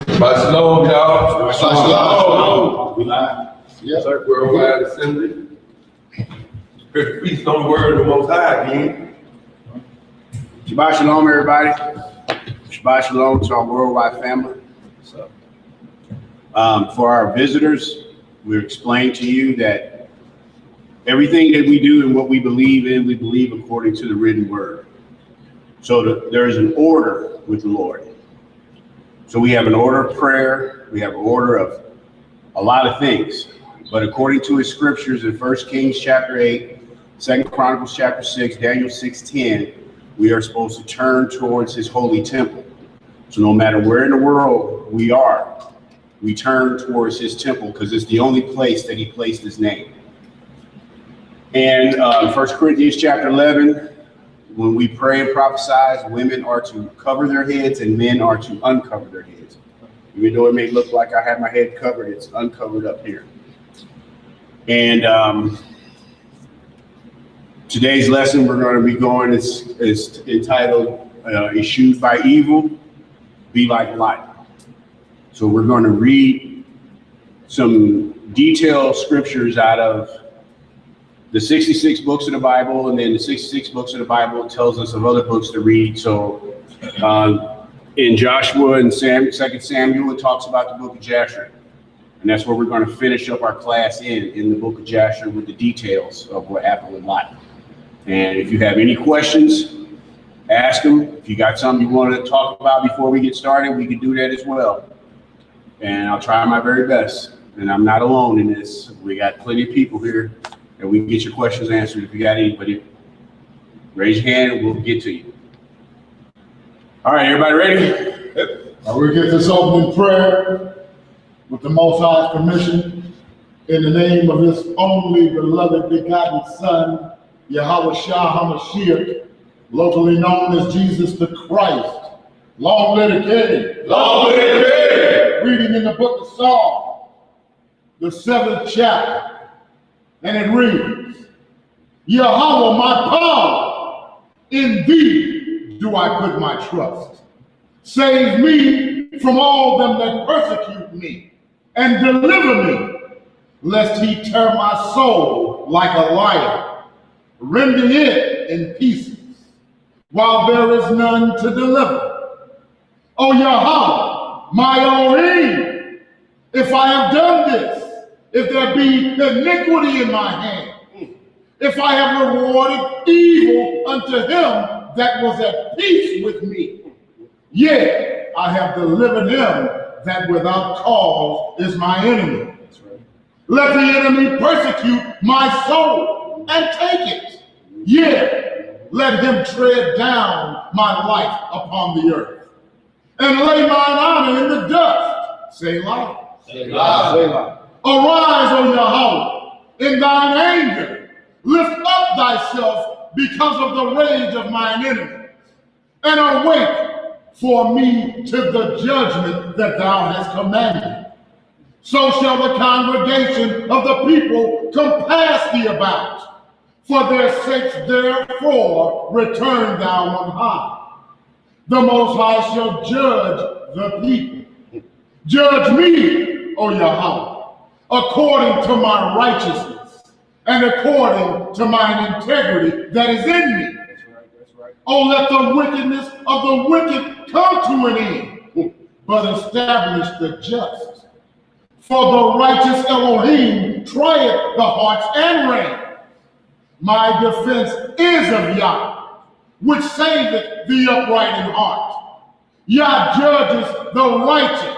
Shabbat shalom, y'all. Shabbat shalom. We live. Yes, sir. Worldwide Assembly. Feast on the word of the Most High again. Shabbat shalom, everybody. Shabbat shalom to our worldwide family. So, for our visitors, we'll explain to you that everything that we do and what we believe in, we believe according to the written word. So there is an order with the Lord. So we have an order of prayer. We have an order of a lot of things. But according to his scriptures in 1 Kings chapter 8, 2 Chronicles chapter 6, Daniel 6:10, we are supposed to turn towards his holy temple. So no matter where in the world we are, we turn towards his temple because it's the only place that he placed his name. And 1 Corinthians chapter 11, when we pray and prophesy, women are to cover their heads and men are to uncover their heads. Even though it may look like I have my head covered, it's uncovered up here. And today's lesson we're going to be going is entitled Eschewed by Evil, Be Like Light. So we're going to read some detailed scriptures out of the 66 books of the Bible, and then the 66 books of the Bible tells us of other books to read. So in Joshua and 2 Samuel, it talks about the book of Jasher. And that's where we're going to finish up our class in the book of Jasher with the details of what happened with Lot. And if you have any questions, ask them. If you got something you want to talk about before we get started, we can do that as well. And I'll try my very best. And I'm not alone in this. We got plenty of people here. And we can get your questions answered. If you got anybody, raise your hand and we'll get to you. All right, everybody ready? Yep. We get this opening prayer with the Most High's permission in the name of his only beloved begotten Son, Yahweh Shah HaMashiach, locally known as Jesus the Christ. Long live the King. Long live the King. Reading in the book of Psalms, the 7th chapter. And it reads, Yahweh, my power, in thee do I put my trust. Save me from all them that persecute me, and deliver me, lest he tear my soul like a lion, rending it in pieces, while there is none to deliver. O Yahweh, my Elohim, if I have done this, if there be iniquity in my hand, if I have rewarded evil unto him that was at peace with me, yet I have delivered him that without cause is my enemy. That's right. Let the enemy persecute my soul and take it, yet let him tread down my life upon the earth, and lay mine honor in the dust. Selah. Selah. Selah. Arise, O Yahweh, in thine anger. Lift up thyself because of the rage of mine enemies, and awake for me to the judgment that thou hast commanded. So shall the congregation of the people compass thee about. For their sakes therefore return thou on high. The Most High shall judge the people. Judge me, O Yahweh, according to my righteousness and according to mine integrity that is in me. That's right, that's right. Oh, let the wickedness of the wicked come to an end, but establish the just. For the righteous Elohim trieth the hearts and reins. My defense is of Yah, which saveth the upright in heart. Yah judges the righteous,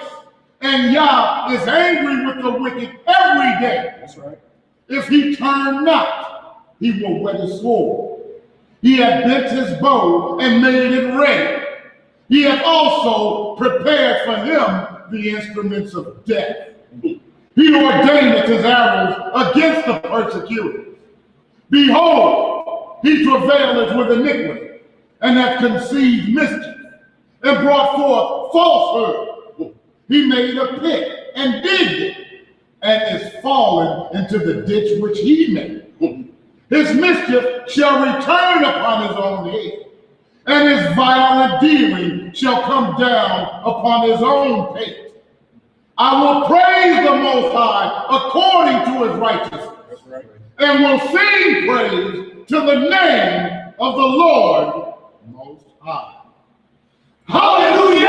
and Yah is angry with the wicked every day. That's right. If he turn not, he will whet his sword. He hath bent his bow and made it ready. He hath also prepared for him the instruments of death. He ordaineth his arrows against the persecutors. Behold, he travaileth with iniquity, and hath conceived mischief, and brought forth falsehood. He made a pit and digged it, and is fallen into the ditch which he made. His mischief shall return upon his own head, and his violent dealing shall come down upon his own pate. I will praise the Most High according to his righteousness, and will sing praise to the name of the Lord Most High. Hallelujah!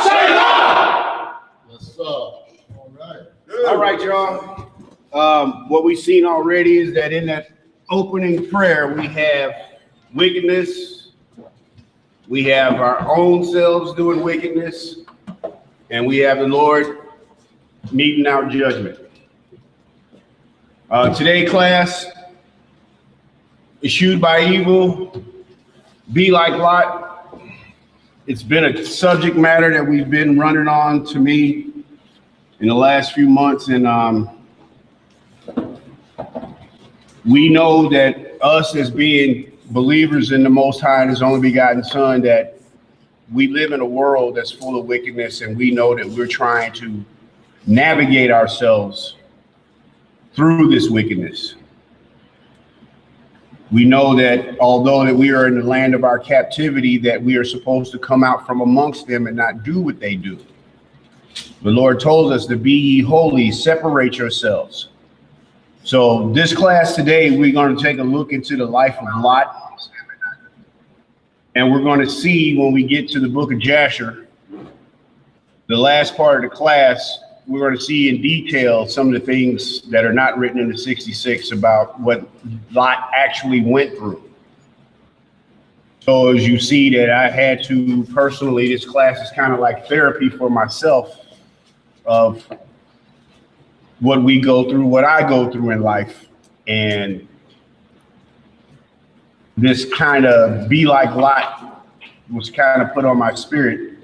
Selah! Yes, sir. All right. All right, y'all. What we've seen already is that in that opening prayer, we have wickedness. We have our own selves doing wickedness. And we have the Lord meting our judgment. Today, class, eschewed by evil, be like Lot. It's been a subject matter that we've been running on to me in the last few months, and we know that us as being believers in the Most High and His only begotten Son, that we live in a world that's full of wickedness, and we know that we're trying to navigate ourselves through this wickedness. We know that although that we are in the land of our captivity, that we are supposed to come out from amongst them and not do what they do. The Lord told us to be ye holy, separate yourselves. So this class today, we're going to take a look into the life of Lot. And we're going to see when we get to the book of Jasher, the last part of the class, we're going to see in detail some of the things that are not written in the 66 about what Lot actually went through. So as you see that I had to personally, this class is kind of like therapy for myself of what we go through, what I go through in life. And this kind of be like Lot was kind of put on my spirit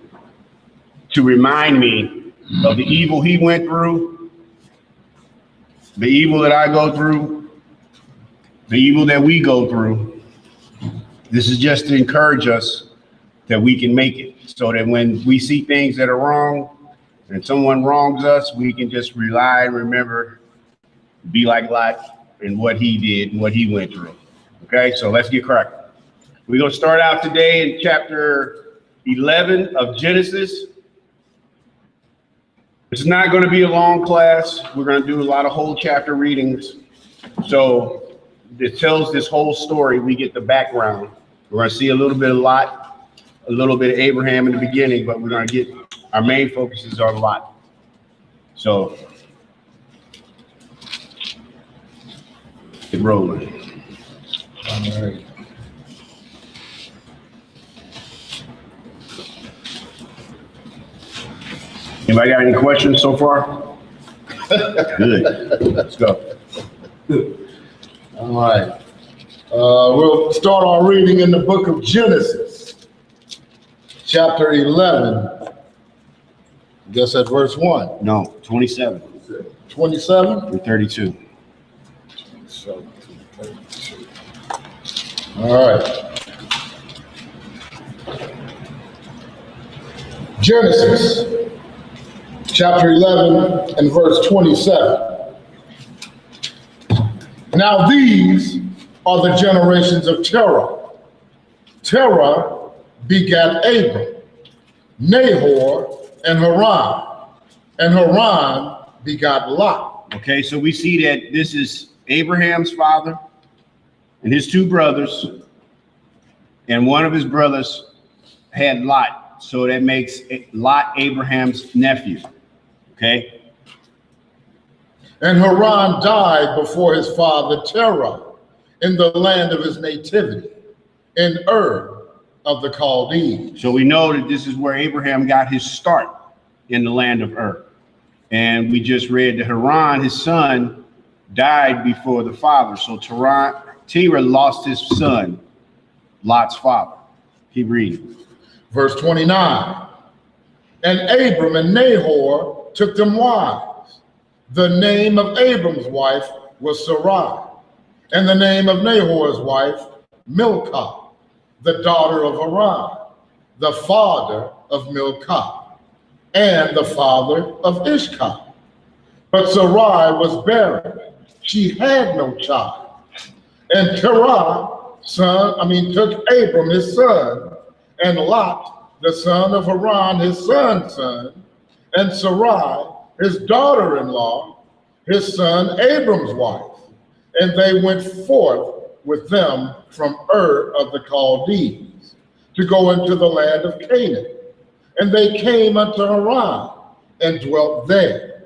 to remind me of the evil he went through, the evil that I go through, the evil that we go through. This is just to encourage us that we can make it, so that when we see things that are wrong and someone wrongs us, we can just rely and remember, be like Lot and what he did and what he went through. Okay, so let's get cracking. We're going to start out today in chapter 11 of Genesis. It's not going to be a long class. We're going to do a lot of whole chapter readings. So it tells this whole story. We get the background. We're going to see a little bit of Lot, a little bit of Abraham in the beginning, but we're going to get our main focus is on Lot. So get rolling. All right. Anybody got any questions so far? Good. Let's go. All right. We'll start our reading in the book of Genesis, chapter 11. I guess at verse 1. No, 27. 27? Or 32. All right. Genesis, chapter 11 and verse 27. Now these are the generations of Terah. Terah begat Abram, Nahor, and Haran. And Haran begot Lot. Okay, so we see that this is Abraham's father and his two brothers, and one of his brothers had Lot. So that makes Lot Abraham's nephew. Okay. And Haran died before his father Terah in the land of his nativity, in Ur of the Chaldees. So we know that this is where Abraham got his start, in the land of Ur. And we just read that Haran, his son, died before the father. So Terah lost his son, Lot's father. Keep reading. Verse 29. And Abram and Nahor took them wives. The name of Abram's wife was Sarai, and the name of Nahor's wife, Milcah, the daughter of Haran, the father of Milcah, and the father of Ishkah. But Sarai was barren. She had no child. And Terah took Abram his son, and Lot the son of Haran, his son's son, and Sarai, his daughter-in-law, his son Abram's wife. And they went forth with them from Ur of the Chaldees to go into the land of Canaan. And they came unto Haran and dwelt there.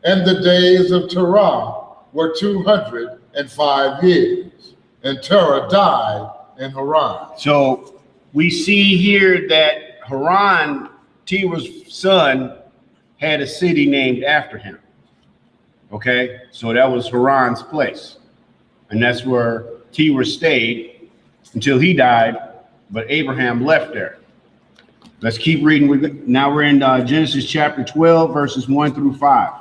And the days of Terah were 205 years, and Terah died in Haran. So we see here that Haran, Terah's son, had a city named after him. Okay, so that was Haran's place. And that's where Terah stayed until he died, but Abraham left there. Let's keep reading. Now we're in Genesis chapter 12, verses 1 through 5.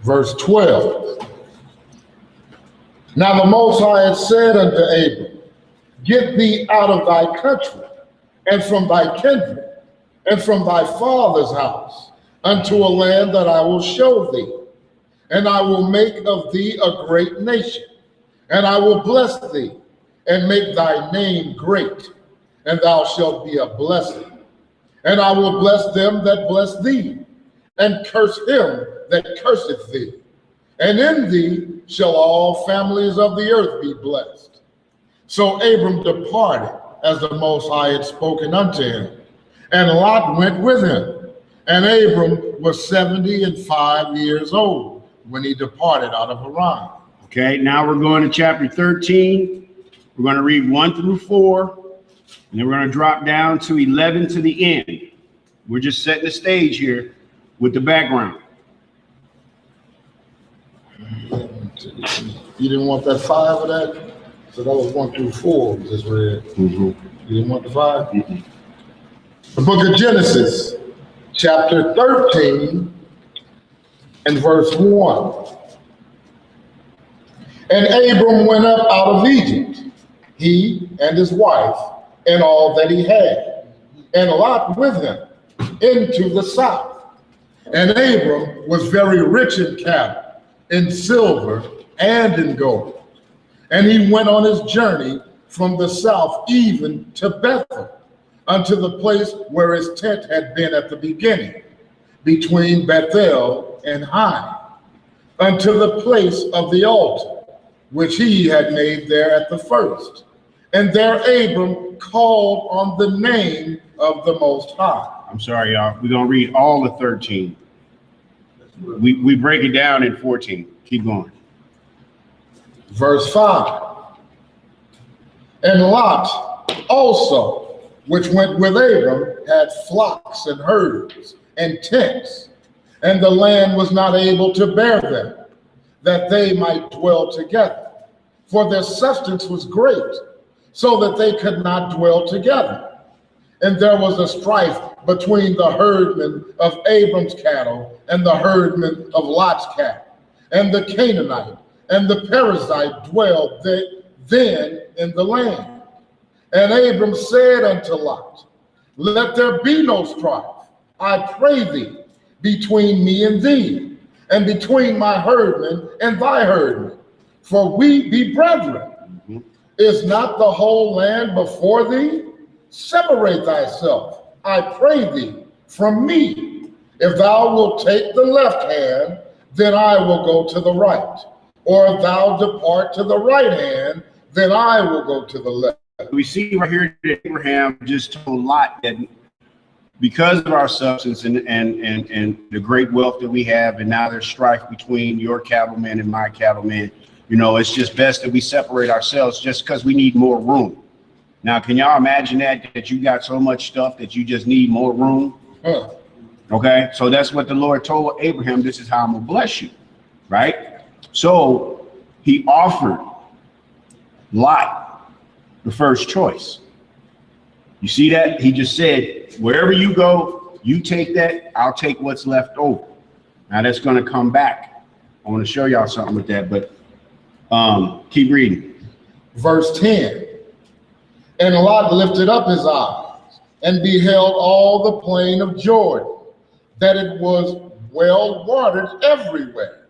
Verse 12. Now the Most High had said unto Abram, get thee out of thy country, and from thy kindred, and from thy father's house, unto a land that I will show thee. And I will make of thee a great nation, and I will bless thee, and make thy name great, and thou shalt be a blessing. And I will bless them that bless thee, and curse him that curseth thee. And in thee shall all families of the earth be blessed. So Abram departed, as the Most High had spoken unto him, and Lot went with him. And Abram was 75 years old when he departed out of Haran. Okay, now we're going to chapter 13. We're going to read 1 through 4, and then we're going to drop down to 11 to the end. We're just setting the stage here with the background. You didn't want that 5 of that? So that was 1 through 4 we just read. You didn't want the 5? The book of Genesis, chapter 13, and verse 1. And Abram went up out of Egypt, he and his wife, and all that he had, and Lot with him, into the south. And Abram was very rich in cattle, in silver, and in gold. And he went on his journey from the south even to Bethel, unto the place where his tent had been at the beginning, between Bethel and Hai, unto the place of the altar, which he had made there at the first. And there Abram called on the name of the Most High. I'm sorry, y'all. We're going to read all the 13. We break it down in 14. Keep going. Verse 5. And Lot also, which went with Abram, had flocks and herds and tents, and the land was not able to bear them, that they might dwell together. For their substance was great, so that they could not dwell together. And there was a strife between the herdmen of Abram's cattle and the herdmen of Lot's cattle. And the Canaanite and the Perizzite dwelled then in the land. And Abram said unto Lot, let there be no strife, I pray thee, between me and thee, and between my herdmen and thy herdmen, for we be brethren. Is not the whole land before thee? Separate thyself, I pray thee, from me. If thou wilt take the left hand, then I will go to the right. Or if thou depart to the right hand, then I will go to the left. We see right here that Abraham just told Lot that because of our substance and the great wealth that we have, and now there's strife between your cattlemen and my cattlemen, you know, it's just best that we separate ourselves just because we need more room. Now, can y'all imagine that you got so much stuff that you just need more room? Okay, so that's what the Lord told Abraham. This is how I'm gonna bless you, right? So he offered Lot the first choice. You see that? He just said, wherever you go, you take that, I'll take what's left over. Now that's gonna come back. I wanna show y'all something with that, but keep reading. Verse 10. And Lot lifted up his eyes and beheld all the plain of Jordan, that it was well watered everywhere,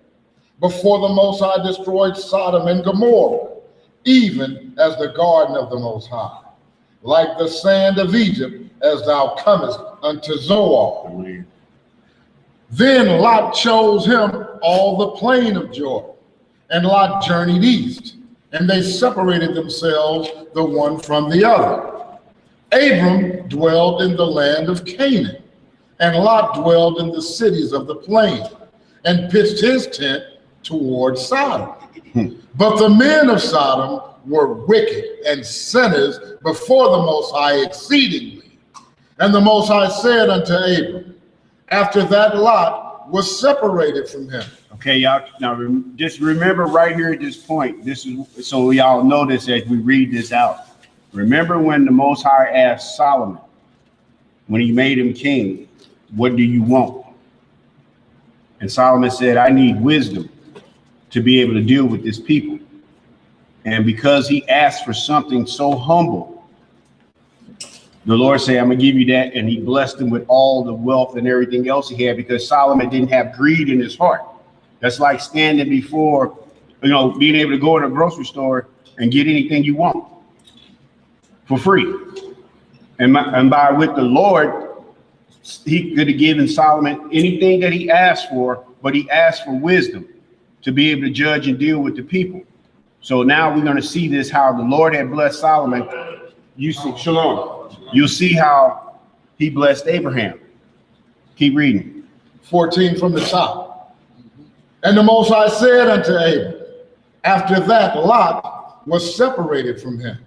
before the Most High destroyed Sodom and Gomorrah, even as the garden of the Most High. like the sand of Egypt, as thou comest unto Zoar. Then Lot chose him all the plain of Jordan, and Lot journeyed east, and they separated themselves the one from the other. Abram dwelled in the land of Canaan, and Lot dwelled in the cities of the plain, and pitched his tent toward Sodom. But the men of Sodom were wicked and sinners before the Most High exceedingly. And the Most High said unto Abram, after that Lot was separated from him. Okay, y'all, now just remember right here at this point, this is so y'all know this as we read this out. Remember when the Most High asked Solomon, when he made him king, what do you want? And Solomon said, I need wisdom to be able to deal with this people. And because he asked for something so humble, the Lord said, I'm gonna give you that. And he blessed him with all the wealth and everything else he had, because Solomon didn't have greed in his heart. That's like standing before, being able to go to a grocery store and get anything you want for free. And by with the Lord, he could have given Solomon anything that he asked for, but he asked for wisdom to be able to judge and deal with the people. So now we're going to see this, how the Lord had blessed Solomon. You see, Shalom. You'll see how he blessed Abraham. Keep reading. 14 from the top. And the Most High said unto Abram, after that Lot was separated from him,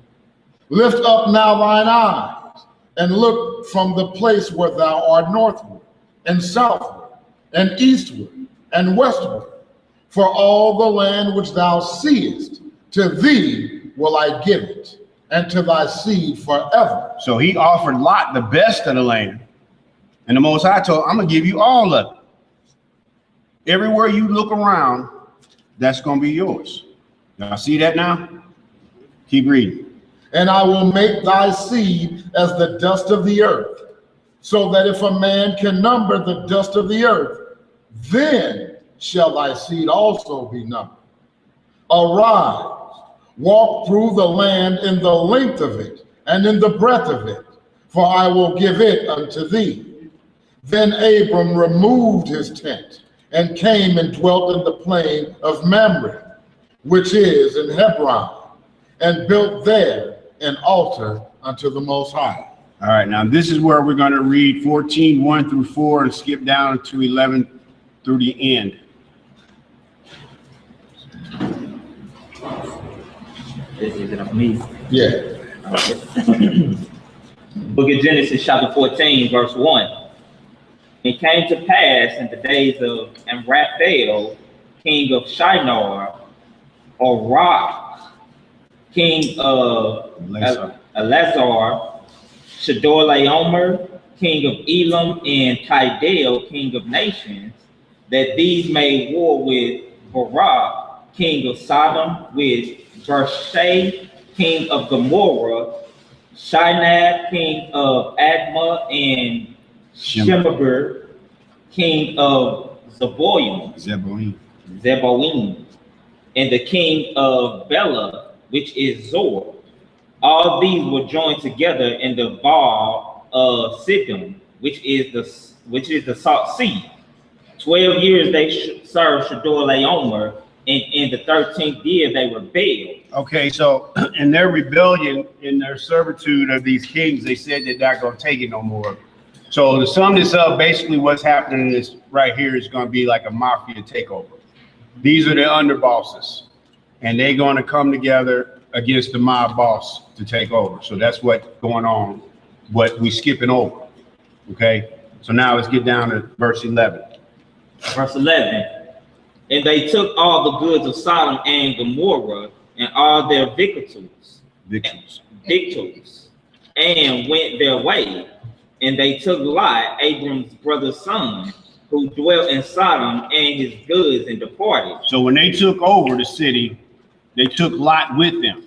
lift up now thine eyes, and look from the place where thou art northward, and southward, and eastward, and westward. For all the land which thou seest, to thee will I give it, and to thy seed forever. So he offered Lot the best of the land. And the Most High told him, I'm going to give you all of it. Everywhere you look around, that's going to be yours. Y'all see that now? Keep reading. And I will make thy seed as the dust of the earth, so that if a man can number the dust of the earth, then shall thy seed also be numbered. Arise, walk through the land in the length of it, and in the breadth of it, for I will give it unto thee. Then Abram removed his tent, and came and dwelt in the plain of Mamre, which is in Hebron, and built there an altar unto the Most High. All right, now this is where we're going to read 14, 1 through 4, and skip down to 11 through the end. Is it up me? Yeah. Book of Genesis, chapter 14, verse 1. It came to pass in the days of Amraphel, king of Shinar, or Rock, king of Elazar, Chedorlaomer, king of Elam, and Tidal, king of nations, that these made war with Barak, king of Sodom, with Bershay, king of Gomorrah, Shinab, king of Admah, and Shemeber, king of Zeboim, and the king of Bela, which is Zor. All these were joined together in the Val of Siddim, which is the Salt Sea. 12 years they served Chedorlaomer, and in the 13th year they rebelled. Okay, so in their rebellion, in their servitude of these kings, they said they're not going to take it no more. So to sum this up, basically what's happening is right here is going to be like a mafia takeover. These are the underbosses, and they're going to come together against the mob boss to take over. So that's what's going on, what we skipping over. Okay, so now let's get down to verse 11. Verse 11. And they took all the goods of Sodom and Gomorrah and all their victuals, and went their way. And they took Lot, Abram's brother's son, who dwelt in Sodom, and his goods, and departed. So when they took over the city, they took Lot with them.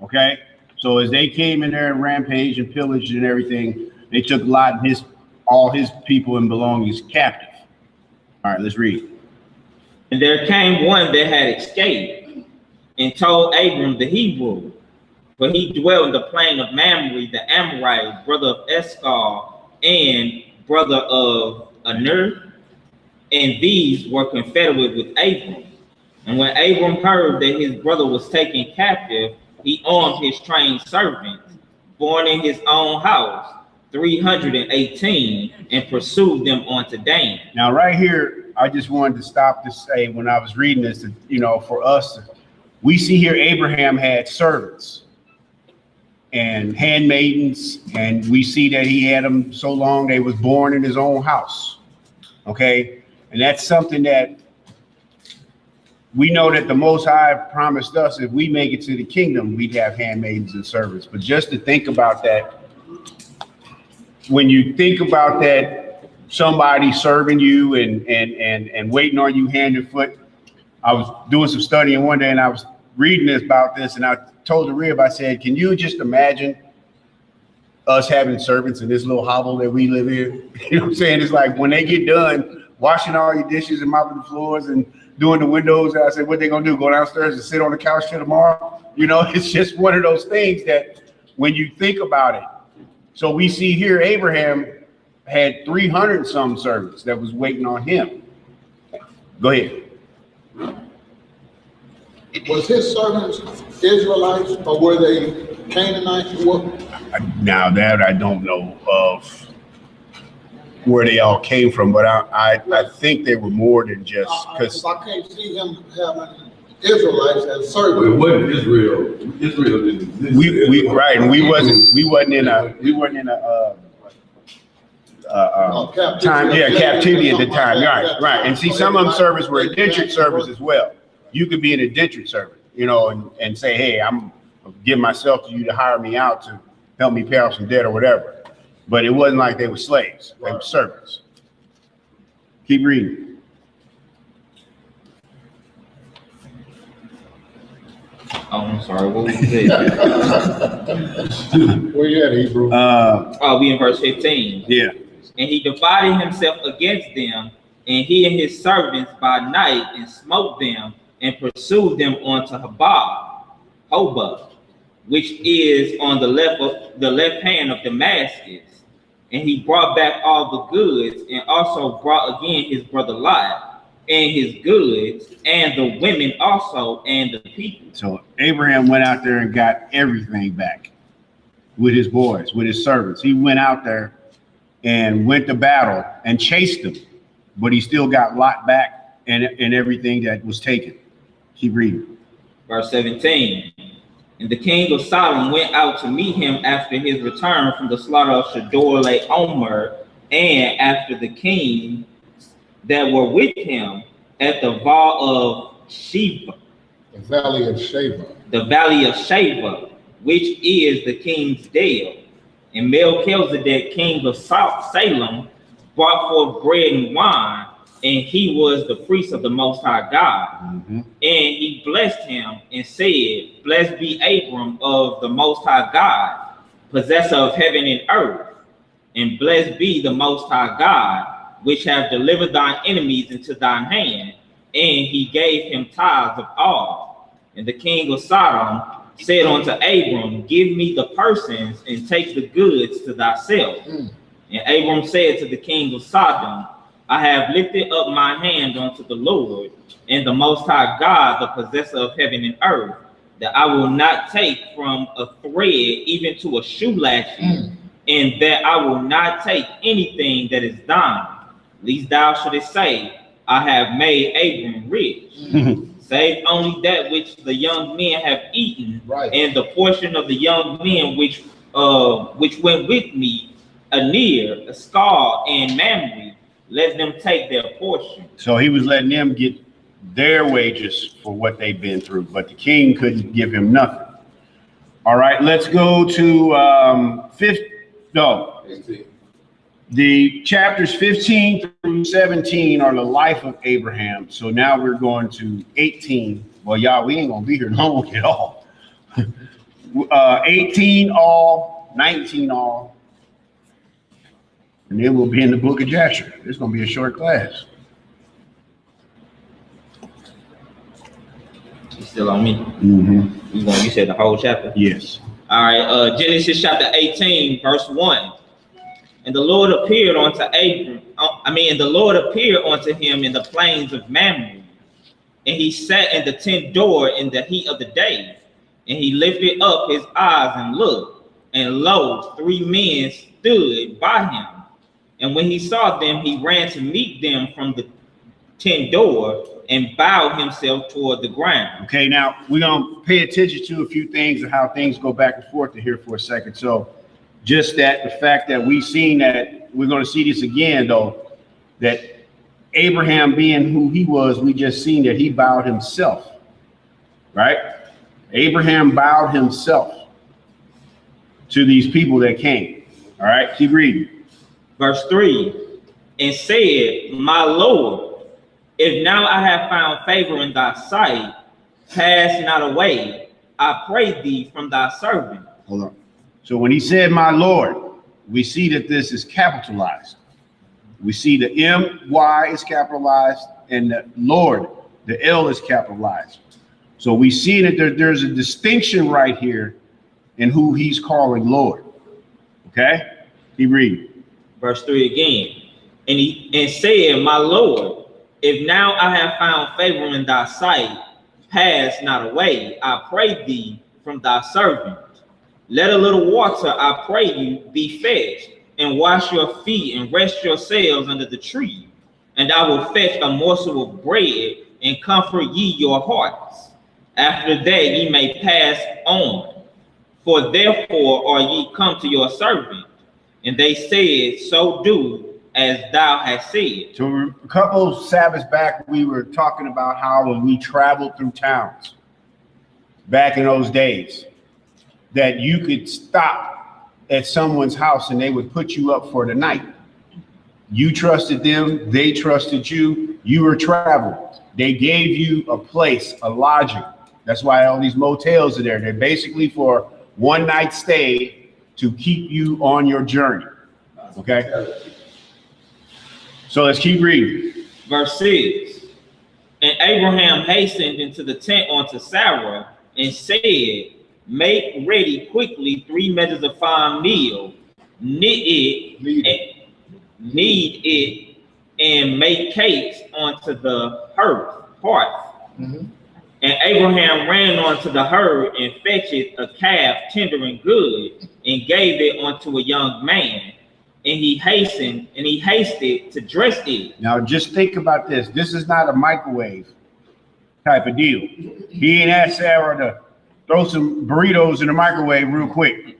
Okay, so as they came in there and rampaged and pillaged and everything, they took Lot and all his people and belongings captive. All right, let's read. And there came one that had escaped, and told Abram the Hebrew, For he dwelt in the plain of Mamre, the Amorite, brother of Eschewed, and brother of Aner, and these were confederate with Abram. And when Abram heard that his brother was taken captive, he armed his trained servants, born in his own house, 318, and pursued them unto Dan. Now, right here, I just wanted to stop to say, when I was reading this, for us, we see here Abraham had servants and handmaidens, and we see that he had them so long they was born in his own house. Okay, and that's something that we know that the Most High promised us. If we make it to the kingdom, we'd have handmaidens and servants. But just to think about that, when you think about that, somebody serving you and waiting on you hand and foot. I was doing some studying one day, and I was reading about this, and I told the Rib, I said, can you just imagine us having servants in this little hovel that we live in? You know what I'm saying? It's like when they get done washing all your dishes and mopping the floors and doing the windows, and I said, what they gonna do? Go downstairs and sit on the couch till tomorrow? It's just one of those things that when you think about it. So we see here Abraham had 300 some servants that was waiting on him. Go ahead. Was his servants Israelites or were they Canaanites? Now that I don't know of where they all came from, but I think they were more than just because I can't see him having Israelites as servants. Well, it wasn't Israel. Israel didn't exist. we right, and we wasn't in a captivity at the time. Right. And see, some of them servants were indentured servants as well. You could be an indentured servant, and say, hey, I'm giving myself to you to hire me out to help me pay off some debt or whatever. But it wasn't like they were slaves. They were servants. Keep reading. Oh, I'm sorry. What was it? Where you at, Hebrew? We in verse 15. Yeah. And he divided himself against them, and he and his servants by night, and smote them, and pursued them unto Hobah, which is on the left hand of Damascus. And he brought back all the goods, and also brought again his brother Lot, and his goods, and the women also, and the people. So Abraham went out there and got everything back with his boys, with his servants. He went out there and went to battle and chased them, but he still got Lot back and everything that was taken. Keep reading. Verse 17. And the king of Sodom went out to meet him after his return from the slaughter of Chedorlaomer, and after the king that were with him at the Val of Sheba. The valley of Sheba. The valley of Sheba, which is the king's dale. And Melchizedek, king of Salem, brought forth bread and wine, and he was the priest of the Most High God. Mm-hmm. And he blessed him and said, blessed be Abram of the Most High God, possessor of heaven and earth, and blessed be the Most High God, which have delivered thine enemies into thine hand. And he gave him tithes of all. And the king of Sodom said unto Abram, give me the persons, and take the goods to thyself. And Abram said to the king of Sodom, I have lifted up my hand unto the Lord, and the Most High God, the possessor of heaven and earth, that I will not take from a thread even to a shoe lashing, and that I will not take anything that is thine, lest thou shouldest say, I have made Abram rich. Save only that which the young men have eaten, and the portion of the young men which went with me, Aner, Eschewed, and Mamre, let them take their portion. So he was letting them get their wages for what they've been through, but the king couldn't give him nothing. All right, let's go to 15. The chapters 15 through 17 are the life of Abraham. So now we're going to 18. Well, y'all, we ain't gonna be here long at all. 18 all, 19 all. And then we'll be in the book of Jasher. It's going to be a short class. Still on me. Mm-hmm. You said the whole chapter? Yes. All right, Genesis chapter 18, verse 1. And the Lord appeared unto the Lord appeared unto him in the plains of Mamre, and he sat in the tent door in the heat of the day. And he lifted up his eyes and looked, and lo, 3 men stood by him. And when he saw them, he ran to meet them from the tent door and bowed himself toward the ground. Okay, now we're going to pay attention to a few things and how things go back and forth here for a second. So just that the fact that we've seen that, we're going to see this again, though, that Abraham being who he was, we just seen that he bowed himself, right? Abraham bowed himself to these people that came. All right, keep reading. Verse 3, and said, my Lord, if now I have found favor in thy sight, pass not away, I pray thee, from thy servant. Hold on. So when he said, my Lord, we see that this is capitalized. We see the M-Y is capitalized and the Lord, the L is capitalized. So we see that there's a distinction right here in who he's calling Lord. Okay? Keep reading. Verse 3 again. And said, my Lord, if now I have found favor in thy sight, pass not away, I pray thee, from thy servant. Let a little water, I pray you, be fetched, and wash your feet, and rest yourselves under the tree. And I will fetch a morsel of bread, and comfort ye your hearts. After that ye may pass on. For therefore are ye come to your servant. And they said, so do as thou hast said. So a couple of Sabbaths back, we were talking about how when we traveled through towns back in those days, that you could stop at someone's house and they would put you up for the night. You trusted them, they trusted you, you were traveling. They gave you a place, a lodging. That's why all these motels are there. They're basically for one night stay to keep you on your journey. Okay? So let's keep reading. Verse 6. And Abraham hastened into the tent unto Sarah and said, make ready quickly 3 measures of fine meal, knead it, and make cakes unto the hearth. Mm-hmm. And Abraham ran unto the herd and fetched a calf tender and good, and gave it unto a young man. And he hasted to dress it. Now just think about this. This is not a microwave type of deal. He ain't asked Sarah to throw some burritos in the microwave real quick.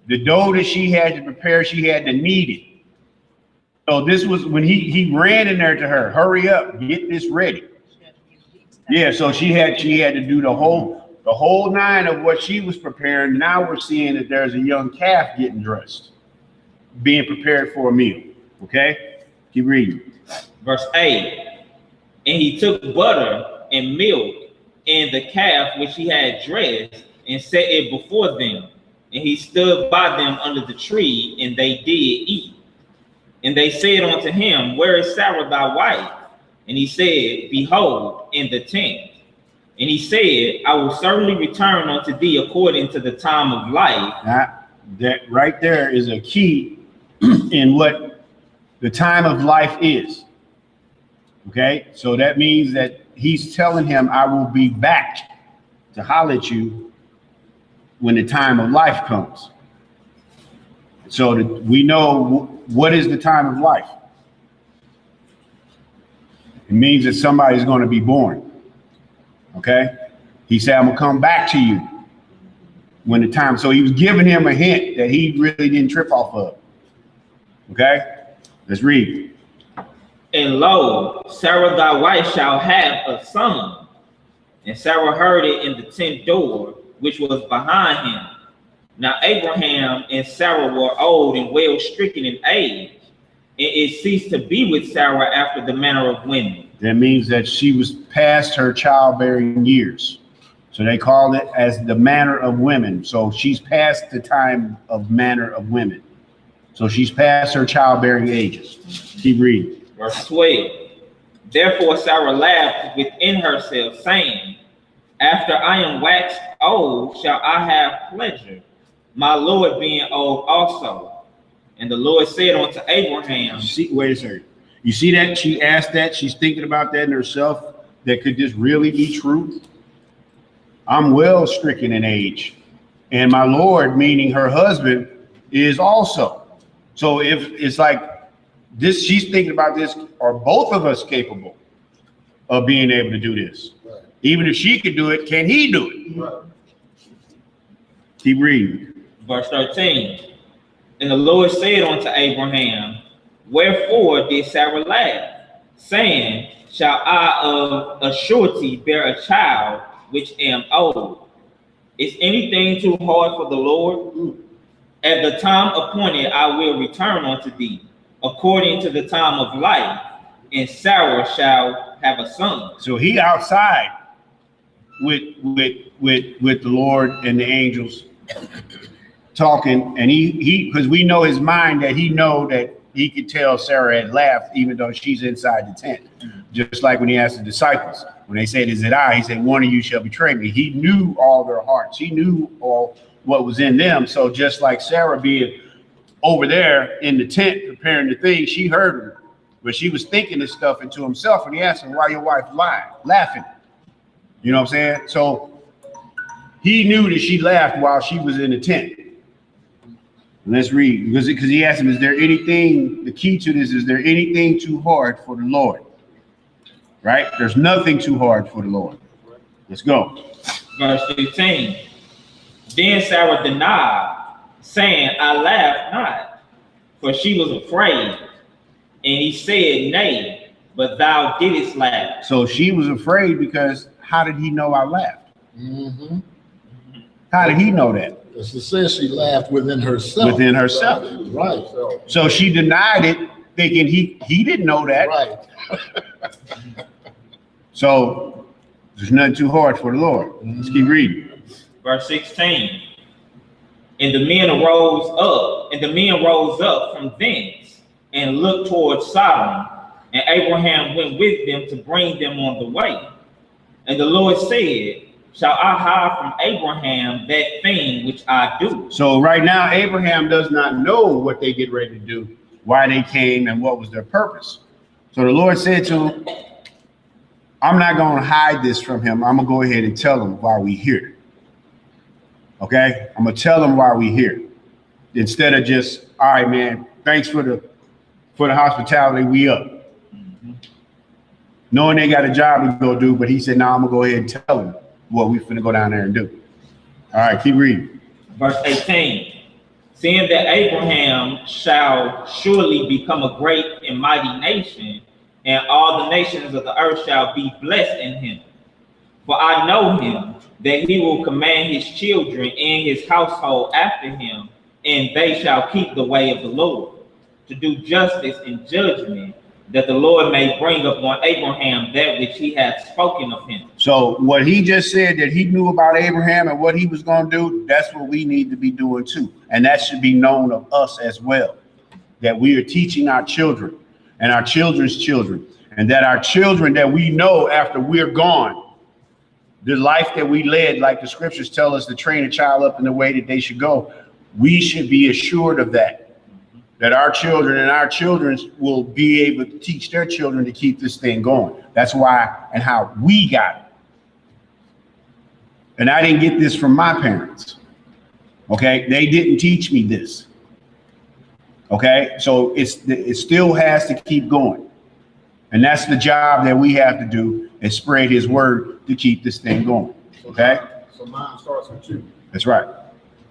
The dough that she had to prepare, she had to knead it. So this was when he ran in there to her, hurry up, get this ready. Yeah, so she had to do the whole 9 of what she was preparing. Now we're seeing that there's a young calf getting dressed, being prepared for a meal. Okay, keep reading. Verse 8. And he took butter and milk and the calf which he had dressed, and set it before them. And he stood by them under the tree, and they did eat. And they said unto him, where is Sarah thy wife? And he said, behold, in the tent. And he said, I will certainly return unto thee according to the time of life. That right there is a key in what the time of life is. Okay, so that means that he's telling him, I will be back to holler at you when the time of life comes. So we know what is the time of life. It means that somebody's going to be born. Okay, he said, I'm gonna come back to you when the time. So he was giving him a hint that he really didn't trip off of. Okay, let's read. And lo, Sarah thy wife shall have a son. And Sarah heard it in the tent door, which was behind him. Now Abraham and Sarah were old and well stricken in age, and it ceased to be with Sarah after the manner of women. That means that she was past her childbearing years. So they call it as the manner of women. So she's past the time of manner of women. So she's past her childbearing ages. Keep reading. Verse 12. Therefore Sarah laughed within herself, saying, After I am waxed old, shall I have pleasure, my Lord being old also. And the Lord said unto Abraham, See, wait a second. You see that? She asked that. She's thinking about that in herself. That could this really be true? I'm well stricken in age, and my Lord, meaning her husband, is also. So if it's like this, she's thinking about this, are both of us capable of being able to do this? Right. Even if she could do it, can he do it? Right. Keep reading. verse 13. And the Lord said unto Abraham, wherefore did Sarah laugh, saying, shall I of a surety bear a child which am old? Is anything too hard for the Lord? At the time appointed I will return unto thee, according to the time of life, and Sarah shall have a son. So he outside with the Lord and the angels talking, and he because we know his mind that he know that he could tell Sarah had laughed even though she's inside the tent. Just like when he asked the disciples, when they said, is it I? He said, one of you shall betray me. He knew all their hearts. He knew all what was in them. So just like Sarah being over there in the tent preparing the thing, she heard him, but she was thinking this stuff into himself, and he asked him, why your wife laughing? You know what I'm saying? So he knew that she laughed while she was in the tent. Let's read, because he asked him, is there anything, the key to this, is there anything too hard for the Lord? Right? There's nothing too hard for the Lord. Let's go. Verse 15. Then Sarah denied, saying, I laughed not, for she was afraid. And he said, nay, but thou didst laugh. So she was afraid because how did he know I laughed? Mm-hmm. How did he know that? As it says, she laughed within herself. Within herself. Right. So she denied it, thinking he didn't know that. Right. So there's nothing too hard for the Lord. Let's keep reading. Verse 16. And the men rose up from thence and looked towards Sodom, and Abraham went with them to bring them on the way. And the Lord said, shall I hide from Abraham that thing which I do? So right now, Abraham does not know what they get ready to do, why they came, and what was their purpose. So the Lord said to him, I'm not going to hide this from him. I'm going to go ahead and tell him why we here. Okay? I'm going to tell him why we here. Instead of just, all right, man, thanks for the hospitality, we up. Knowing they got a job to go do, but he said, no, I'm going to go ahead and tell him what we finna go down there and do. All right, keep reading. Verse 18. Seeing that Abraham shall surely become a great and mighty nation, and all the nations of the earth shall be blessed in him. For I know him, that he will command his children and his household after him, and they shall keep the way of the Lord, to do justice and judgment, that the Lord may bring upon Abraham that which he hath spoken of him. So what he just said that he knew about Abraham and what he was going to do, that's what we need to be doing too. And that should be known of us as well, that we are teaching our children and our children's children, and that our children that we know after we're gone, the life that we led, like the scriptures tell us to train a child up in the way that they should go, we should be assured of that our children and our children's will be able to teach their children to keep this thing going. That's why and how we got it. And I didn't get this from my parents. Okay, they didn't teach me this. Okay, so it still has to keep going. And that's the job that we have to do, is spread his word to keep this thing going. Okay? So mine starts with you. That's right.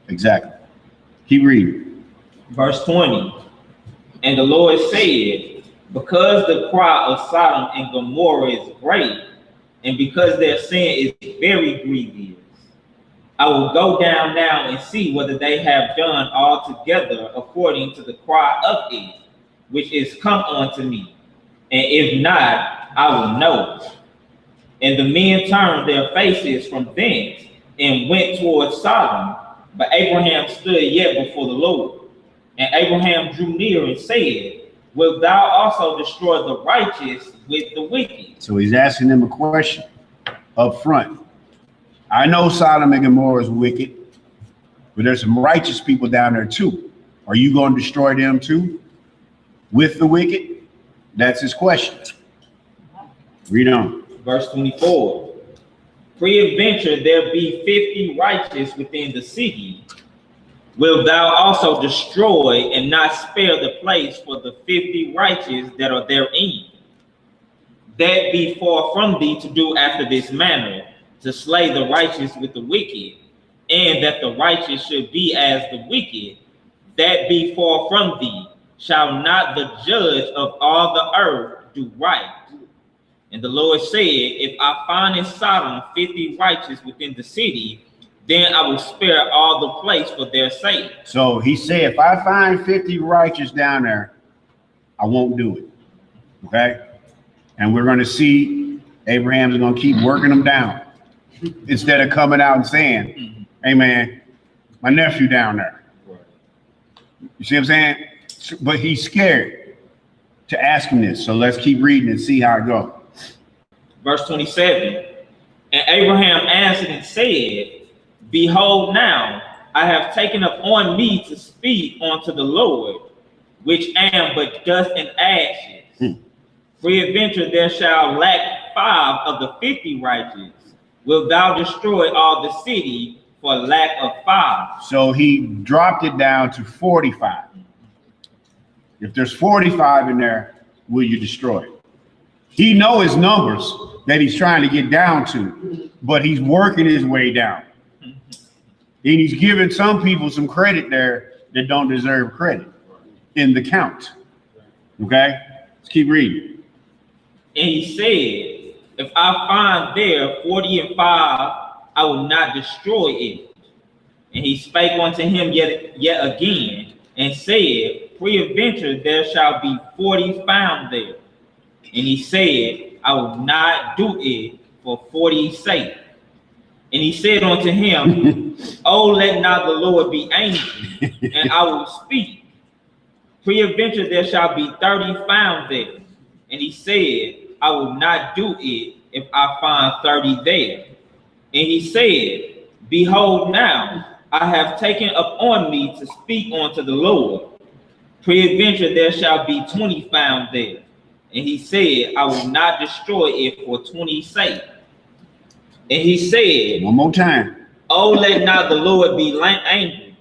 Exactly. Keep reading. Verse 20. And the Lord said, because the cry of Sodom and Gomorrah is great, and because their sin is very grievous, I will go down now and see whether they have done altogether according to the cry of it, which is come unto me. And if not, I will know it. And the men turned their faces from thence and went towards Sodom, but Abraham stood yet before the Lord. And Abraham drew near and said, wilt thou also destroy the righteous with the wicked? So he's asking them a question up front. I know Sodom and Gomorrah is wicked, but there's some righteous people down there too. Are you going to destroy them too with the wicked? That's his question. Read on. Verse 24. Peradventure there be 50 righteous within the city. Wilt thou also destroy and not spare the place for the 50 righteous that are therein? That be far from thee to do after this manner, to slay the righteous with the wicked, and that the righteous should be as the wicked. That be far from thee. Shall not the judge of all the earth do right? And the Lord said, if I find in Sodom 50 righteous within the city, then I will spare all the place for their sake. So he said, if I find 50 righteous down there, I won't do it. Okay? And we're going to see Abraham's going to keep working them down instead of coming out and saying, hey, man, my nephew down there. You see what I'm saying? But he's scared to ask him this. So let's keep reading and see how it goes. Verse 27. And Abraham answered and said, behold, now I have taken upon me to speak unto the Lord, which am but dust and ashes. Peradventure there shall lack 5 of the 50 righteous. Wilt thou destroy all the city for lack of 5? So he dropped it down to 45. If there's 45 in there, will you destroy it? He knows his numbers that he's trying to get down to, but he's working his way down. And he's giving some people some credit there that don't deserve credit in the count. Okay? Let's keep reading. And he said, if I find there 40 and 5, I will not destroy it. And he spake unto him yet again, and said, peradventure there shall be 40 found there. And he said, I will not do it for 40's sake. And he said unto him, oh, let not the Lord be angry, and I will speak. Peradventure there shall be 30 found there. And he said, I will not do it if I find 30 there. And he said, behold, now I have taken upon me to speak unto the Lord. Peradventure there shall be 20 found there. And he said, I will not destroy it for 20's sake. And he said, one more time. oh, let not the Lord be angry,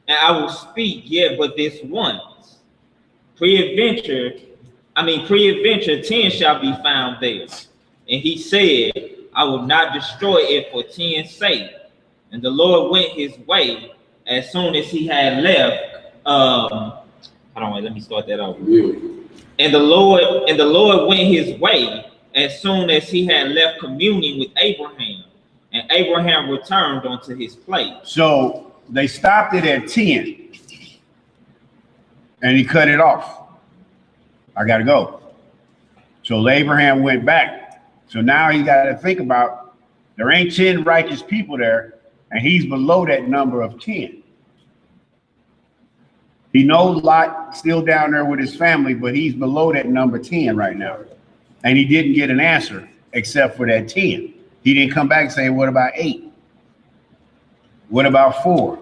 and I will speak yet but this once. Peradventure 10 shall be found there. And he said, I will not destroy it for 10's sake. And the Lord went his way as soon as he had left. Let me start that over. And the Lord went his way as soon as he had left communing with Abraham. And Abraham returned unto his place. So they stopped it at 10. And he cut it off. I got to go. So Abraham went back. So now he got to think about, there ain't 10 righteous people there, and he's below that number of 10. He knows Lot still down there with his family, but he's below that number 10 right now. And he didn't get an answer except for that 10. He didn't come back and say, what about 8? What about 4?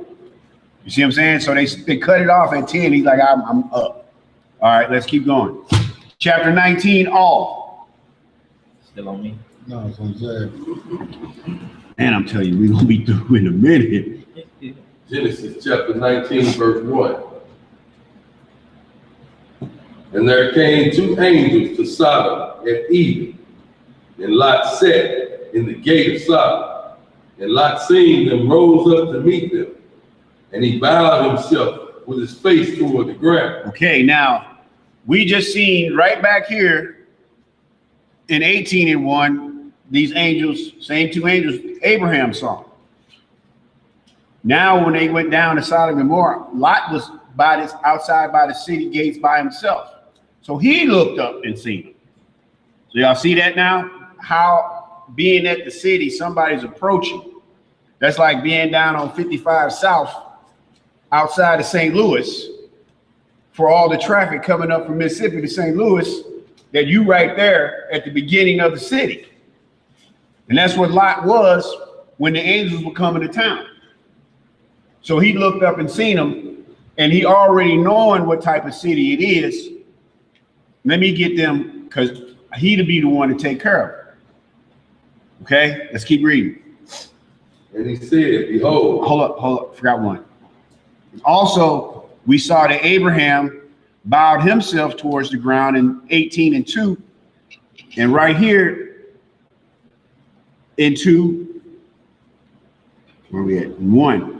You see what I'm saying? So they cut it off at 10. He's like, I'm up. All right, let's keep going. Chapter 19, all. Still on me? No, it's on Zach. And I'm telling you, we're going to be through in a minute. Genesis chapter 19, verse 1. And there came 2 angels to Sodom at even, and Lot sat in the gate of Sodom. And Lot, seeing them, rose up to meet them, and he bowed himself with his face toward the ground. Okay, now, we just seen right back here in 18:1, these angels, same 2 angels, Abraham saw. Now, when they went down to Sodom and Gomorrah, Lot was outside by the city gates by himself. So he looked up and seen them. So y'all see that now? How being at the city, somebody's approaching. That's like being down on 55 South outside of St. Louis for all the traffic coming up from Mississippi to St. Louis, that you right there at the beginning of the city. And that's what Lot was when the angels were coming to town. So he looked up and seen them, and he already knowing what type of city it is. Let me get them, because he to be the one to take care of it. Okay, let's keep reading. And he said, behold. Hold up, forgot one. Also, we saw that Abraham bowed himself towards the ground in 18:2. And right here in 2, where we at? 1.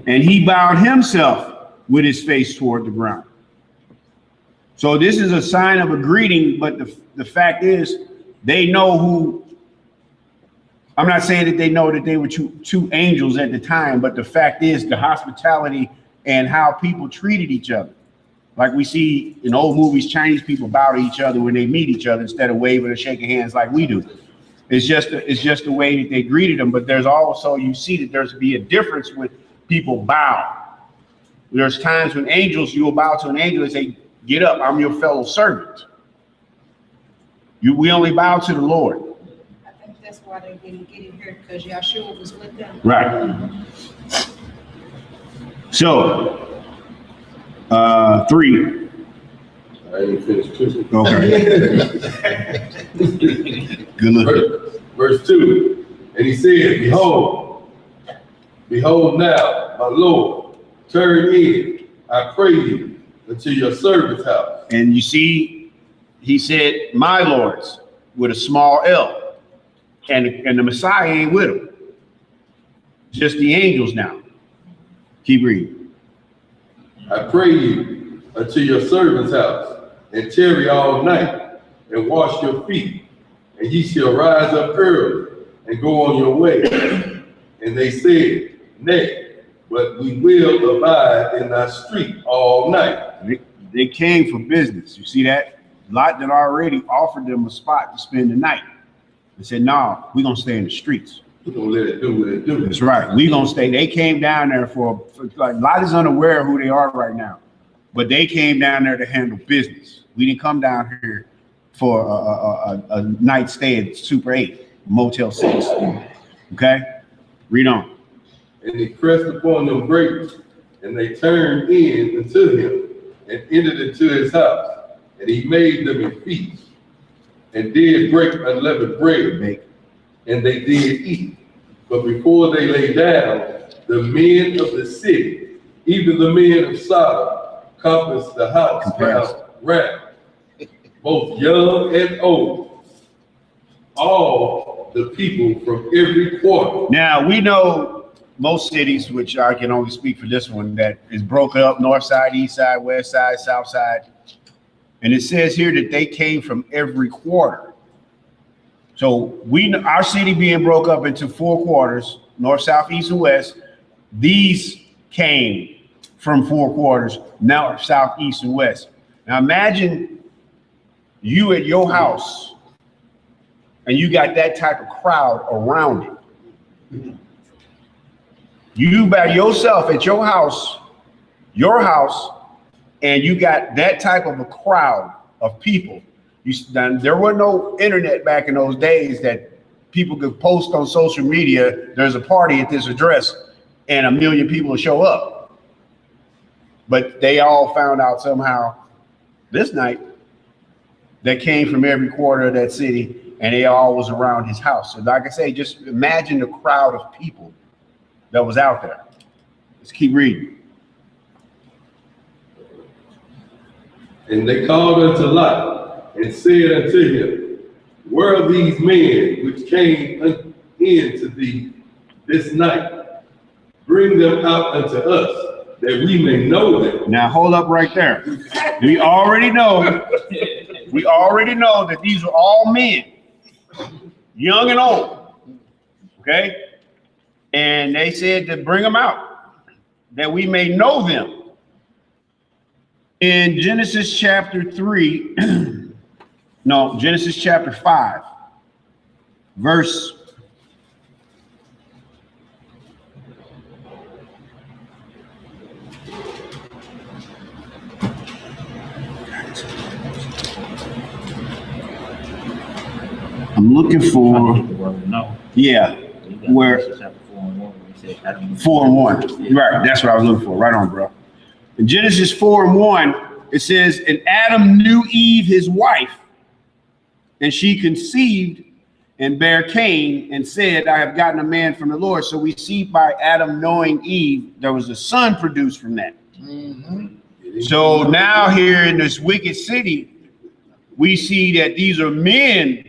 And he bowed himself with his face toward the ground. So this is a sign of a greeting, but the fact is they know who. I'm not saying that they know that they were two angels at the time, but the fact is the hospitality and how people treated each other. Like we see in old movies, Chinese people bow to each other when they meet each other instead of waving or shaking hands like we do. It's just the way that they greeted them. But there's also, you see that there's be a difference with people bow. There's times when angels, you will bow to an angel and say, get up, I'm your fellow servant. We only bow to the Lord. I think that's why they didn't get him here, because Yahshua was with them. Right. So, 3. I ain't finished 2. Okay. Good look. Verse 2. And he said, behold now, my Lord, turn in, I pray you, into your servant's house. And you see, he said, my lords, with a small L. And the Messiah ain't with him. Just the angels now. Keep reading. I pray you unto your servant's house, and tarry all night, and wash your feet, and ye shall rise up early, and go on your way. And they said, nay, but we will abide in thy street all night. They came for business. You see that? Lot that already offered them a spot to spend the night. They said, no, we're going to stay in the streets. We're going to let it do what it do. That's right. We're going to stay. They came down there for like, Lot is unaware of who they are right now. But they came down there to handle business. We didn't come down here for a night stay at Super 8, Motel 6. Okay? Read on. And he pressed upon them greatly, and they turned in unto him, and entered into his house. And he made them a feast, and did break unleavened bread, and they did eat. But before they lay down, the men of the city, even the men of Sodom, compassed the house round, both young and old, all the people from every quarter. Now, we know most cities, which I can only speak for this one, that is broken up, north side, east side, west side, south side. And it says here that they came from every quarter. So our city being broke up into 4 quarters, north, south, east, and west, these came from 4 quarters, north, south, east, and west. Now imagine you at your house and you got that type of crowd around it. You by yourself at your house, and you got that type of a crowd of people. There was no internet back in those days that people could post on social media, there's a party at this address, and 1 million people will show up. But they all found out somehow this night that came from every quarter of that city, and they all was around his house. So like I say, just imagine the crowd of people that was out there. Let's keep reading. And they called unto Lot, and said unto him, where are these men which came in to thee this night? Bring them out unto us, that we may know them. Now hold up right there. We already know that these are all men, young and old. Okay? And they said to bring them out, that we may know them. In Genesis chapter 3, Genesis chapter 5, verse 'em. I'm looking for, No. yeah, Where? Chapter 4:1, it said Adam. 4:1. Right, that's what I was looking for. Right on, bro. In Genesis 4:1, it says, and Adam knew Eve, his wife, and she conceived and bare Cain and said, I have gotten a man from the Lord. So we see by Adam knowing Eve, there was a son produced from that. So now here in this wicked city, we see that these are men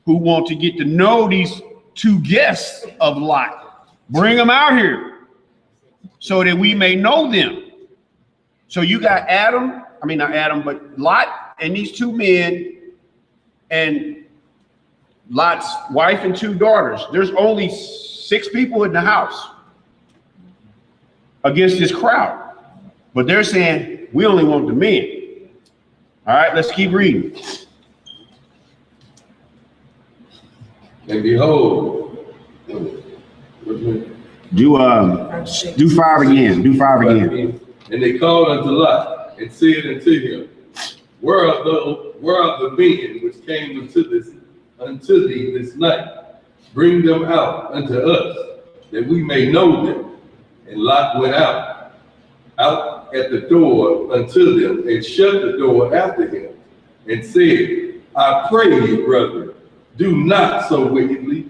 who want to get to know these two guests of Lot. Bring them out here so that we may know them. So you got not Adam, but Lot and these two men and Lot's wife and two daughters. There's only 6 people in the house against this crowd. But they're saying, we only want the men. All right, let's keep reading. And behold, Do 5 again. Do 5 again. and they called unto Lot and said unto him, where are the men which came unto thee this night? Bring them out unto us, that we may know them. And Lot went out at the door unto them, and shut the door after him, and said, I pray you, brethren, do not so wickedly.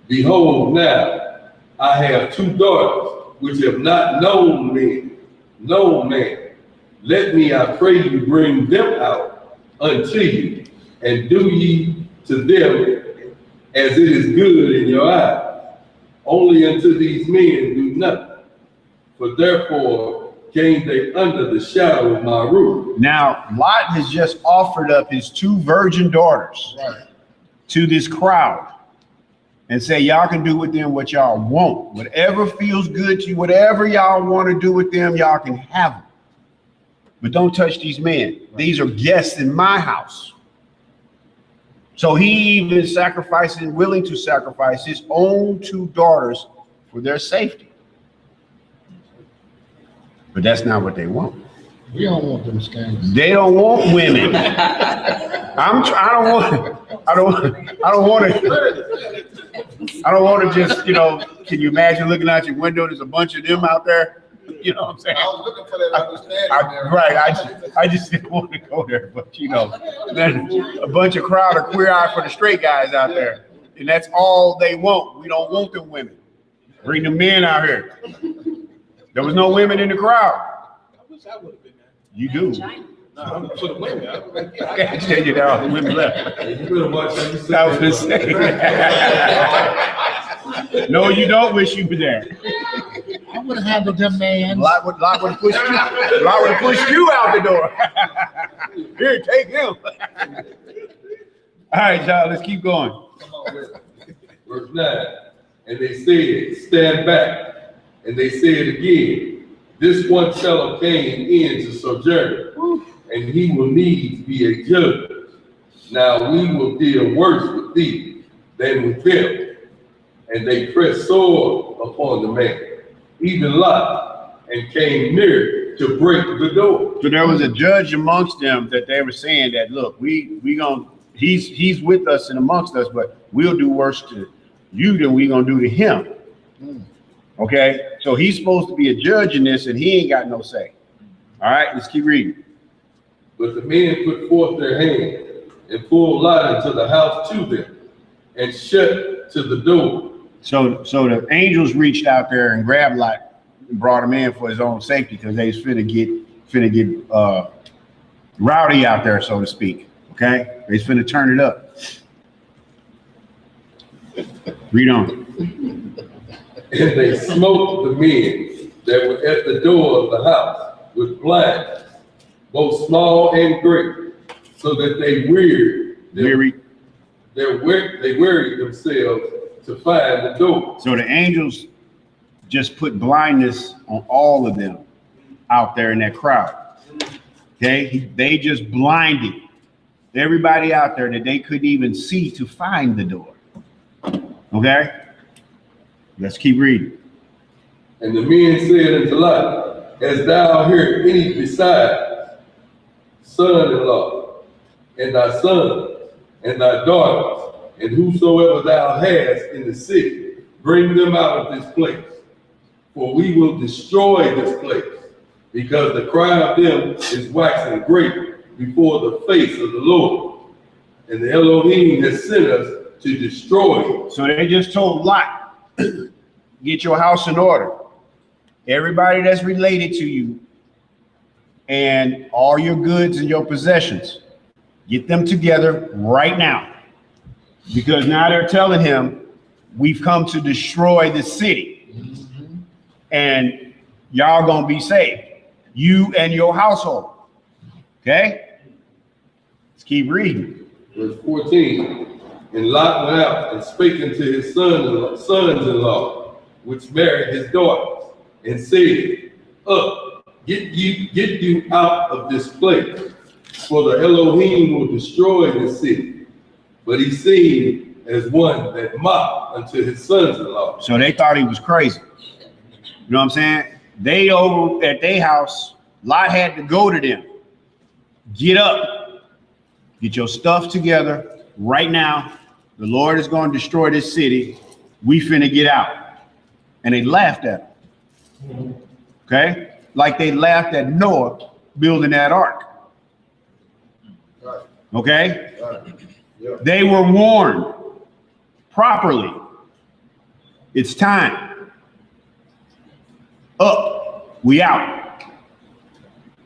Behold, now I have 2 daughters, which have not known man. Let me, I pray you, bring them out unto you, and do ye to them as it is good in your eyes. Only unto these men do nothing, for therefore came they under the shadow of my roof. Now, Lot has just offered up his 2 virgin daughters to this crowd and say, y'all can do with them what y'all want. Whatever feels good to you, whatever y'all want to do with them, y'all can have them. But don't touch these men. These are guests in my house. So he even willing to sacrifice his own 2 daughters for their safety. But that's not what they want. We don't want them scandals. They don't want women. I don't want to just, can you imagine looking out your window? There's a bunch of them out there. You know what I'm saying? I was looking for that understanding. Right. I just didn't want to go there, but there's a bunch of crowd of queer eye for the straight guys out there. And that's all they want. We don't want them women. Bring the men out here. There was no women in the crowd. I wish I would have been there. You do. No, I'm for the women. I can't tell you that the women left. I was just saying. No, you don't wish you were there. I would have handled them man. Lot would have pushed you. Lot would have pushed you out the door. Here, take him. All right, y'all, let's keep going. Verse 9, and they said, stand back. And they said again, this one fellow came in to sojourn, and he will needs be a judge. Now we will deal worse with thee than with them. And they pressed sore upon the man, even Lot, and came near to break the door. So there was a judge amongst them that they were saying that, look, he's with us and amongst us, but we'll do worse to you than we gonna do to him. Okay, so he's supposed to be a judge in this, and he ain't got no say. All right, let's keep reading. But the men put forth their hand and pulled Lot into the house to them, and shut to the door. So the angels reached out there and grabbed Lot and brought him in for his own safety, because they was finna get rowdy out there, so to speak. Okay, they was finna turn it up. Read on. And they smote the men that were at the door of the house with blindness, both small and great, so that they wearied themselves to find the door. So the angels just put blindness on all of them out there in that crowd. Okay, they just blinded everybody out there that they couldn't even see to find the door. Okay. Let's keep reading. And the men said unto Lot, hast thou heard any besides son-in-law, and thy sons, and thy daughters, and whosoever thou hast in the city, bring them out of this place. For we will destroy this place, because the cry of them is waxing great before the face of the Lord. And the Elohim has sent us to destroy it. So they just told Lot, get your house in order. Everybody that's related to you and all your goods and your possessions, get them together right now. Because now they're telling him, we've come to destroy the city. And y'all gonna be saved. You and your household. Okay? Let's keep reading. Verse 14, and Lot went out and spake unto his sons-in-law, which married his daughters, and said, up, get you out of this place, for the Elohim will destroy this city. But he seemed as one that mocked unto his sons-in-law. So they thought he was crazy. You know what I'm saying? They over at their house, Lot had to go to them. Get up. Get your stuff together right now. The Lord is going to destroy this city. We finna get out. And they laughed at him. Okay? Like they laughed at Noah building that ark. Okay? They were warned properly. It's time. Up. We out.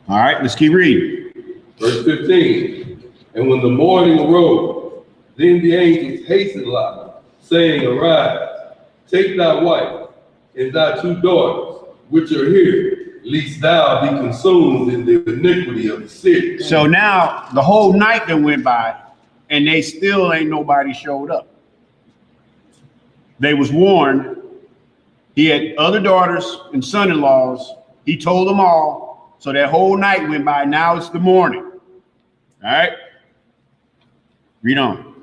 All right, let's keep reading. Verse 15, and when the morning arose, then the angels hastened Lot, saying, arise, take thy wife and thy two daughters, which are here, lest thou be consumed in the iniquity of the city. So now the whole night that went by, and they still ain't nobody showed up. They was warned. He had other daughters and son-in-laws. He told them all. So that whole night went by. Now it's the morning. All right. Read on.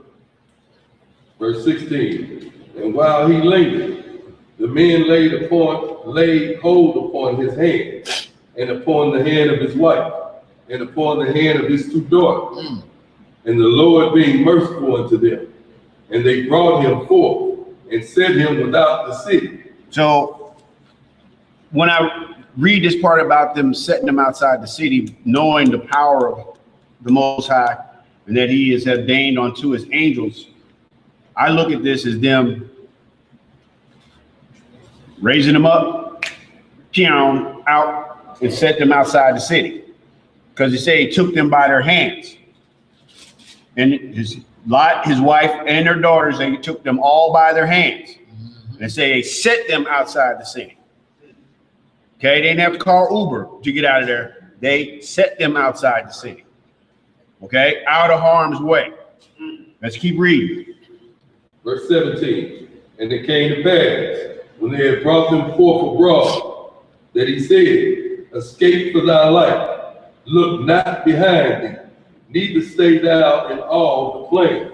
Verse 16, and while he lingered, the men laid hold upon his hand, and upon the hand of his wife, and upon the hand of his two daughters, and the Lord being merciful unto them. And they brought him forth, and set him without the city. So when I read this part about them setting them outside the city, knowing the power of the Most High, and that he is ordained unto his angels, I look at this as them raising them up, out, and set them outside the city. Because he said he took them by their hands. And his Lot, his wife, and their daughters, they took them all by their hands. And say they set them outside the city. Okay, they didn't have to call Uber to get out of there. They set them outside the city. Okay, out of harm's way. Let's keep reading. Verse 17, and it came to pass, when they had brought them forth abroad, that he said, escape for thy life, look not behind thee, neither stay thou in all the plain.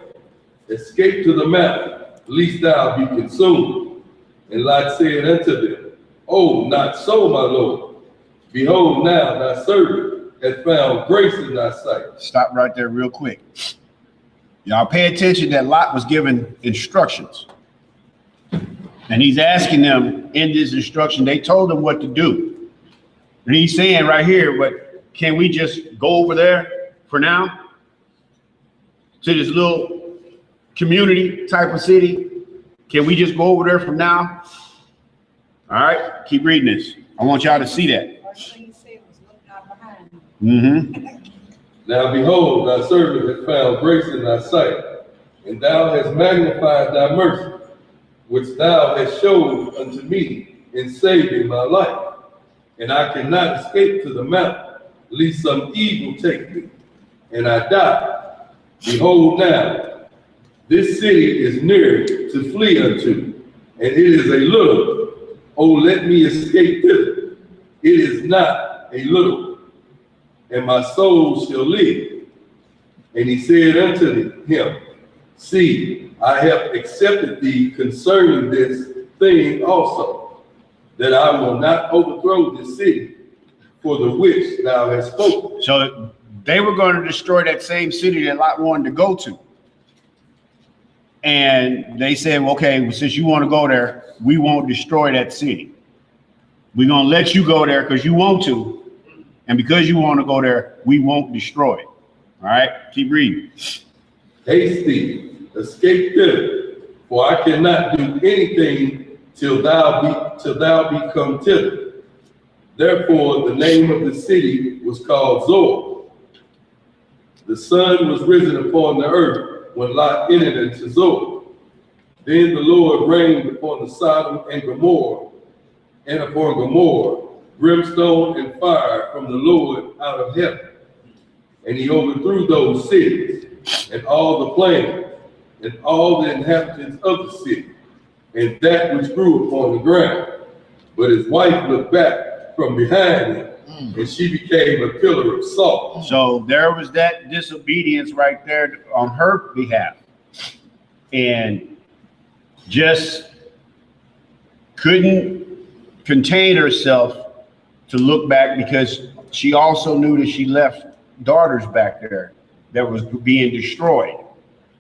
Escape to the mountain, lest thou be consumed. And Lot said unto them, oh, not so, my Lord. Behold, now thy servant hath found grace in thy sight. Stop right there real quick. Y'all pay attention that Lot was given instructions. And he's asking them in this instruction, they told him what to do. And he's saying right here, but can we just go over there for now? To this little community type of city? Can we just go over there from now? All right, keep reading this. I want y'all to see that. First thing he said was look not behind you. Now behold, thy servant hath found grace in thy sight, and thou hast magnified thy mercy, which thou hast showed unto me in saving my life. And I cannot escape to the mountain, lest some evil take me, and I die. Behold now, this city is near to flee unto, and it is a little. Oh, let me escape thither. It is not a little, and my soul shall live. And he said unto him, see, I have accepted thee concerning this thing also, that I will not overthrow this city for the which thou hast spoken. So they were going to destroy that same city that Lot wanted to go to. And they said, okay, well, since you want to go there, we won't destroy that city. We're going to let you go there because you want to. And because you want to go there, we won't destroy it. All right, keep reading. Haste thee, escape thither, for I cannot do anything till thou be come thither. Therefore, the name of the city was called Zoar. The sun was risen upon the earth when Lot entered into Zoar. Then the Lord rained upon the Sodom and Gomorrah, and upon Gomorrah, brimstone and fire from the Lord out of heaven. And he overthrew those cities, and all the plain, and all the inhabitants of the city, and that which grew upon the ground. But his wife looked back from behind him, and she became a pillar of salt. So there was that disobedience right there on her behalf. And just couldn't contain herself to look back, because she also knew that she left daughters back there that was being destroyed,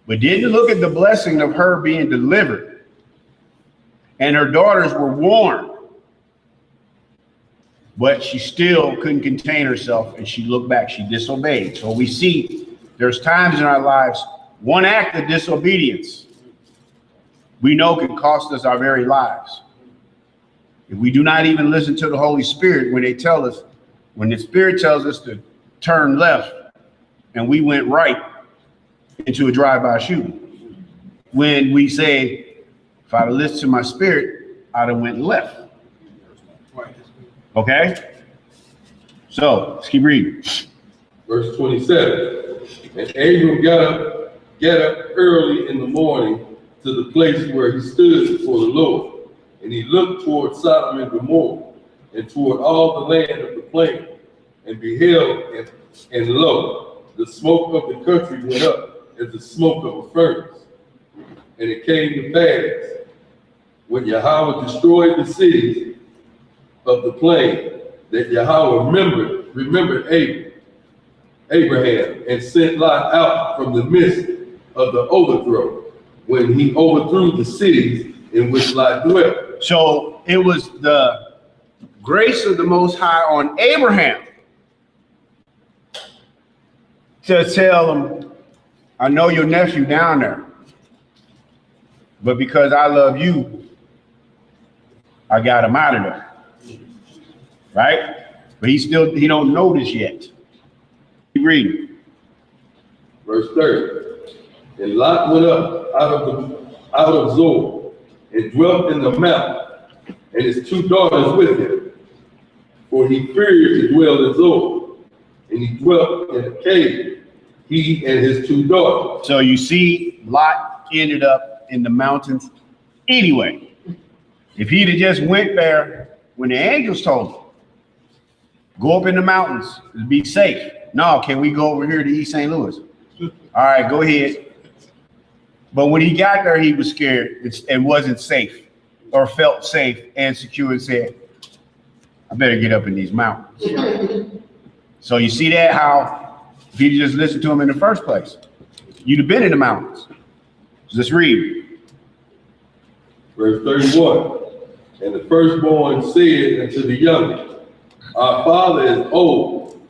but didn't look at the blessing of her being delivered, and her daughters were warned, but she still couldn't contain herself, and she looked back, she disobeyed. So we see there's times in our lives, one act of disobedience we know can cost us our very lives. If we do not even listen to the Holy Spirit when they tell us, when the Spirit tells us to turn left, and we went right into a drive-by shooting. When we say, if I'd listen to my spirit, I'd have went left. Okay? So let's keep reading. Verse 27. And Abram got up early in the morning to the place where he stood before the Lord. And he looked toward Sodom and Gomorrah, and toward all the land of the plain, and beheld, and lo, the smoke of the country went up as the smoke of a furnace. And it came to pass, when Yahweh destroyed the cities of the plain, that Yahweh remembered Abraham, and sent Lot out from the midst of the overthrow, when he overthrew the cities in which Lot dwelt. So it was the grace of the Most High on Abraham to tell him, I know your nephew down there, but because I love you, I got him out of there. Right? But he don't know this yet. Keep reading. Verse 30. And Lot went up out of Zoar, and dwelt in the mountain, and his two daughters with him. For he feared to dwell in Zoar, and he dwelt in a cave, he and his two daughters. So you see, Lot ended up in the mountains anyway. If he'd have just went there when the angels told him, go up in the mountains to be safe. No, can we go over here to East St. Louis? All right, go ahead. But when he got there, he was scared and wasn't safe, or felt safe and secure, and said, I better get up in these mountains. So you see that, how if you just listened to him in the first place, you'd have been in the mountains. So let's read. Verse 31. And the firstborn said unto the youngest, our father is old,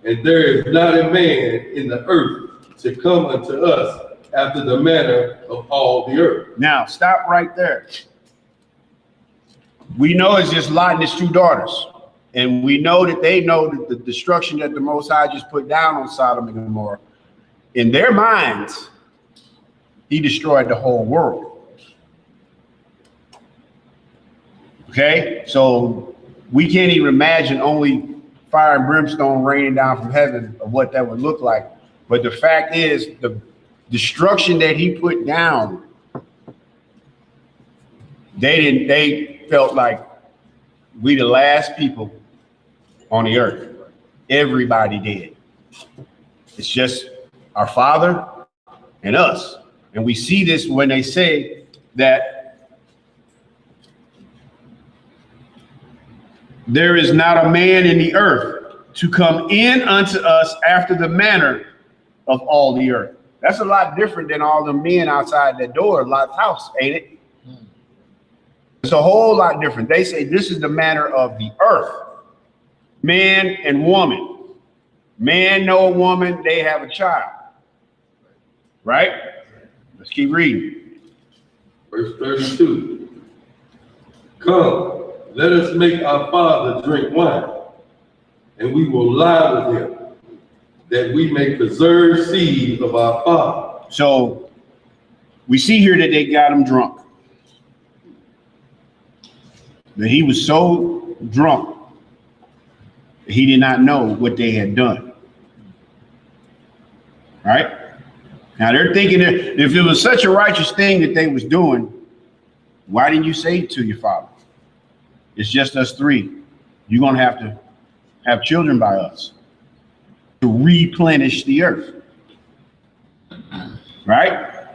and there is not a man in the earth to come unto us after the manner of all the earth. Now, stop right there. We know it's just Lot and his two daughters. And we know that they know that the destruction that the Most High just put down on Sodom and Gomorrah, in their minds, he destroyed the whole world. Okay? So we can't even imagine only fire and brimstone raining down from heaven of what that would look like. But the fact is, the destruction that he put down, they felt like we the last people on the earth. Everybody did. It's just our father and us. And we see this when they say that there is not a man in the earth to come in unto us after the manner of all the earth. That's a lot different than all the men outside that door of Lot's house, ain't it? It's a whole lot different. They say this is the manner of the earth. Man and woman. Man know a woman, they have a child. Right? Let's keep reading. Verse 32. Come, let us make our father drink wine, and we will lie with him, that we may preserve seed of our father. So we see here that they got him drunk. That he was so drunk that he did not know what they had done. Right? Now they're thinking that if it was such a righteous thing that they was doing, why didn't you say it to your father? It's just us three. You're going to have children by us to replenish the earth. Right?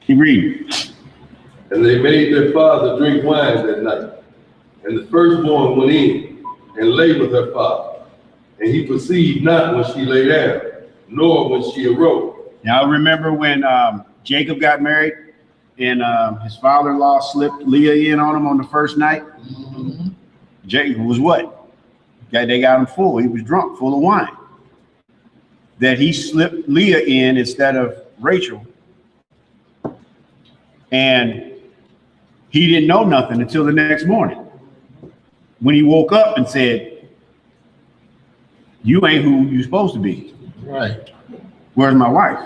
Keep reading. And they made their father drink wine that night. And the firstborn went in and lay with her father. And he perceived not when she lay down, nor when she arose. Now remember when Jacob got married and his father-in-law slipped Leah in on him on the first night? Mm-hmm. Jacob was what? They got him full. He was drunk, full of wine. That he slipped Leah in instead of Rachel. And he didn't know nothing until the next morning when he woke up and said, you ain't who you supposed to be. Right. Where's my wife?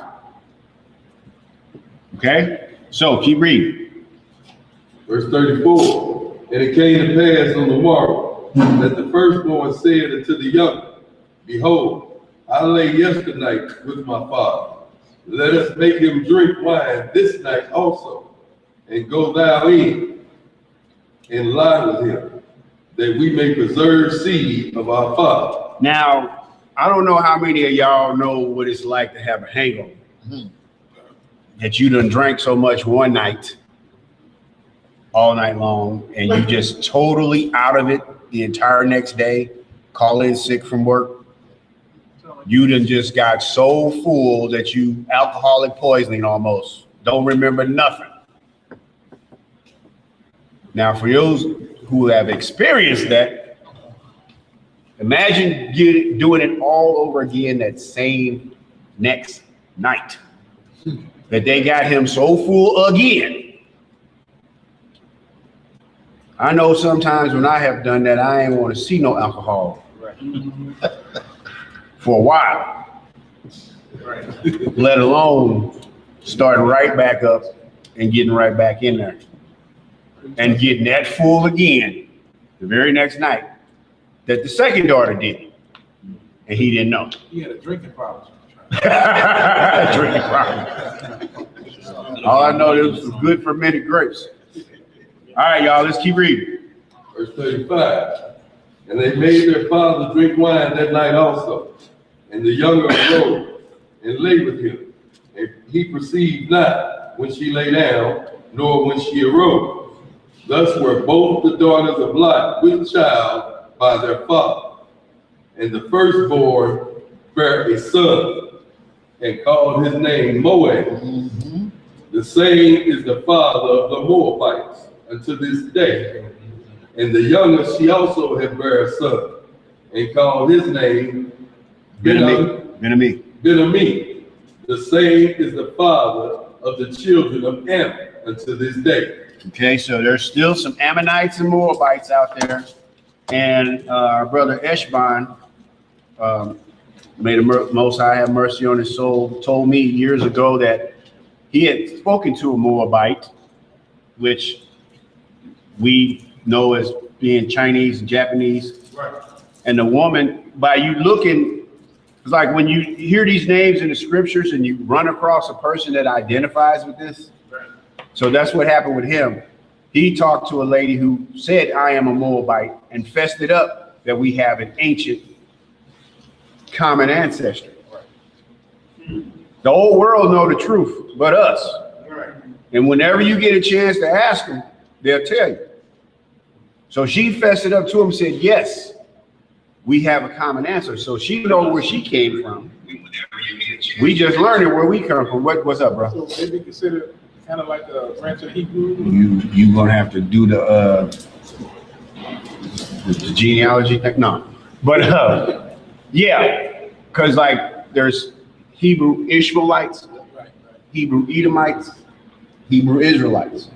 Okay, so keep reading. Verse 34. And it came to pass on the morrow that the firstborn said unto the younger, behold, I lay yesternight with my father. Let us make him drink wine this night also, and go thou in and lie with him, that we may preserve seed of our father. Now, I don't know how many of y'all know what it's like to have a hangover. Mm-hmm. That you done drank so much one night, all night long, and you just totally out of it the entire next day, call in sick from work. You done just got so full that you alcoholic poisoning almost. Don't remember nothing. Now, for those who have experienced that, imagine doing it all over again that same next night. That they got him so full again. I know sometimes when I have done that, I ain't want to see no alcohol for a while. Let alone starting right back up and getting right back in there. And getting that full again the very next night that the second daughter did. And he didn't know. He had a drinking problem. Drinking problem. All I know is it was good fermented grapes. All right, y'all, let's keep reading. Verse 35. And they made their father drink wine that night also. And the younger arose and lay with him. And he perceived not when she lay down, nor when she arose. Thus were both the daughters of Lot with child by their father. And the firstborn bare a son, and called his name Moab. Mm-hmm. The same is the father of the Moabites unto this day. And the younger she also had bare a son, and called his name Ben-Ammi. The same is the father of the children of Ammon unto this day. Okay, so there's still some Ammonites and Moabites out there. And our brother Eschewed, may the Most High have mercy on his soul, told me years ago that he had spoken to a Moabite, which we know as being Chinese and Japanese. Right. And the woman, by you looking, it's like when you hear these names in the scriptures and you run across a person that identifies with this. Right. So that's what happened with him. He talked to a lady who said, I am a Moabite, and fessed it up that we have an ancient common ancestry. The whole world know the truth, but us. Right. And whenever you get a chance to ask them, they'll tell you. So she fessed it up to him and said, yes, we have a common answer. So she knows where she came from. Whenever you get a chance We just learned it where we come from. What's up, bro? So maybe consider kind of like a branch of Hebrew. You gonna have to do the genealogy thing? No, but yeah, because like there's Hebrew Ishmaelites, Hebrew Edomites, Hebrew Israelites.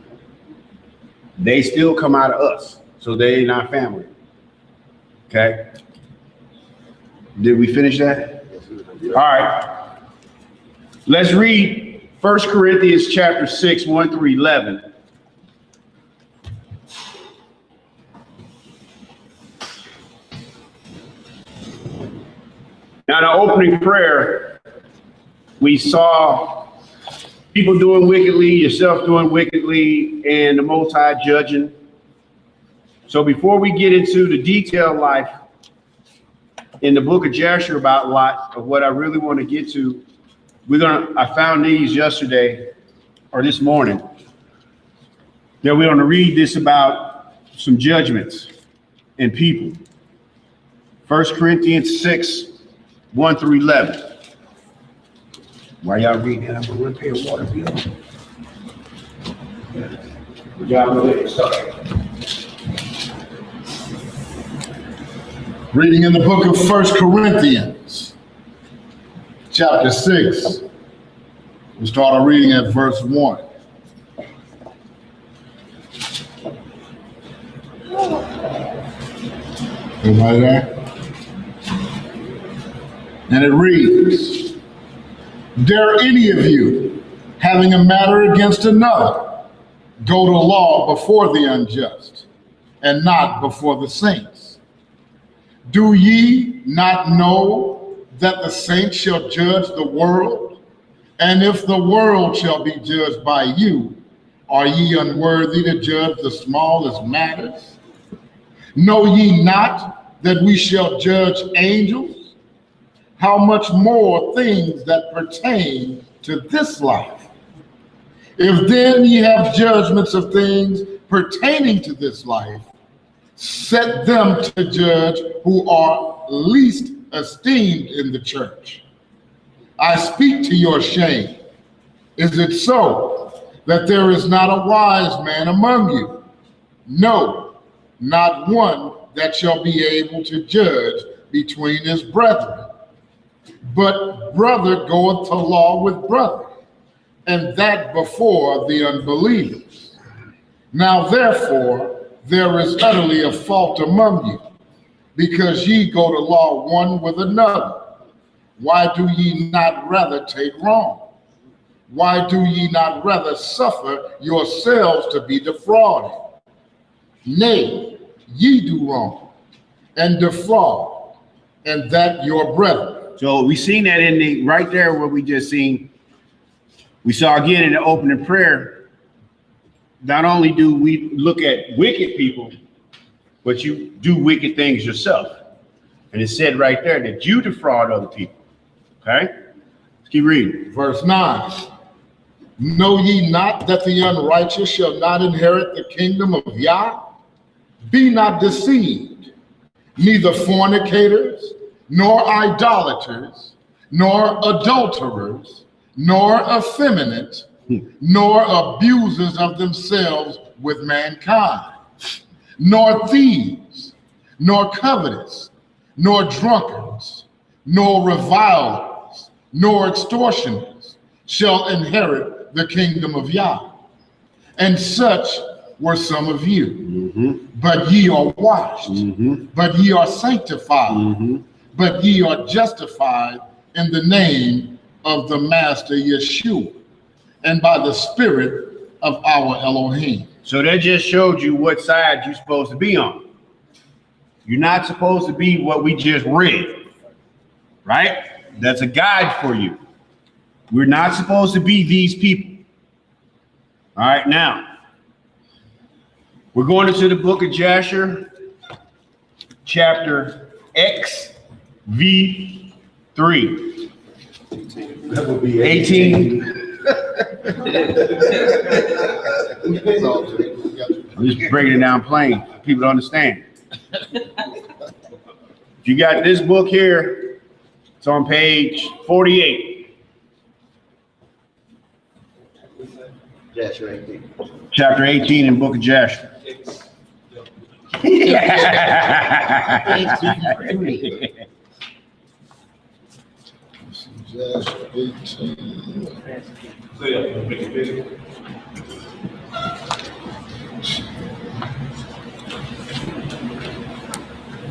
They still come out of us, so they ain't our family. Okay. Did we finish that? All right. Let's read 1 Corinthians chapter 6, 1 through 11. Now, in the opening prayer, we saw people doing wickedly, yourself doing wickedly, and the Most High judging. So before we get into the detailed life in the book of Jasher about Lot, of what I really want to get to, I found these yesterday or this morning, that we're going to read this about some judgments and people. 1 Corinthians 6, 1 through 11. While y'all reading that, I'm going to pay a water bill. Y'all go ahead and start. Reading in the book of 1 Corinthians, chapter 6. We started reading at verse 1. Everybody there? And it reads, dare any of you, having a matter against another, go to law before the unjust, and not before the saints? Do ye not know that the saints shall judge the world? And if the world shall be judged by you, are ye unworthy to judge the smallest matters? Know ye not that we shall judge angels? How much more things that pertain to this life? If then ye have judgments of things pertaining to this life, set them to judge who are least esteemed in the church. I speak to your shame. Is it so that there is not a wise man among you? No, not one that shall be able to judge between his brethren. But brother goeth to law with brother, and that before the unbelievers. Now therefore, there is utterly a fault among you, because ye go to law one with another. Why do ye not rather take wrong? Why do ye not rather suffer yourselves to be defrauded? Nay, ye do wrong and defraud, and that your brethren. So we seen that in the right there where we just seen. We saw again in the opening prayer. Not only do we look at wicked people, but you do wicked things yourself. And it said right there that you defraud other people. Okay? Let's keep reading. Verse 9. Know ye not that the unrighteous shall not inherit the kingdom of Yah? Be not deceived, neither fornicators, nor idolaters, nor adulterers, nor effeminate, nor abusers of themselves with mankind, nor thieves, nor covetous, nor drunkards, nor revilers, nor extortioners shall inherit the kingdom of Yah. And such were some of you. But ye are washed, but ye are sanctified, but ye are justified in the name of the Master Yeshua, and by the Spirit of our Elohim. So that just showed you what side you're supposed to be on. You're not supposed to be what we just read, right? That's a guide for you. We're not supposed to be these people. All right, now, we're going into the book of Jasher, chapter XV3. That would be 18. I'm just breaking it down plain for people to understand. If you got this book here, it's on page 48. Jasher 18. Chapter 18 in book of Jasher. Jasher 18.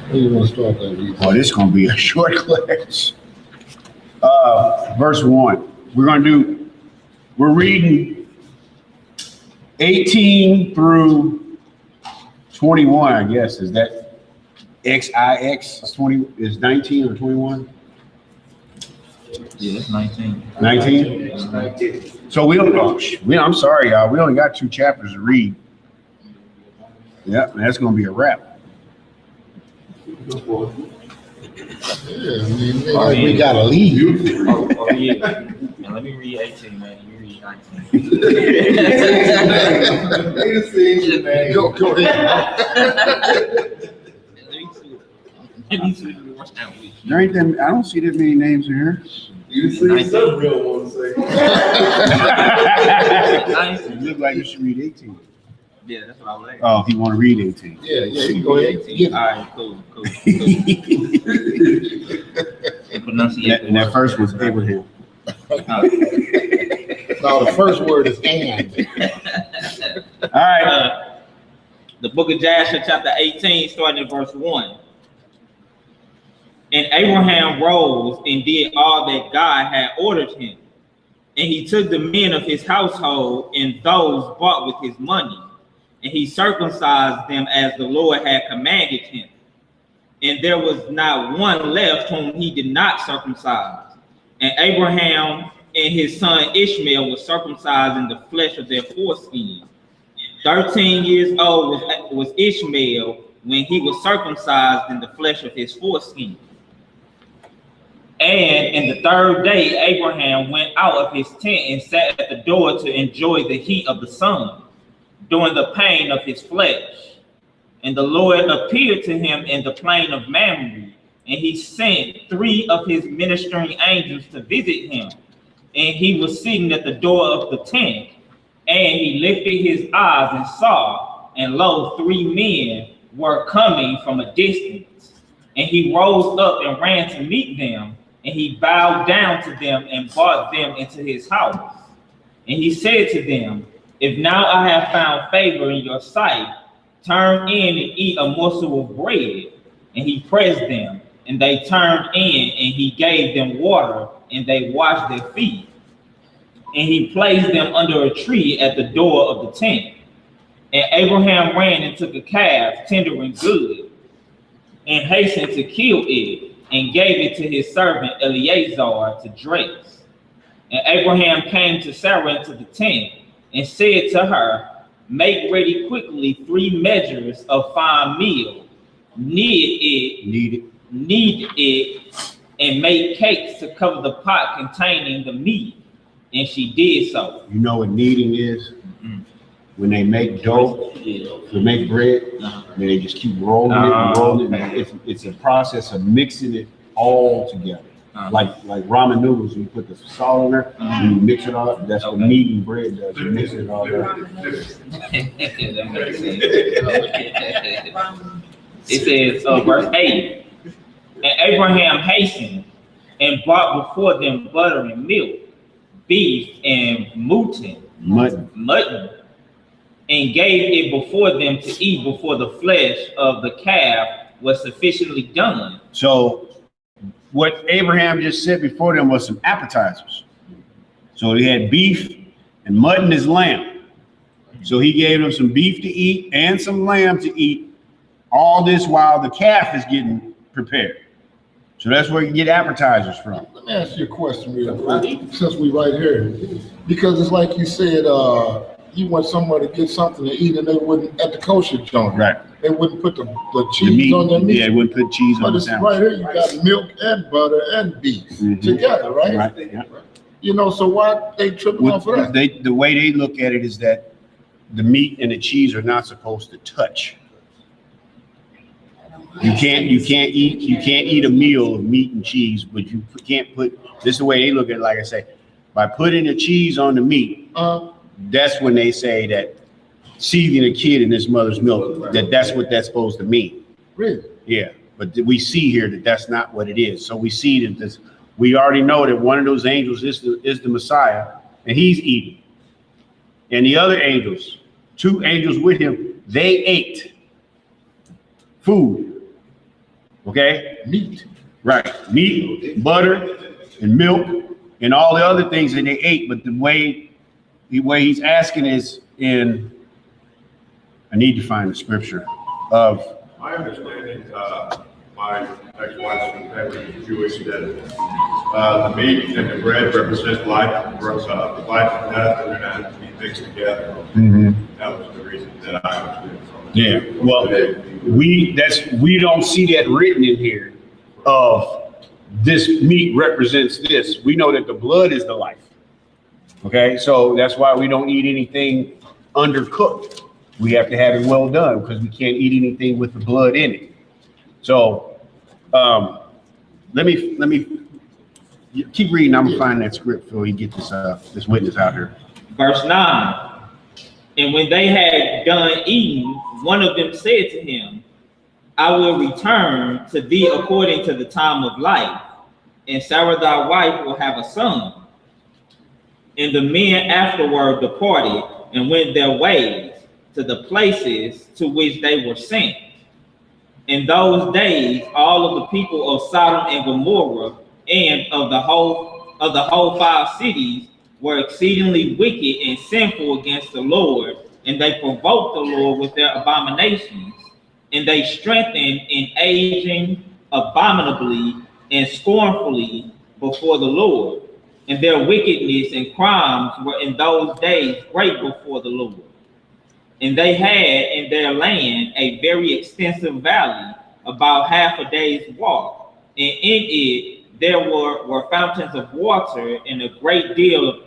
Where you want to start that reading? Well, this is going to be a short class. Verse 1. We're reading 18 through 21, I guess. Is that XIX is 20, is 19 or 21? Yeah, it's 19. 19? So I'm sorry, y'all. We only got 2 chapters to read. Yep, that's going to be a wrap. Yeah, I mean, like we gotta leave. Oh, yeah. Now, let me read 18, man. You read 19. Go ahead. Let me see what's down with you. There ain't them, I don't see that many names in here. You see some real ones say. You look like you should read 18. Yeah, that's what I was like. Oh, if you want to read 18. Yeah, you can go ahead. Get All right, cool. Pronunciation. And that first was Abraham. Now, the first word is and. All right. The book of Jasher, chapter 18, starting at verse 1. And Abraham rose and did all that God had ordered him. And he took the men of his household and those bought with his money, and he circumcised them as the Lord had commanded him. And there was not one left whom he did not circumcise. And Abraham and his son Ishmael were circumcised in the flesh of their foreskin. 13 years old was Ishmael when he was circumcised in the flesh of his foreskin. And in the 3rd day, Abraham went out of his tent and sat at the door to enjoy the heat of the sun, during the pain of his flesh. And the Lord appeared to him in the plain of Mamre, and he sent 3 of his ministering angels to visit him. And he was sitting at the door of the tent, and he lifted his eyes and saw, and lo, 3 men were coming from a distance. And he rose up and ran to meet them, and he bowed down to them and brought them into his house. And he said to them, if now I have found favor in your sight, turn in and eat a morsel of bread. And he pressed them, and they turned in, and he gave them water, and they washed their feet. And he placed them under a tree at the door of the tent. And Abraham ran and took a calf, tender and good, and hastened to kill it, and gave it to his servant Eleazar to dress. And Abraham came to Sarah into the tent, and said to her, make ready quickly 3 measures of fine meal, knead it, and make cakes to cover the pot containing the meat. And she did so. You know what kneading is? When they make dough, to make bread, they just keep rolling it and rolling it. It's a process of mixing it all together. Like ramen noodles, you put the salt in there, and you mix it all up. That's what kneading bread does. You mix it all up. It says, verse 8, and Abraham hastened and brought before them butter and milk, beef and mutton, and gave it before them to eat before the flesh of the calf was sufficiently done. So what Abraham just said before them was some appetizers. So he had beef, and mutton is lamb. So he gave them some beef to eat and some lamb to eat, all this while the calf is getting prepared. So that's where you get appetizers from. Let me ask you a question real quick, since we right here. Because it's like you said, you want somebody to get something to eat, and they wouldn't, at the kosher joint. Right. They wouldn't put the cheese on their meat. Yeah, they wouldn't put cheese on the sandwich. Right here, you got milk and butter and beef together, right? Right, yeah. You know, so why they tripping off of that? The way they look at it is that the meat and the cheese are not supposed to touch. You can't eat a meal of meat and cheese, but you can't put, this is the way they look at it, like I say, by putting the cheese on the meat, that's when they say that seething a kid in his mother's milk, that's what that's supposed to mean. Really? Yeah, but we see here that that's not what it is. So we see that this, we already know that one of those angels is the Messiah, and he's eating. And the other angels, 2 angels with him, they ate food. Okay? Meat. Right. Meat, butter, and milk, and all the other things that they ate. But the way he's asking is in, I need to find the scripture of. My understanding, my ex-wife's family is Jewish, that the meat and the bread represents life, life and death, and they're not to be mixed together. That was the reason that I understood from it. Yeah, well, we don't see that written in here of this meat represents this. We know that the blood is the life. Okay, so that's why we don't eat anything undercooked. We have to have it well done because we can't eat anything with the blood in it. So let me keep reading. I'm gonna find that script so we get this witness out here. Verse 9. And when they had done eating, one of them said to him, I will return to thee according to the time of life, and Sarah thy wife will have a son. And the men afterward departed and went their ways to the places to which they were sent. In those days, all of the people of Sodom and Gomorrah and of the whole 5 cities were exceedingly wicked and sinful against the Lord, and they provoked the Lord with their abominations, and they strengthened in aging abominably and scornfully before the Lord. And their wickedness and crimes were in those days great before the Lord. And they had in their land a very extensive valley, about half a day's walk, and in it there were fountains of water and a great deal of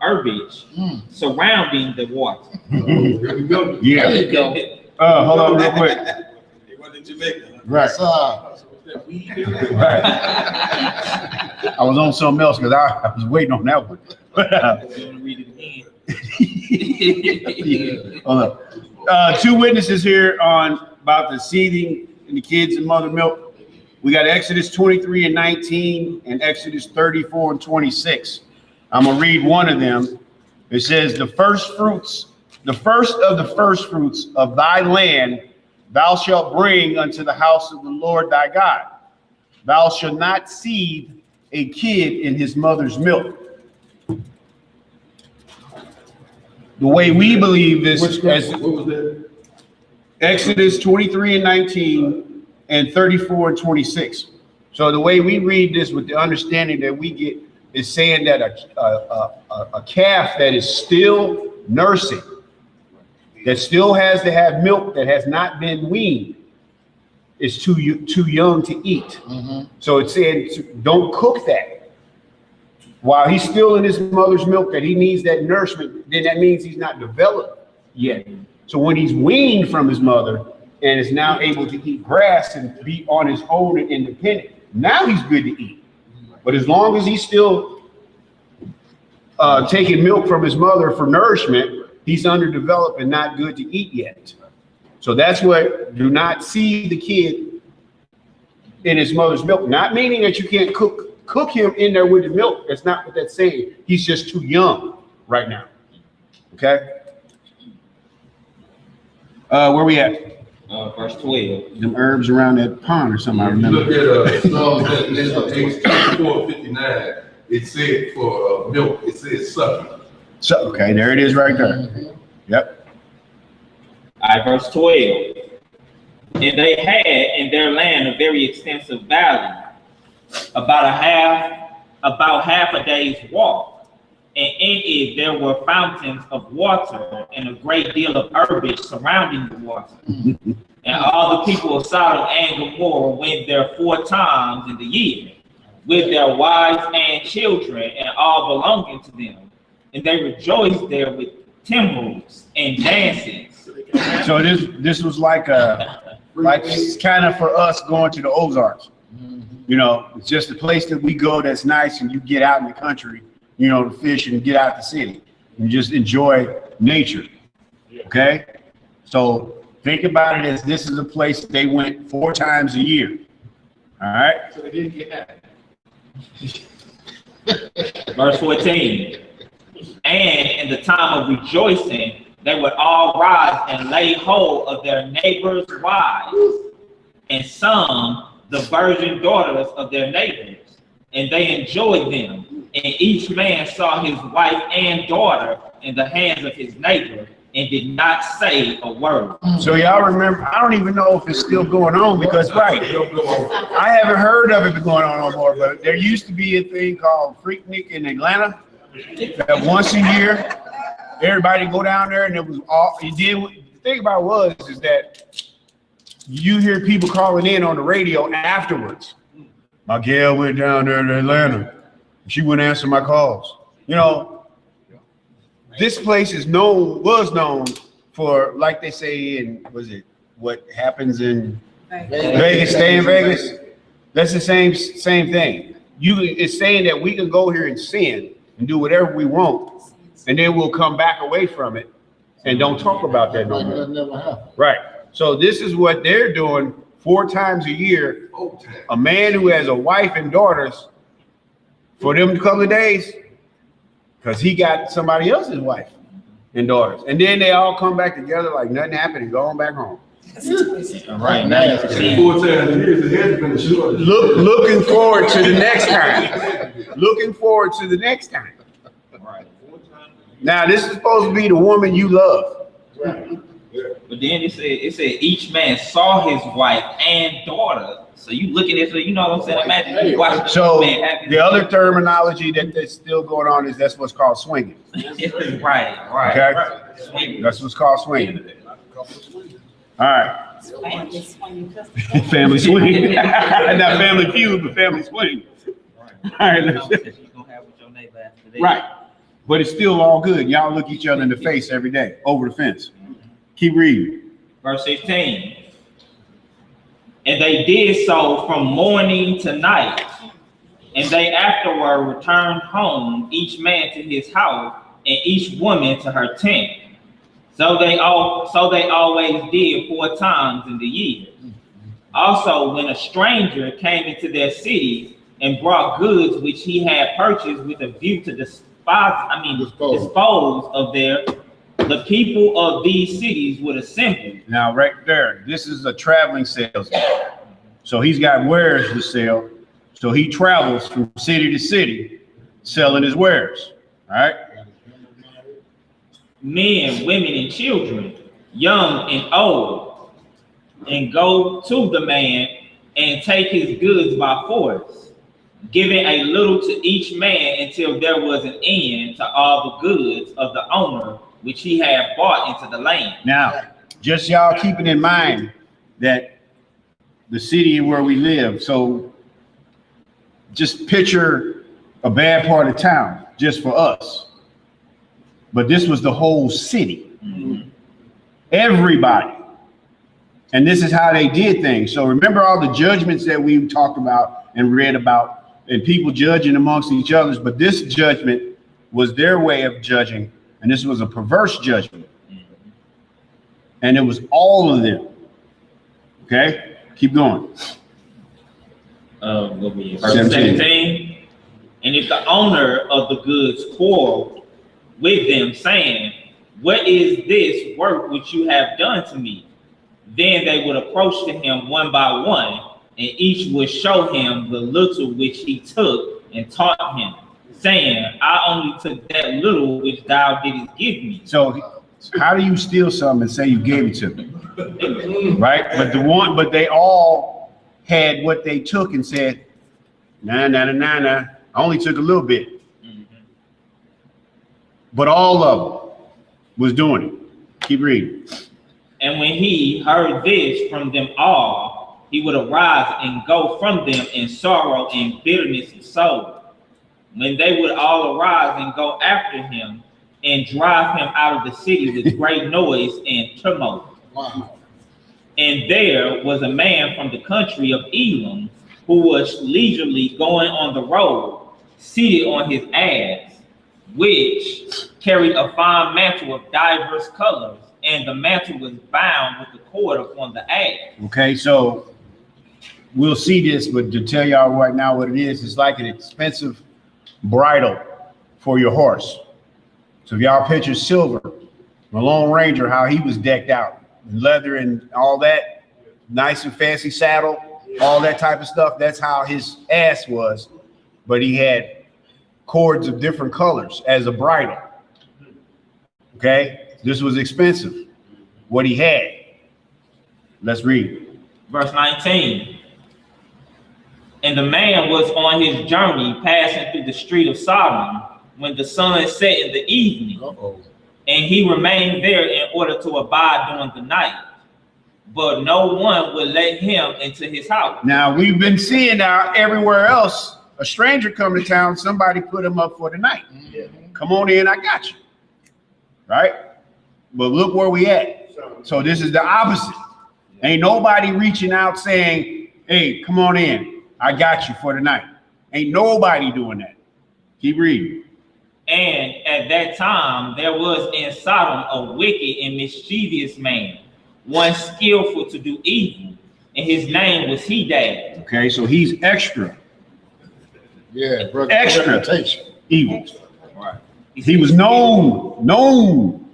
herbage surrounding the water. Here we go. Yeah. There you go. Hold on real quick. They went to Jamaica. Right. Right. I was on something else because I was waiting on that one. Read it again. Hold up. 2 witnesses here on about the seething in the kids and mother milk. We got Exodus 23 and 19 and Exodus 34 and 26. I'm gonna read one of them. It says, the first of the first fruits of thy land thou shalt bring unto the house of the Lord thy God. Thou shalt not seethe a kid in his mother's milk. The way we believe this, What was that? Exodus 23 and 19 and 34 and 26. So the way we read this with the understanding that we get is saying that a calf that is still nursing, that still has to have milk that has not been weaned, is too young to eat. So it's saying don't cook that. While he's still in his mother's milk, that he needs that nourishment, then that means he's not developed yet. So when he's weaned from his mother and is now able to eat grass and be on his own and independent, now he's good to eat. But as long as he's still taking milk from his mother for nourishment, he's underdeveloped and not good to eat yet. So that's what, do not see the kid in his mother's milk. Not meaning that you can't cook him in there with the milk. That's not what that's saying. He's just too young right now. Okay? Where we at? Verse 12. Them herbs around that pond or something, I remember. Look at Psalm 54:59. It said for milk, it says sucking. So, okay, there it is right there. Yep. All right, verse 12. And they had in their land a very extensive valley, about half a day's walk. And in it there were fountains of water and a great deal of herbage surrounding the water. And all the people of Sodom and Gomorrah went there 4 times in the year, with their wives and children and all belonging to them. And they rejoiced there with timbrels and dances. So this was like kind of for us going to the Ozarks. You know, it's just a place that we go that's nice and you get out in the country, you know, to fish and get out the city. You just enjoy nature. Okay? So think about it as this is a place they went 4 times a year. All right? So they didn't get happy. Verse 14. And in the time of rejoicing, they would all rise and lay hold of their neighbors' wives, and some the virgin daughters of their neighbors, and they enjoyed them. And each man saw his wife and daughter in the hands of his neighbor, and did not say a word. So y'all remember, I don't even know if it's still going on because, right, I haven't heard of it going on no more, but there used to be a thing called Freaknik in Atlanta that once a year, everybody go down there and it was all, you did, the thing about it is that you hear people calling in on the radio afterwards. My gal went down there to Atlanta. She wouldn't answer my calls. You know, this place was known for, like they say in, what happens in Vegas, stay in Vegas. That's the same thing. It's saying that we can go here and sin and do whatever we want, and then we'll come back away from it and don't talk about that no more. That never happened. Right. So this is what they're doing 4 times a year. A man who has a wife and daughters, for them couple of days, because he got somebody else's wife and daughters. And then they all come back together like nothing happened and go on back home. Right now you can see 4 times a year, the head's been short. Looking forward to the next time. Looking forward to the next time. right. Now, this is supposed to be the woman you love. But then it said each man saw his wife and daughter. So you look at it, so you know what I'm saying? Imagine you watching So man happy. the other terminology that's still going on is that's what's called swinging. right. Okay? Swinging. That's what's called swinging. All right. Family swinging. Family swing. Not family feud, but family swing. All right. You know what you gonna have with your neighbor after that. Right. But it's still all good. Y'all look each other in the face every day over the fence. Keep reading. Verse 15. And they did so from morning to night, and they afterward returned home, each man to his house, and each woman to her tent. So they always did 4 times in the year. Also, when a stranger came into their cities and brought goods which he had purchased with a view to dispose of the people of these cities would assemble. Now, right there, this is a traveling salesman. So he's got wares to sell. So he travels from city to city selling his wares. All right. Men, women, and children, young and old, and go to the man and take his goods by force, giving a little to each man until there was an end to all the goods of the owner which he had bought into the land. Now, just y'all keeping in mind that the city where we live, so just picture a bad part of town just for us. But this was the whole city. Mm-hmm. Everybody. And this is how they did things. So remember all the judgments that we talked about and read about, and people judging amongst each other, but this judgment was their way of judging. And this was a perverse judgment. And it was all of them. Okay? Keep going. Verse 17. And if the owner of the goods quarreled with them, saying, what is this work which you have done to me? Then they would approach to him one by one, and each would show him the little which he took and taught him, saying, I only took that little which thou didst give me. So how do you steal something and say you gave it to me? Right? But they all had what they took and said, nah, I only took a little bit. Mm-hmm. But all of them was doing it. Keep reading. And when he heard this from them all, he would arise and go from them in sorrow and bitterness of soul. When they would all arise and go after him and drive him out of the city with great noise and tumult. Wow. And there was a man from the country of Elam who was leisurely going on the road, seated on his ass, which carried a fine mantle of diverse colors, and the mantle was bound with the cord upon the ass. Okay, so we'll see this, but to tell y'all right now what it is, it's like an expensive bridle for your horse. So if y'all picture Silver, the Lone Ranger, how he was decked out, leather and all that, nice and fancy saddle, all that type of stuff. That's how his ass was, but he had cords of different colors as a bridle. Okay, this was expensive, what he had. Let's read. Verse 19. And the man was on his journey passing through the street of Sodom when the sun set in the evening. And he remained there in order to abide during the night. But no one would let him into his house. Now, we've been seeing now everywhere else, a stranger come to town, somebody put him up for the night. Come on in, I got you. Right? But look where we at. So this is the opposite. Ain't nobody reaching out saying, hey, come on in, I got you for the night. Ain't nobody doing that. Keep reading. And at that time, there was in Sodom a wicked and mischievous man, one skillful to do evil, and his name was Hedad. Okay, so he's extra. Yeah, brother. Extra evil. Right. He was known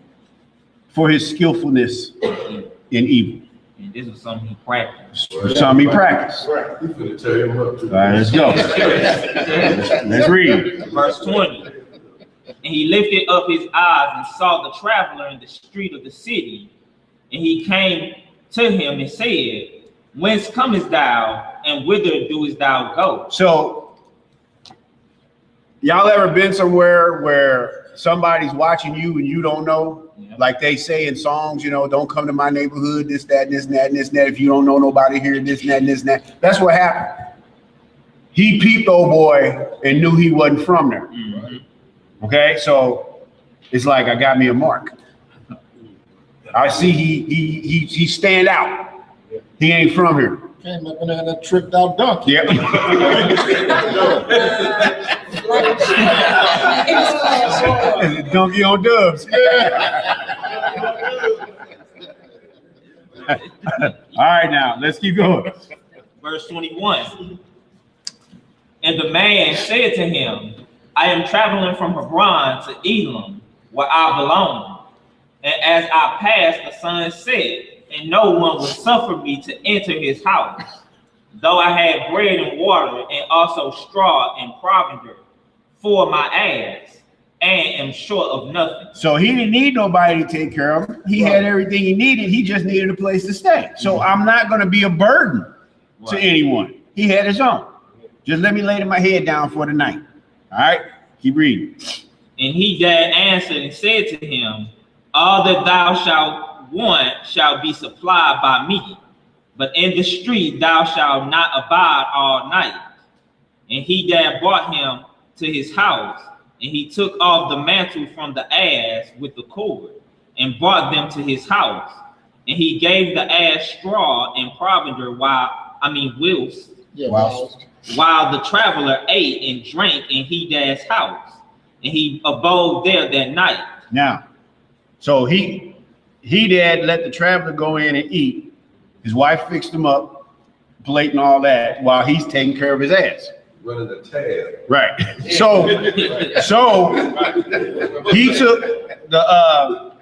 for his skillfulness in evil. And this was something he practiced. Something he practiced. All He's gonna tear him up. right, let's go. Let's read. Verse 20. And he lifted up his eyes and saw the traveler in the street of the city. And he came to him and said, whence comest thou, and whither doest thou go? So, y'all ever been somewhere where somebody's watching you and you don't know? Yeah. Like they say in songs, you know, don't come to my neighborhood, this, that, this, and that, and this, and that. If you don't know nobody here, this, and that, and this, and that. That's what happened. He peeped old boy and knew he wasn't from there. Mm-hmm. Okay, so it's like I got me a mark. I see he stand out. He ain't from here. Came up in there and that tricked out donkey. Yep. Donkey on dubs. All right, now let's keep going. Verse 21. And the man said to him, I am traveling from Hebron to Elam, where I belong. And as I passed, the sun set, and no one would suffer me to enter his house, though I had bread and water, and also straw and provender for my ass, and am short of nothing. So he didn't need nobody to take care of him. He had everything he needed. He just needed a place to stay. So I'm not going to be a burden to anyone. He had his own. Just let me lay my head down for the night. All right, keep reading. And he that answered and said to him, all that thou shalt want shall be supplied by me, but in the street thou shalt not abide all night. And he that brought him to his house, and he took off the mantle from the ass with the cord, and brought them to his house. And he gave the ass straw and provender whilst the traveler ate and drank in Hedad's house, and he abode there that night. Now, so he dad let the traveler go in and eat. His wife fixed him up, plate and all that, while he's taking care of his ass. Running the tab. Right. So he took the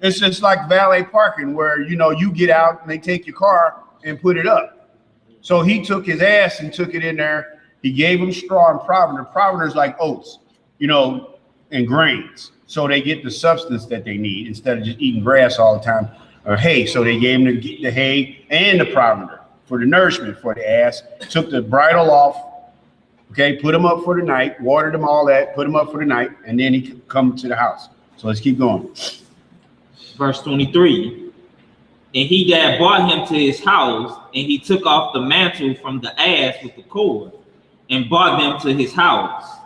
it's just like valet parking where you get out and they take your car and put it up. So he took his ass and took it in there. He gave him straw and provender. Provender is like oats, and grains. So they get the substance that they need instead of just eating grass all the time or hay. So they gave him the hay and the provender for the nourishment for the ass. Took the bridle off. Okay, put him up for the night, watered him, all that, put him up for the night, and then he could come to the house. So let's keep going. Verse 23. And he that brought him to his house, and he took off the mantle from the ass with the cord, and brought them to his house.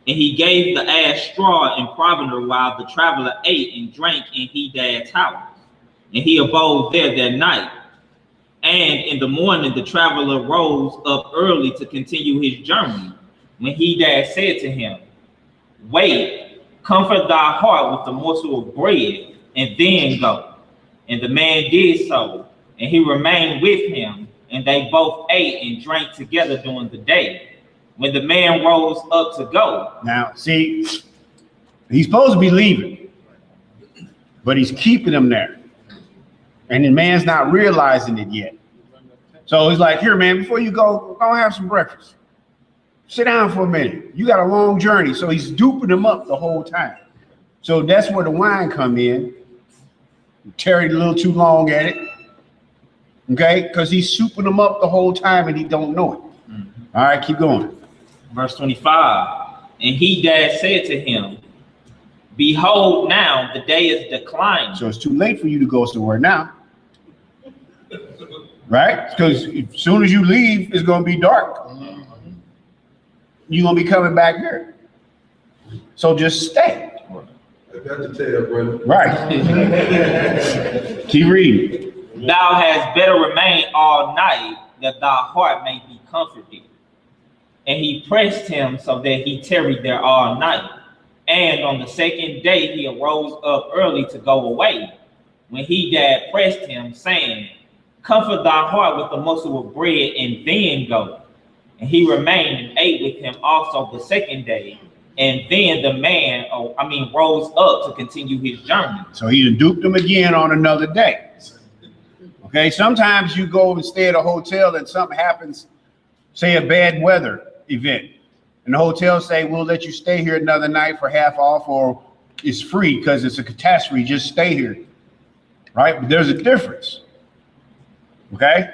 And he gave the ass straw and provender while the traveler ate and drank in Hedad's house. And he abode there that night. And in the morning the traveler rose up early to continue his journey. When Hedad said to him, wait, comfort thy heart with a morsel of bread, and then go. And the man did so, and he remained with him, and they both ate and drank together during the day. When the man rose up to go. Now, see, he's supposed to be leaving, but he's keeping him there. And the man's not realizing it yet. So he's like, here, man, before you go have some breakfast. Sit down for a minute. You got a long journey. So he's duping him up the whole time. So that's where the wine come in. Tarried a little too long at it. Okay? Because he's souping him up the whole time and he don't know it. All right, keep going. Verse 25. And he that said to him, behold, now the day is declining. So it's too late for you to go somewhere now. Right? Because as soon as you leave, it's going to be dark. You're going to be coming back here. So just stay. I got to tell you, brother. Right. Keep reading. Thou hast better remain all night, that thy heart may be comforted. And he pressed him so that he tarried there all night. And on the second day he arose up early to go away. When he that pressed him, saying, comfort thy heart with a morsel of bread, and then go. And he remained and ate with him also the second day. And then the man, rose up to continue his journey. So he duped him again on another day. Okay, sometimes you go and stay at a hotel and something happens, say a bad weather event. And the hotel say, we'll let you stay here another night for half off, or it's free because it's a catastrophe, just stay here. Right? But there's a difference. Okay?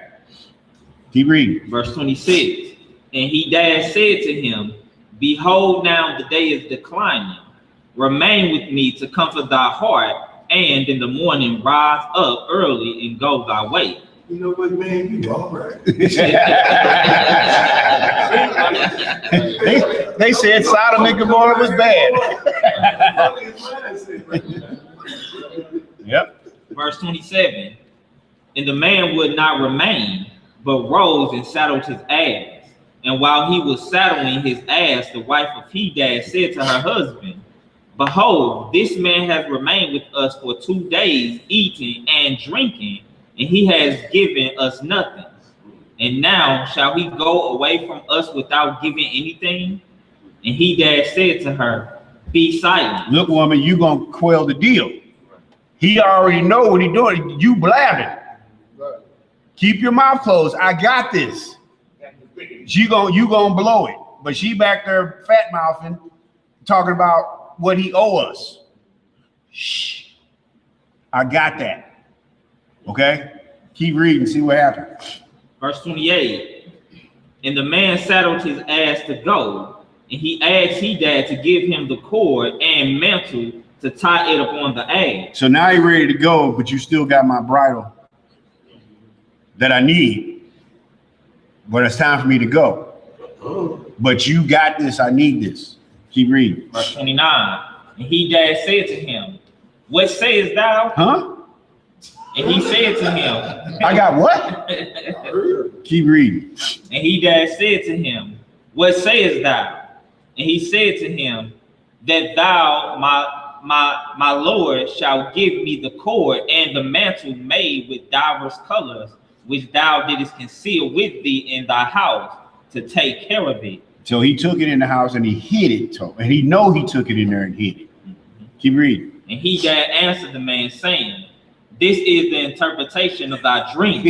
Keep reading. Verse 26. And he that said to him, behold, now the day is declining. Remain with me to comfort thy heart, and in the morning rise up early and go thy way. You know what, man? You all right. they said Sodom and Gomorrah was bad. Yep. Verse 27. And the man would not remain, but rose and saddled his ass. And while he was saddling his ass, the wife of Hedad said to her husband, behold, this man has remained with us for 2 days, eating and drinking, and he has given us nothing. And now shall he go away from us without giving anything? And Hedad said to her, be silent. Look, woman, you gonna quell the deal. He already know what he doing. You blabbing. Keep your mouth closed. I got this. You gonna blow it. But she back there fat mouthing, talking about what he owe us. Shh. I got that. Okay? Keep reading, see what happens. Verse 28. And the man saddled his ass to go, and he asked Hedad to give him the cord and mantle to tie it upon the ass. So now you're ready to go, but you still got my bridle that I need. But it's time for me to go. But you got this, I need this. Keep reading. Verse 29. And Hedad said to him, what sayest thou? Huh? And he said to him, I got what? Keep reading. And Hedad said to him, what sayest thou? And he said to him, that thou, my Lord, shall give me the cord and the mantle made with divers colors, which thou didst conceal with thee in thy house, to take care of it. So he took it in the house and he hid it. And he know he took it in there and hid it. Keep reading. And Hedad answered the man, saying, this is the interpretation of thy dream.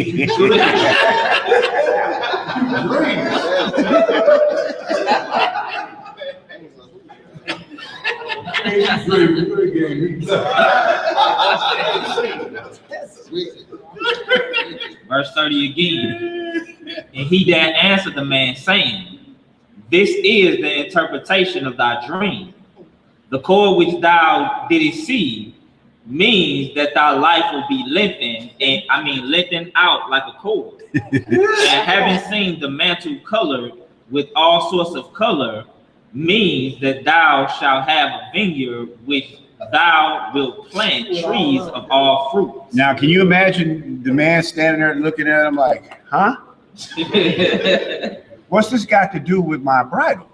Verse 30 again. And Hedad answered the man, saying, this is the interpretation of thy dream. The cord which thou didst see means that thy life will be lengthened out like a cord. And having seen the mantle colored with all sorts of color means that thou shalt have a vineyard which thou wilt plant trees of all fruits. Now, can you imagine the man standing there looking at him like, huh? What's this got to do with my bridle?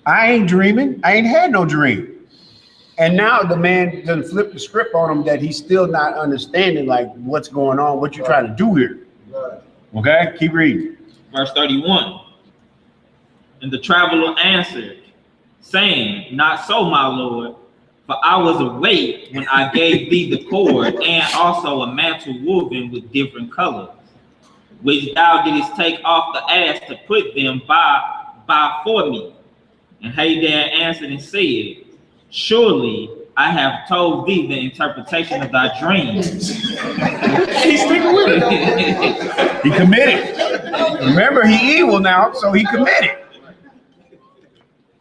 I ain't dreaming. I ain't had no dream. And now the man done flip the script on him that he's still not understanding like what's going on, what you trying to do here. Okay, keep reading. Verse 31. And the traveler answered, saying, Not so, my lord, for I was awake when I gave thee the cord, and also a mantle woven with different colors, which thou didst take off the ass to put them by for me. And Hadad answered and said, Surely I have told thee the interpretation of thy dreams. He's sticking with it. He committed. Remember, he evil now, so he committed.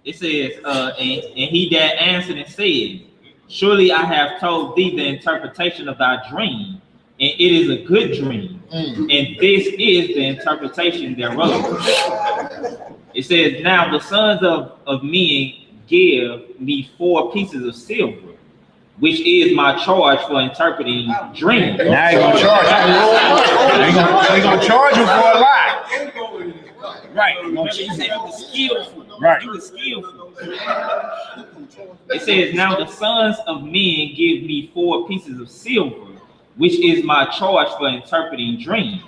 It says, and he that answered and said, Surely I have told thee the interpretation of thy dream, and it is a good dream, and this is the interpretation thereof. It says, Now the sons of men give me 4 pieces of silver, which is my charge for interpreting dreams. Now you're gonna charge him. They're gonna charge him for a lie. Right. He said he was skillful. Right. He was skillful. It says, Now the sons of men give me 4 pieces of silver, which is my charge for interpreting dreams.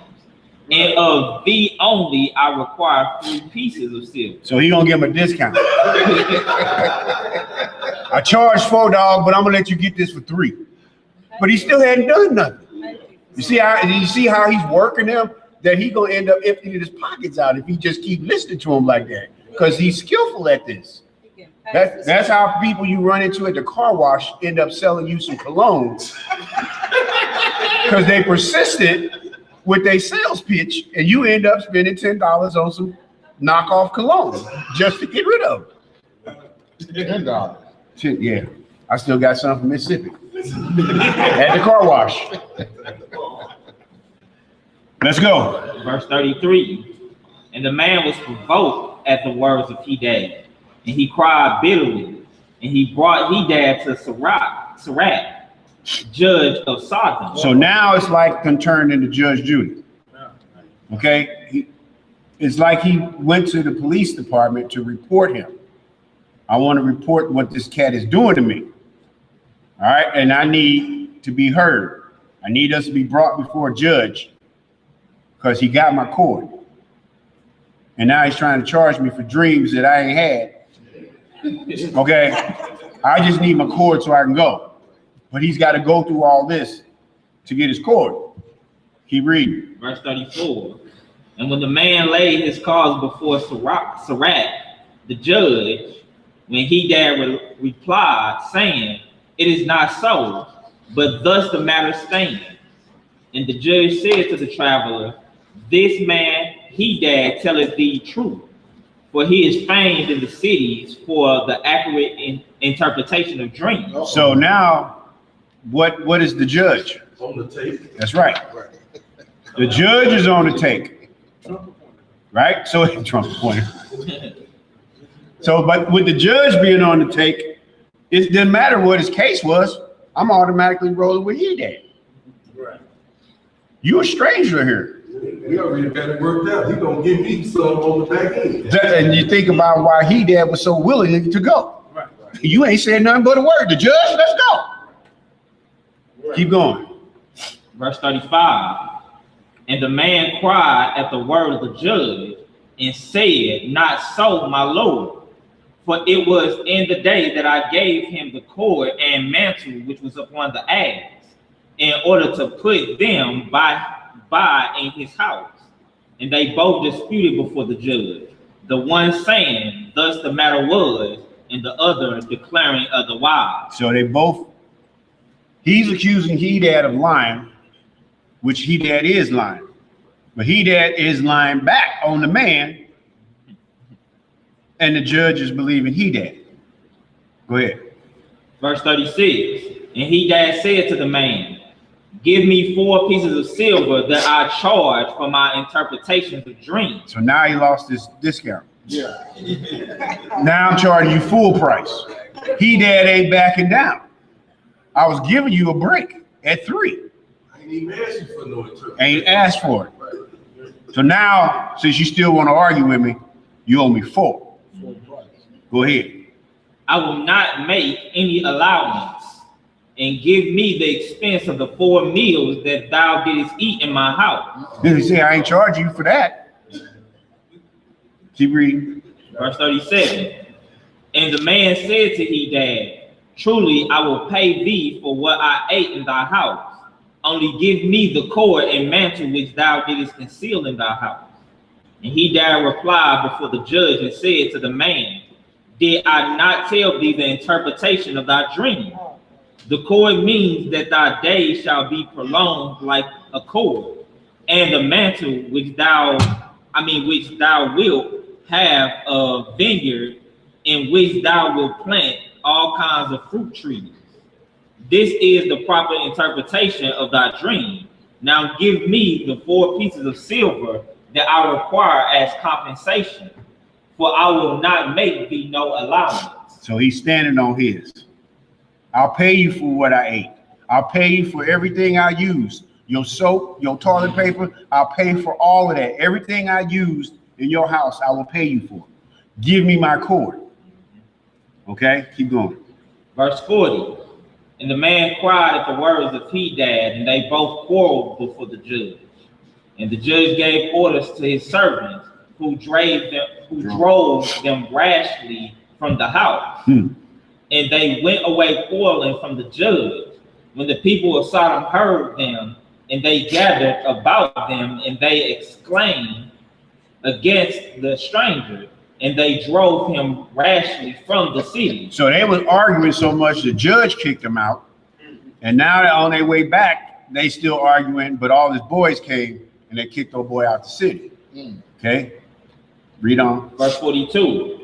And of thee only I require 3 pieces of silver. So he gonna give him a discount. I charge 4, dog, but I'm gonna let you get this for 3. But he still hadn't done nothing. You see how he's working them? That he gonna end up emptying his pockets out if he just keep listening to him like that. Because he's skillful at this. That's how people you run into at the car wash end up selling you some cologne. Because they persisted with their sales pitch, and you end up spending $10 on some knockoff cologne just to get rid of it. $10. Yeah, I still got some from Mississippi at the car wash. Let's go. Verse 33. And the man was provoked at the words of Hadad, and he cried bitterly, and he brought Hadad to Sarat, judge of Sodom. So now it's like turned into Judge Judy. Okay? It's like he went to the police department to report him. I want to report what this cat is doing to me. All right? And I need to be heard. I need us to be brought before a judge because he got my cord. And now he's trying to charge me for dreams that I ain't had. Okay? I just need my cord so I can go. But he's got to go through all this to get his cord. Keep reading. Verse 34. And when the man laid his cause before Sarat, the judge, when Hadad replied, saying, It is not so, but thus the matter stands. And the judge said to the traveler, This man Hadad telleth thee truth, for he is famed in the cities for the accurate interpretation of dreams. So now, what is the judge? On the tape. That's right. The judge is on the take. Right? So Trump pointer. So, but with the judge being on the take, it didn't matter what his case was. I'm automatically rolling with Hadad. Right. You a stranger here. We already got it worked out. He gonna give me some on the back end. And you think about why Hadad was so willing to go. Right. You ain't saying nothing but a word. The judge, let's go. Right. Keep going. Verse 35. And the man cried at the word of the judge and said, Not so, my lord, for it was in the day that I gave him the cord and mantle which was upon the ass, in order to put them by in his house. And they both disputed before the judge, the one saying, Thus the matter was, and the other declaring otherwise. So they both, he's accusing Hadad of lying, which Hadad is lying. But Hadad is lying back on the man, and the judge is believing Hadad. Go ahead. Verse 36. And Hadad said to the man, Give me 4 pieces of silver that I charge for my interpretations of dreams. So now he lost his discount. Yeah. Now I'm charging you full price. Hadad ain't backing down. I was giving you a break at 3. I ain't even asked you for no interpretation. Ain't asked for it. So now, since you still want to argue with me, you owe me 4. Go ahead. I will not make any allowance, and give me the expense of the 4 meals that thou didst eat in my house. He say, I ain't charging you for that. Keep reading. Verse 37. And the man said to Hedad, truly I will pay thee for what I ate in thy house. Only give me the cord and mantle which thou didst conceal in thy house. And Hedad replied before the judge and said to the man, did I not tell thee the interpretation of thy dream? The cord means that thy days shall be prolonged like a cord, and the mantle which thou wilt have a vineyard in which thou wilt plant all kinds of fruit trees. This is the proper interpretation of thy dream. Now give me the 4 pieces of silver that I require as compensation, for I will not make thee no allowance. So he's standing on his. I'll pay you for what I ate. I'll pay you for everything I used. Your soap, your toilet paper, I'll pay for all of that. Everything I used in your house, I will pay you for. Give me my cord. Okay, keep going. Verse 40. And the man cried at the words of Hedad, and they both quarreled before the judge. And the judge gave orders to his servants, who drove them rashly from the house. And they went away quarreling from the judge. When the people of Sodom heard them, and they gathered about them, and they exclaimed against the stranger, and they drove him rashly from the city. So they was arguing so much, the judge kicked them out. And now they're on their way back, they still arguing, but all his boys came and they kicked old boy out the city. Okay, read on. Verse 42.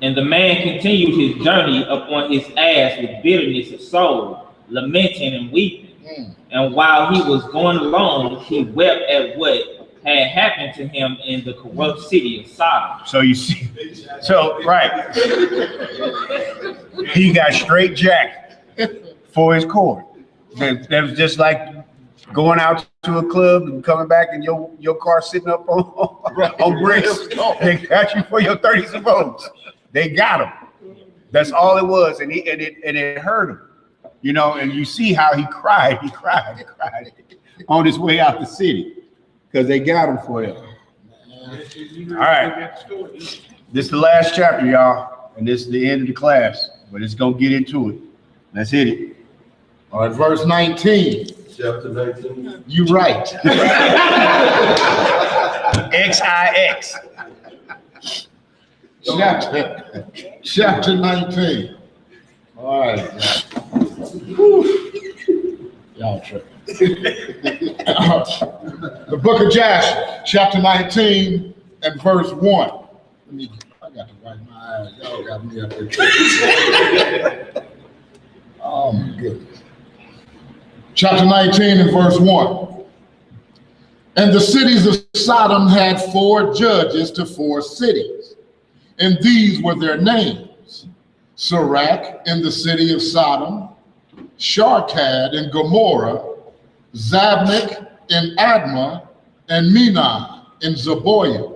And the man continued his journey upon his ass with bitterness of soul, lamenting and weeping. And while he was going along, he wept at what had happened to him in the corrupt city of Sodom. So you see, so right, he got straight jacked for his cord. That was just like going out to a club and coming back and your car sitting up on bricks. They got you for your 30 votes. They got him. That's all it was, and it hurt him, you know. And you see how he cried on his way out the city because they got him for it. All right, this is the last chapter, y'all, and this is the end of the class, but it's gonna get into it. Let's hit it. All right, verse 19. Chapter 19. You right. XIX. Chapter 19. All right. Y'all tripping. The book of Jasher, chapter 19 and verse 1. I got to wipe my eyes. Y'all got me up there. Oh my goodness. Chapter 19 and verse 1. And the cities of Sodom had 4 judges to 4 cities, and these were their names: Sirach in the city of Sodom, Sharkad in Gomorrah, Zabnik in Admah, and Menon in Zeboim.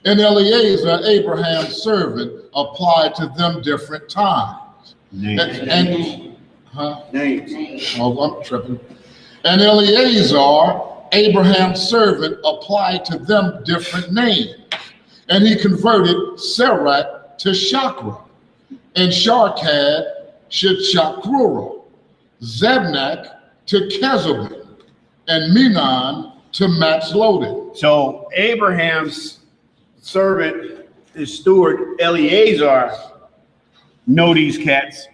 And Eleazar, Abraham's servant, applied to them different times. Names. Oh, I'm tripping. And Eleazar, Abraham's servant, applied to them different names. And he converted Sirach to Shakra, and Sharkad to Shakrura, Zebnak to Kezubim, and Menon to Matzlodin. So Abraham's servant, his steward Eleazar, know these cats,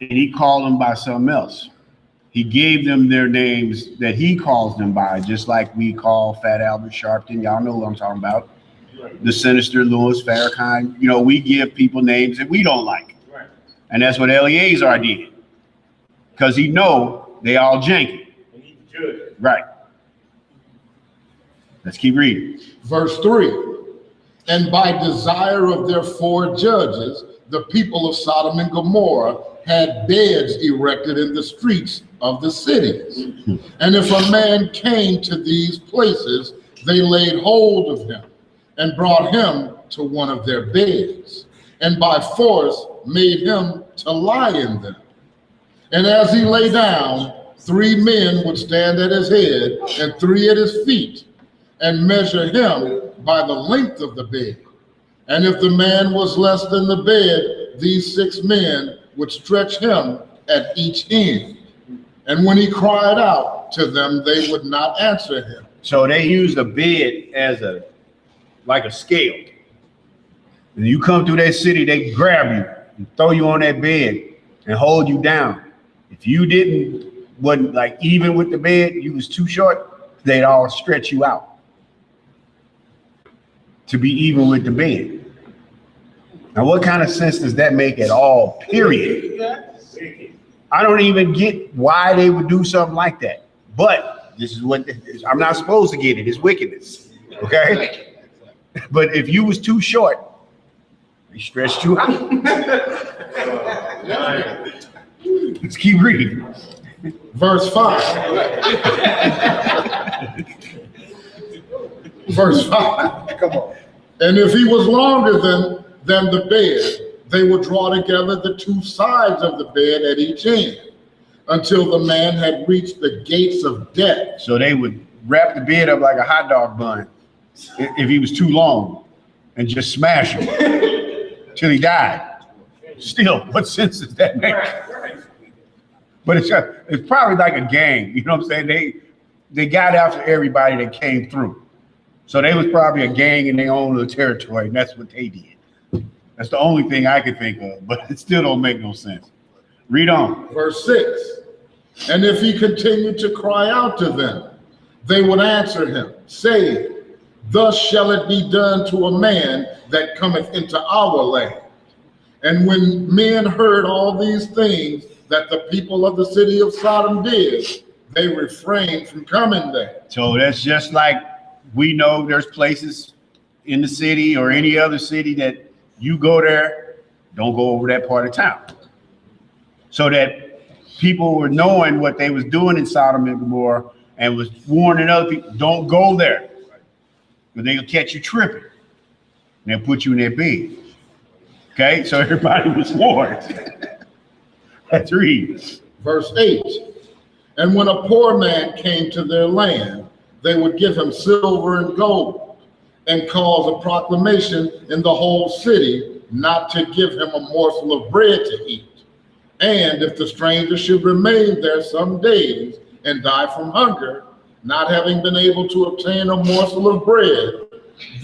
and he called them by something else. He gave them their names that he calls them by, just like we call Fat Albert Sharpton. Y'all know what I'm talking about. The Sinister Louis Farrakhan. You know, we give people names that we don't like. Right. And that's what Eleazar did. Because he know they all janky. And he's good. Right. Let's keep reading. Verse 3. And by desire of their 4 judges, the people of Sodom and Gomorrah had beds erected in the streets of the cities. And if a man came to these places, they laid hold of him and brought him to one of their beds. and by force made him to lie in them. And as he lay down, 3 men would stand at his head and 3 at his feet, and measure him by the length of the bed. And if the man was less than the bed, these 6 men would stretch him at each end. And when he cried out to them, they would not answer him. So they used a bed as like a scale. When you come through that city, they grab you and throw you on that bed and hold you down. If you wasn't like even with the bed, you was too short, they'd all stretch you out to be even with the bed. Now, what kind of sense does that make at all, period? I don't even get why they would do something like that. But this is what I'm not supposed to get it. It's wickedness, okay? But if you was too short, they stretched you out. Let's keep reading. Verse 5. Verse 5. Come on. And if he was longer than the bed, they would draw together the 2 sides of the bed at each end until the man had reached the gates of death. So they would wrap the bed up like a hot dog bun if he was too long and just smash him till he died. Still, what sense does that make? But it's probably like a gang, you know what I'm saying? They got after everybody that came through. So they was probably a gang in their own little territory, and that's what they did. That's the only thing I could think of, but it still don't make no sense. Read on. Verse 6. And if he continued to cry out to them, they would answer him, saying, thus shall it be done to a man that cometh into our land. And when men heard all these things that the people of the city of Sodom did, they refrained from coming there. So that's just like we know there's places in the city or any other city that you go there, don't go over that part of town. So that people were knowing what they was doing in Sodom and Gomorrah and was warning other people, don't go there. Because they'll catch you tripping. And they'll put you in their bed. Okay, so everybody was warned. Let's read. Verse 8. And when a poor man came to their land, they would give him silver and gold, and cause a proclamation in the whole city not to give him a morsel of bread to eat. And if the stranger should remain there some days and die from hunger, not having been able to obtain a morsel of bread,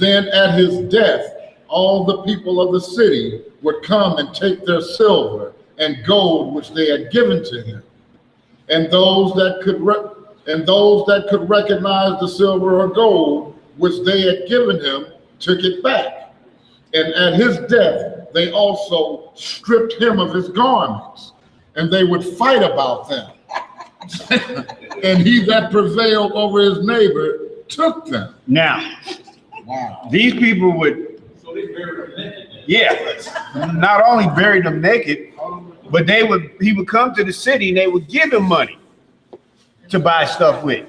then at his death, all the people of the city would come and take their silver and gold which they had given to him. And those that could recognize the silver or gold which they had given him took it back. And at his death, they also stripped him of his garments, and they would fight about them. And he that prevailed over his neighbor took them. Now, Wow. these people would, yeah, not only bury them naked, but he would come to the city and they would give him money to buy stuff with.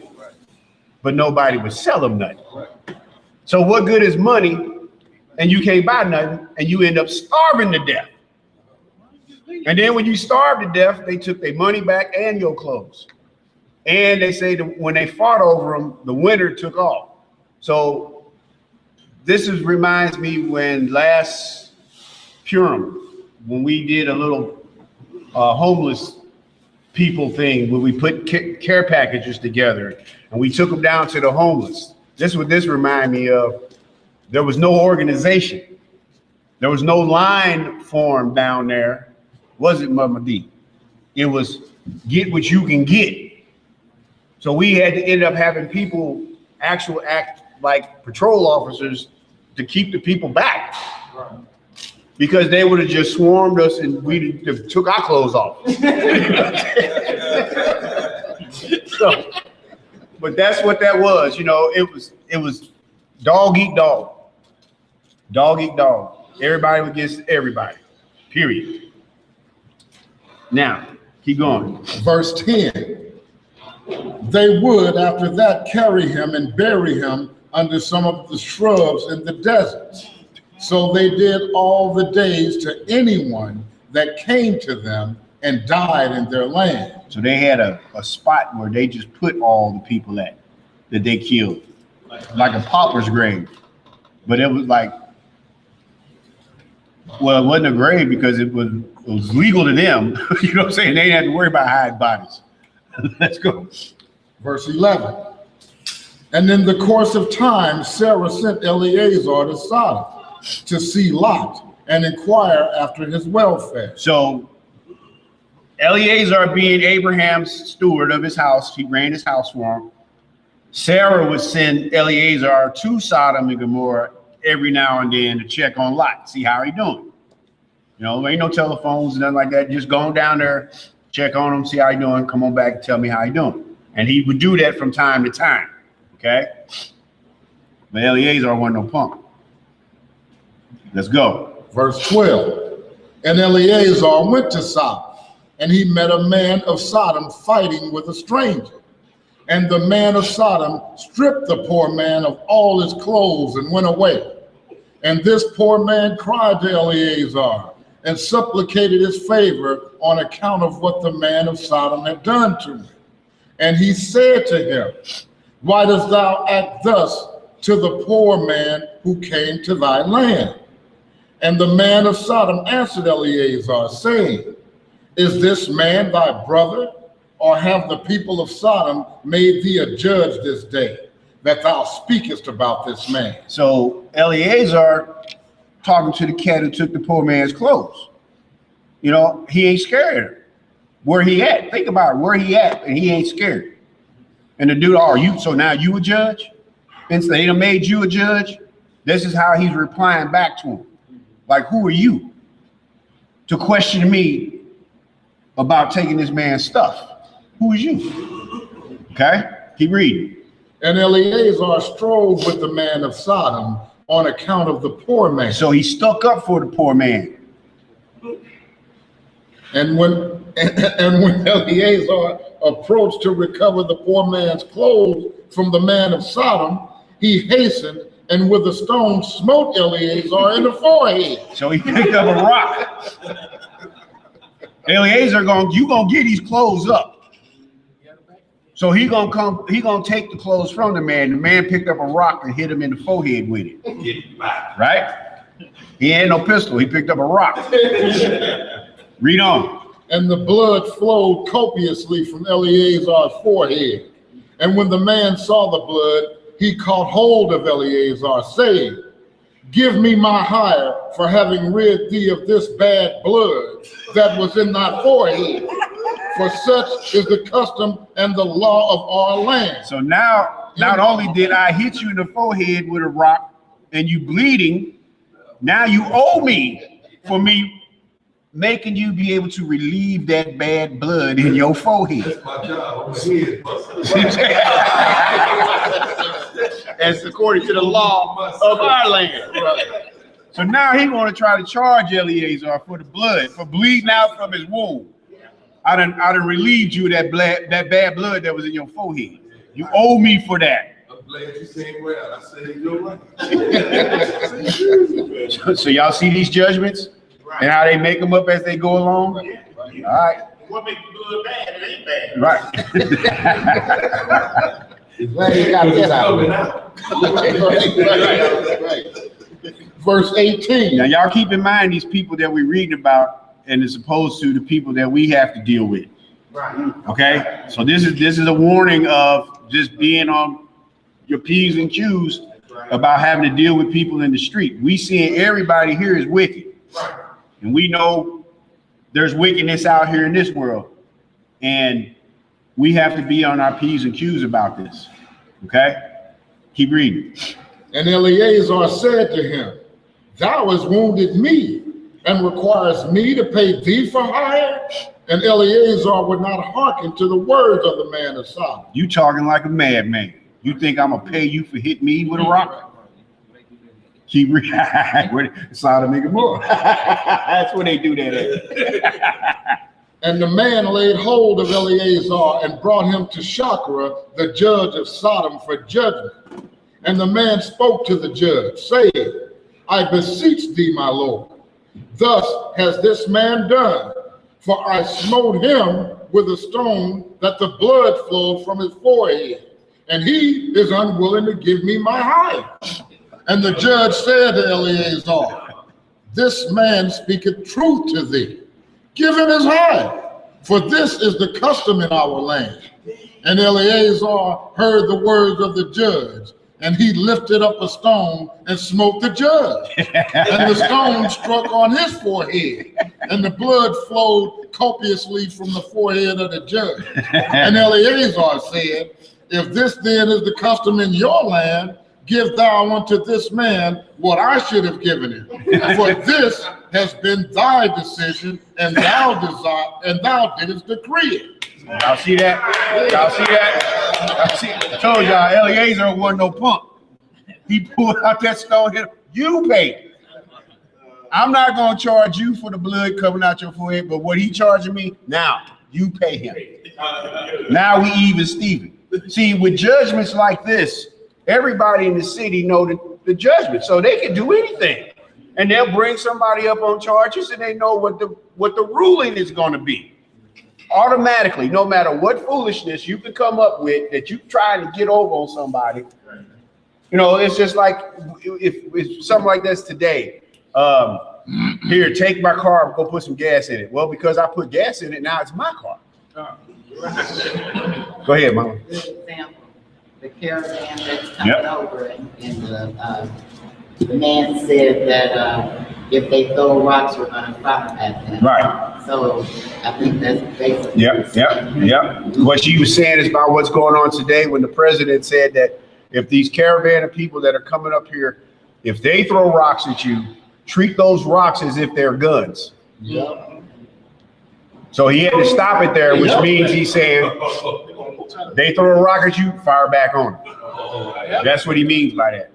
But nobody would sell him nothing. So what good is money and you can't buy nothing and you end up starving to death? And then when you starve to death, they took their money back and your clothes. And they say that when they fought over them, the winter took off. So this reminds me when last Purim, when we did a little homeless people thing, where we put care packages together and we took them down to the homeless. This is what this reminded me of. There was no organization. There was no line formed down there. Was it, Mama D? It was get what you can get. So we had to end up having people act like patrol officers to keep the people back. Because they would have just swarmed us and we took our clothes off. So, but that's what that was, you know, it was dog eat dog. Dog eat dog. Everybody against everybody, period. Now, keep going. Verse 10. They would, after that, carry him and bury him under some of the shrubs in the desert. So they did all the days to anyone that came to them and died in their land. So they had a spot where they just put all the people at that they killed, like a pauper's grave. But it was like, well, it wasn't a grave because it was legal to them. You know what I'm saying? They didn't have to worry about hiding bodies. Let's go. Verse 11. And in the course of time, Sarah sent Eleazar to Sodom to see Lot and inquire after his welfare. So Eleazar, being Abraham's steward of his house, he ran his house for him. Sarah would send Eleazar to Sodom and Gomorrah every now and then to check on Lot, see how he doing. You know, there ain't no telephones, nothing like that. Just going down there, check on him, see how he doing, come on back and tell me how he doing. And he would do that from time to time, okay? But Eleazar wasn't no punk. Let's go. Verse 12. And Eleazar went to Sodom, and he met a man of Sodom fighting with a stranger. And the man of Sodom stripped the poor man of all his clothes and went away. And this poor man cried to Eleazar and supplicated his favor on account of what the man of Sodom had done to him. And he said to him, why dost thou act thus to the poor man who came to thy land? And the man of Sodom answered Eleazar, saying, is this man thy brother? Or have the people of Sodom made thee a judge this day, that thou speakest about this man? So Eleazar talking to the cat who took the poor man's clothes. You know, he ain't scared. Where he at? Think about it, where he at, and he ain't scared. And the dude, oh, you, so now you a judge? And so they done made you a judge? This is how he's replying back to him. Like, who are you to question me about taking this man's stuff? Who is you? Okay, keep reading. And Eleazar strove with the man of Sodom on account of the poor man. So he stuck up for the poor man. And when Eleazar approached to recover the poor man's clothes from the man of Sodom, he hastened and with a stone smote Eleazar in the forehead. So he picked up a rock. Eleazar you gonna get these clothes up. So he gonna take the clothes from the man. The man picked up a rock and hit him in the forehead with it. Right? He had no pistol. He picked up a rock. Read on. And the blood flowed copiously from Eleazar's forehead. And when the man saw the blood, he caught hold of Eleazar, saying, give me my hire for having rid thee of this bad blood that was in thy forehead. For such is the custom and the law of our land. So now, not only did I hit you in the forehead with a rock and you bleeding, now you owe me for me making you be able to relieve that bad blood in your forehead. That's my job. I'm a head. As according to the law of our land. So now he want to try to charge Eleazar for the blood, for bleeding out from his wound. I done relieved you of that bad blood that was in your forehead. You owe me for that. I'm glad you said well. I said you're right. So y'all see these judgments and how they make them up as they go along? All right. What makes the blood bad? It ain't bad. Right. Glad you got this out. Verse 18. Now y'all keep in mind these people that we're reading about, and as opposed to the people that we have to deal with. Right. Okay, so this is a warning of just being on your P's and Q's about having to deal with people in the street. We seeing everybody here is wicked. Right. And we know there's wickedness out here in this world. And we have to be on our P's and Q's about this. Okay? Keep reading. And Eleazar said to him, thou hast wounded me, and requires me to pay thee for hire? And Eleazar would not hearken to the words of the man of Sodom. You talking like a madman. You think I'm gonna pay you for hitting me with a rock? Keep reading. Sodom and Gomorrah. That's where they do that at. And the man laid hold of Eleazar and brought him to Shachra, the judge of Sodom, for judgment. And the man spoke to the judge, saying, I beseech thee, my Lord. Thus has this man done, for I smote him with a stone that the blood flowed from his forehead, and he is unwilling to give me my hide. And the judge said to Eleazar, this man speaketh truth to thee. Give him his hide, for this is the custom in our land. And Eleazar heard the words of the judge, and he lifted up a stone and smote the judge. And the stone struck on his forehead, and the blood flowed copiously from the forehead of the judge. And Eleazar said, if this then is the custom in your land, give thou unto this man what I should have given him. For this has been thy decision, and thou didst decree it. Y'all see that? Y'all see that? Y'all see? I told y'all, Eliezer wasn't no punk. He pulled out that stone, hit him. You pay. I'm not going to charge you for the blood coming out your forehead, but what he charging me, now you pay him. Now we even Steven. See, with judgments like this, everybody in the city know the judgment, so they can do anything. And they'll bring somebody up on charges, and they know what the ruling is going to be. Automatically, no matter what foolishness you can come up with that you trying to get over on somebody, you know, it's just like if something like this today. Here, take my car and go put some gas in it. Well, because I put gas in it, now it's my car. Go ahead, Mama. Good example. The caravan that's coming over, and the man said that if they throw rocks, we're going to fire at them. Right. So I think that's basically. Yep. What she was saying is about what's going on today when the president said that if these caravan of people that are coming up here, if they throw rocks at you, treat those rocks as if they're guns. Yep. So he had to stop it there, which means he's saying they throw a rock at you, fire back on them. That's what he means by that.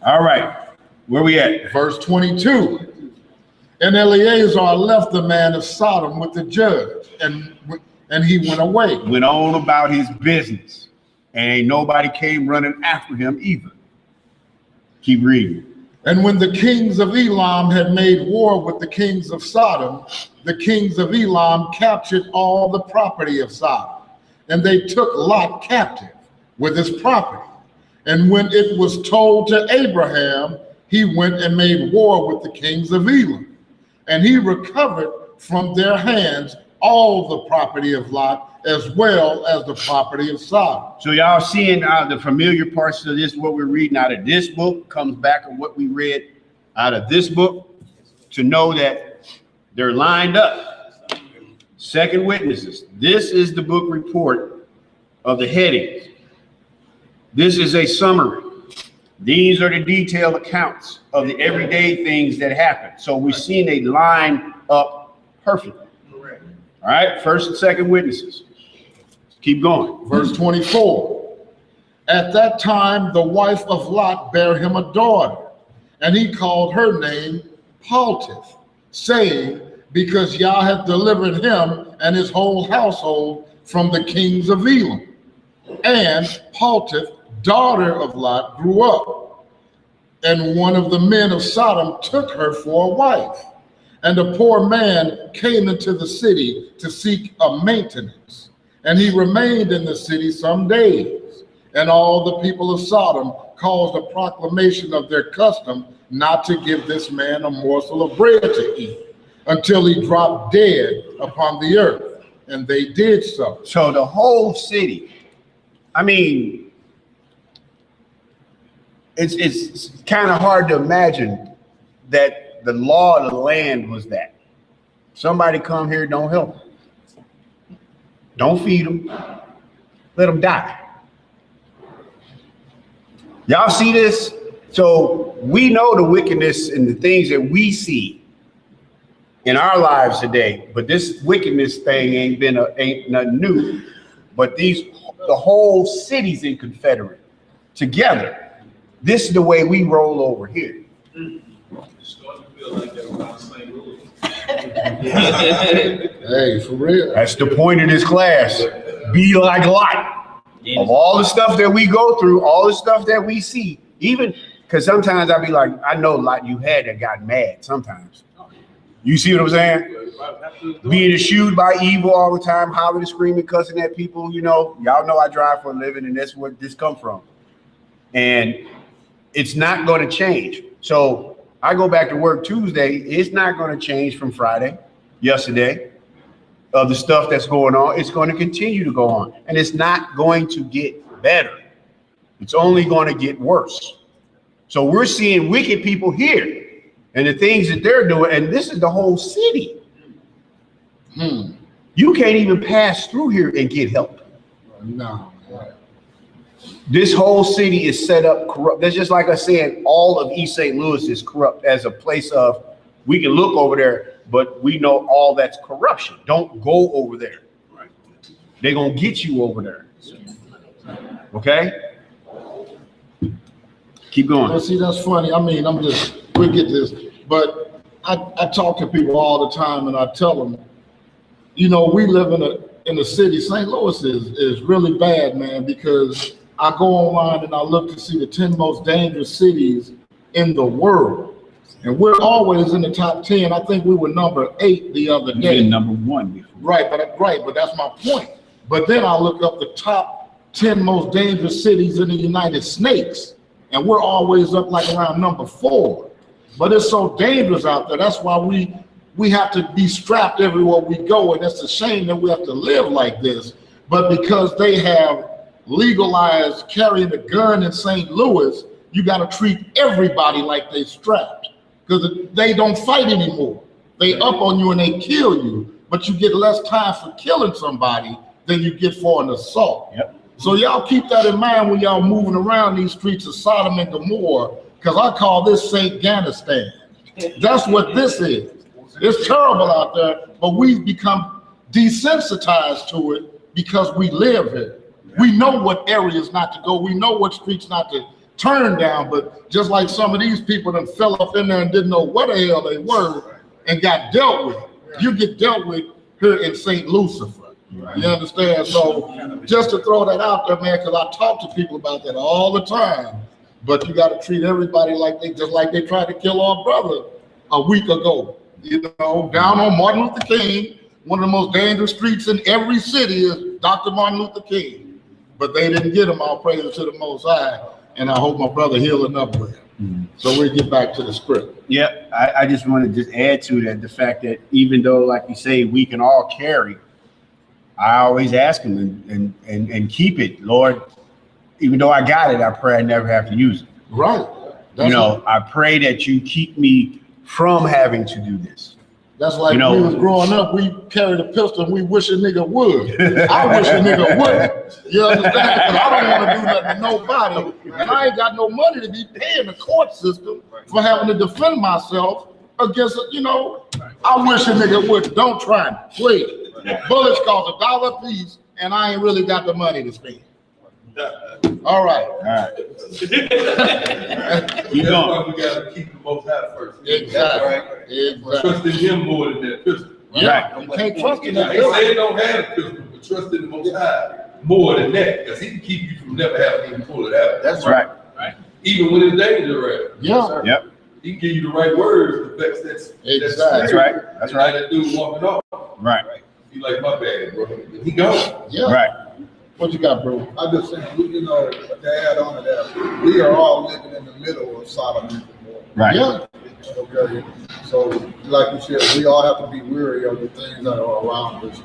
All right, where we at? Verse 22. And Eleazar left the man of Sodom with the judge, and he went away. Went on about his business, and ain't nobody came running after him either. Keep reading. And when the kings of Elam had made war with the kings of Sodom, the kings of Elam captured all the property of Sodom, and they took Lot captive with his property. And when it was told to Abraham, he went and made war with the kings of Elam, and he recovered from their hands all the property of Lot, as well as the property of Sodom. So y'all seeing the familiar parts of this, what we're reading out of this book comes back on what we read out of this book to know that they're lined up. Second witnesses. This is the book report of the headings. This is a summary. These are the detailed accounts of the everyday things that happen. So we're seeing they line up perfectly. Correct. All right, first and second witnesses. Keep going. Verse 24. At that time, the wife of Lot bare him a daughter, and he called her name Paltith, saying, because Yah hath delivered him and his whole household from the kings of Elam. And Paltith, daughter of Lot, grew up, and one of the men of Sodom took her for a wife. And a poor man came into the city to seek a maintenance, and he remained in the city some days. And all the people of Sodom caused a proclamation of their custom not to give this man a morsel of bread to eat until he dropped dead upon the earth. And they did so. So the whole city, I mean, it's kind of hard to imagine that the law of the land was that. Somebody come here, don't help them. Don't feed them. Let them die. Y'all see this? So we know the wickedness and the things that we see in our lives today, but this wickedness thing ain't nothing new. But the whole city's in Confederate together. This is the way we roll over here. Hey, for real. That's the point of this class. be like light. Of all the stuff that we go through, all the stuff that we see, even because sometimes I be like, I know like you had that got mad sometimes. You see what I'm saying? Being eschewed by evil all the time, hollering, screaming, cussing at people. You know, y'all know I drive for a living, and that's where this come from. And it's not going to change. So I go back to work Tuesday. It's not going to change from Friday, yesterday. Of the stuff that's going on, it's going to continue to go on, and it's not going to get better. It's only going to get worse. So we're seeing wicked people here and the things that they're doing, and this is the whole city. You can't even pass through here and get help. No. This whole city is set up corrupt. That's just like I said, all of East St. Louis is corrupt as a place of, we can look over there, but we know all that's corruption. Don't go over there. They're going to get you over there. Okay? Keep going. Well, see, that's funny. I mean, we get this, but I talk to people all the time, and I tell them, you know, we live in a city. St. Louis is really bad, man, because I go online and I look to see the 10 most dangerous cities in the world. And we're always in the top 10. I think we were number 8 the other day. You've been number 1 before. Right, but that's my point. But then I look up the top 10 most dangerous cities in the United States, and we're always up like around number 4. But it's so dangerous out there. That's why we have to be strapped everywhere we go, and it's a shame that we have to live like this. But because they have legalized carrying a gun in St. Louis, you got to treat everybody like they strapped. Because they don't fight anymore. They up on you and they kill you, but you get less time for killing somebody than you get for an assault. Yep. So y'all keep that in mind when y'all moving around these streets of Sodom and Gomorrah, because I call this St. Ghanistan. That's what this is. It's terrible out there, but we've become desensitized to it because we live here. We know what areas not to go. We know what streets not to turn down, but just like some of these people that fell up in there and didn't know what the hell they were and got dealt with, you get dealt with here in St. Lucifer. You understand? So just to throw that out there, man, because I talk to people about that all the time, but you got to treat everybody like just like they tried to kill our brother a week ago. You know, down on Martin Luther King, one of the most dangerous streets in every city is Dr. Martin Luther King, but they didn't get him. All praises to the Most High. And I hope my brother healing up with him. So we get back to the script. Yeah, I just want to just add to that the fact that even though, like you say, we can all carry, I always ask him and keep it, Lord. Even though I got it, I pray I never have to use it. Right. I pray that you keep me from having to do this. That's like we was growing up, we carried a pistol and we wish a nigga would. I wish a nigga wouldn't. You understand? Because I don't want to do nothing to nobody. And I ain't got no money to be paying the court system for having to defend myself against, I wish a nigga would. Don't try me, please. Bullets cost $1 a piece and I ain't really got the money to spend. All right. You know, we got to keep the Most High first. Exactly. Trust in Him more than that pistol. Yeah. You can't trust in that They pistol. say they don't have a pistol, but trust in the Most High more than that, because He can keep you from never having to even pull it out. That's right. Even when it's dangerous. Yeah. Yep. He can give you the right words to fix that. Exactly. That's right. That's right. That dude walking off. Right. He like, my bad, bro. He gone. Yeah. Right. What you got, bro? I'm just saying, to add on to that, we are all living in the middle of Sodom and Gomorrah. Right. Yeah. Okay. So, like you said, we all have to be weary of the things that are around us.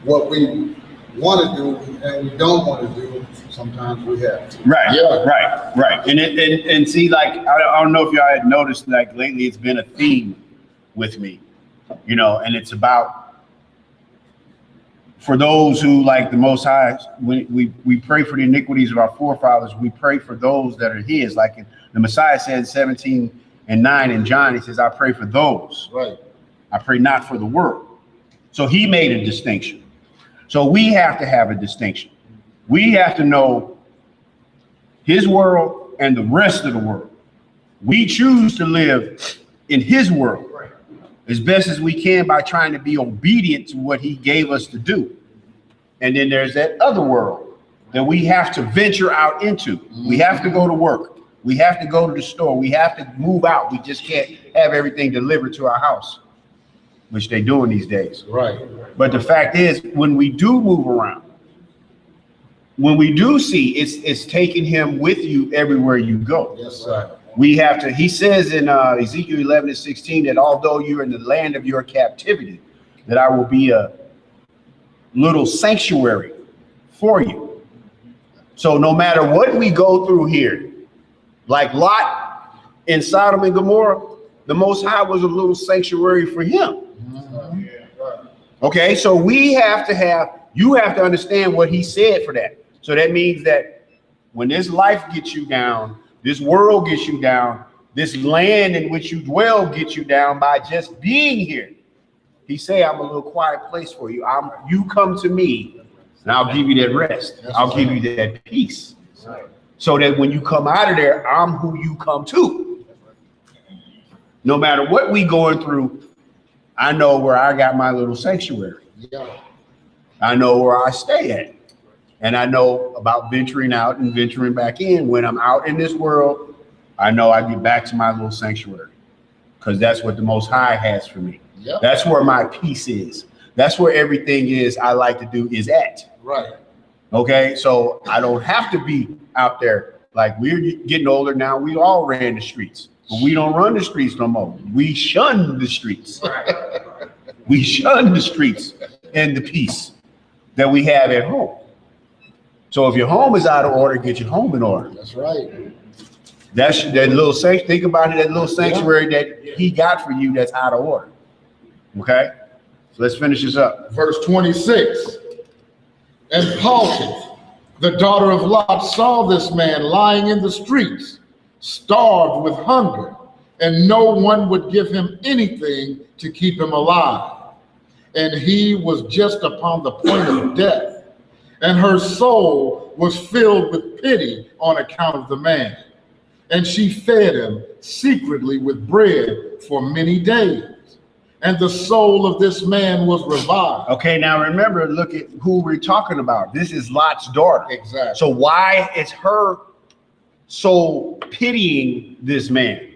What we want to do and we don't want to do, sometimes we have to. Right. Yeah. Right. And see, like, I don't know if y'all had noticed, like, lately it's been a theme with me, and it's about, for those who, like the Most High, we pray for the iniquities of our forefathers. We pray for those that are His. Like the Messiah said, 17:9 in John, He says, I pray for those. Right. I pray not for the world. So He made a distinction. So we have to have a distinction. We have to know His world and the rest of the world. We choose to live in His world as best as we can by trying to be obedient to what He gave us to do. And then there's that other world that we have to venture out into. We have to go to work. We have to go to the store. We have to move out. We just can't have everything delivered to our house, which they're doing these days. Right. But the fact is, when we do move around, when we do see, it's taking him with you everywhere you go. Yes, sir. We have to, he says in Ezekiel 11:16, that although you're in the land of your captivity, that I will be a little sanctuary for you. So no matter what we go through here, like Lot in Sodom and Gomorrah, the Most High was a little sanctuary for him. Okay, so we have to you have to understand what he said for that. So that means that when this life gets you down, this world gets you down, this land in which you dwell gets you down by just being here. He say, I'm a little quiet place for you. You come to me and I'll give you that rest. I'll give you that peace. So that when you come out of there, I'm who you come to. No matter what we going through, I know where I got my little sanctuary. I know where I stay at. And I know about venturing out and venturing back in. When I'm out in this world, I know I get back to my little sanctuary, because that's what the Most High has for me. That's where my peace is. That's where everything is I like to do is at. Right. Okay, so I don't have to be out there. Like, we're getting older now. We all ran the streets, but we don't run the streets no more. We shun the streets. We shun the streets and the peace that we have at home. So if your home is out of order, get your home in order. That's right. That's that little sanctuary. Think about it, that little sanctuary that he got for you that's out of order. Okay, so let's finish this up. Verse 26. And Palti, the daughter of Lot, saw this man lying in the streets, starved with hunger, and no one would give him anything to keep him alive. And he was just upon the point of death. And her soul was filled with pity on account of the man. And she fed him secretly with bread for many days. And the soul of this man was revived. Okay, now remember, look at who we're talking about. This is Lot's daughter. Exactly. So why is her soul pitying this man?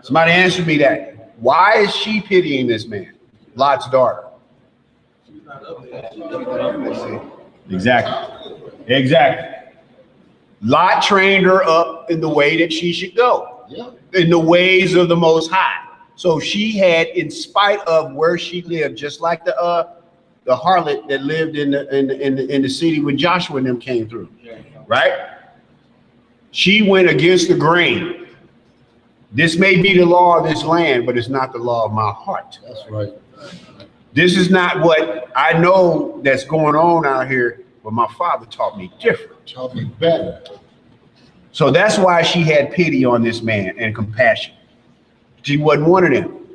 Somebody answer me that. Why is she pitying this man, Lot's daughter? Exactly. Lot trained her up in the way that she should go, in the ways of the Most High. So she had, in spite of where she lived, just like the harlot that lived in the city when Joshua and them came through, right? She went against the grain. This may be the law of this land, but it's not the law of my heart. That's right. This is not what I know that's going on out here, but my father taught me different. Taught me better. So that's why she had pity on this man and compassion. She wasn't one of them.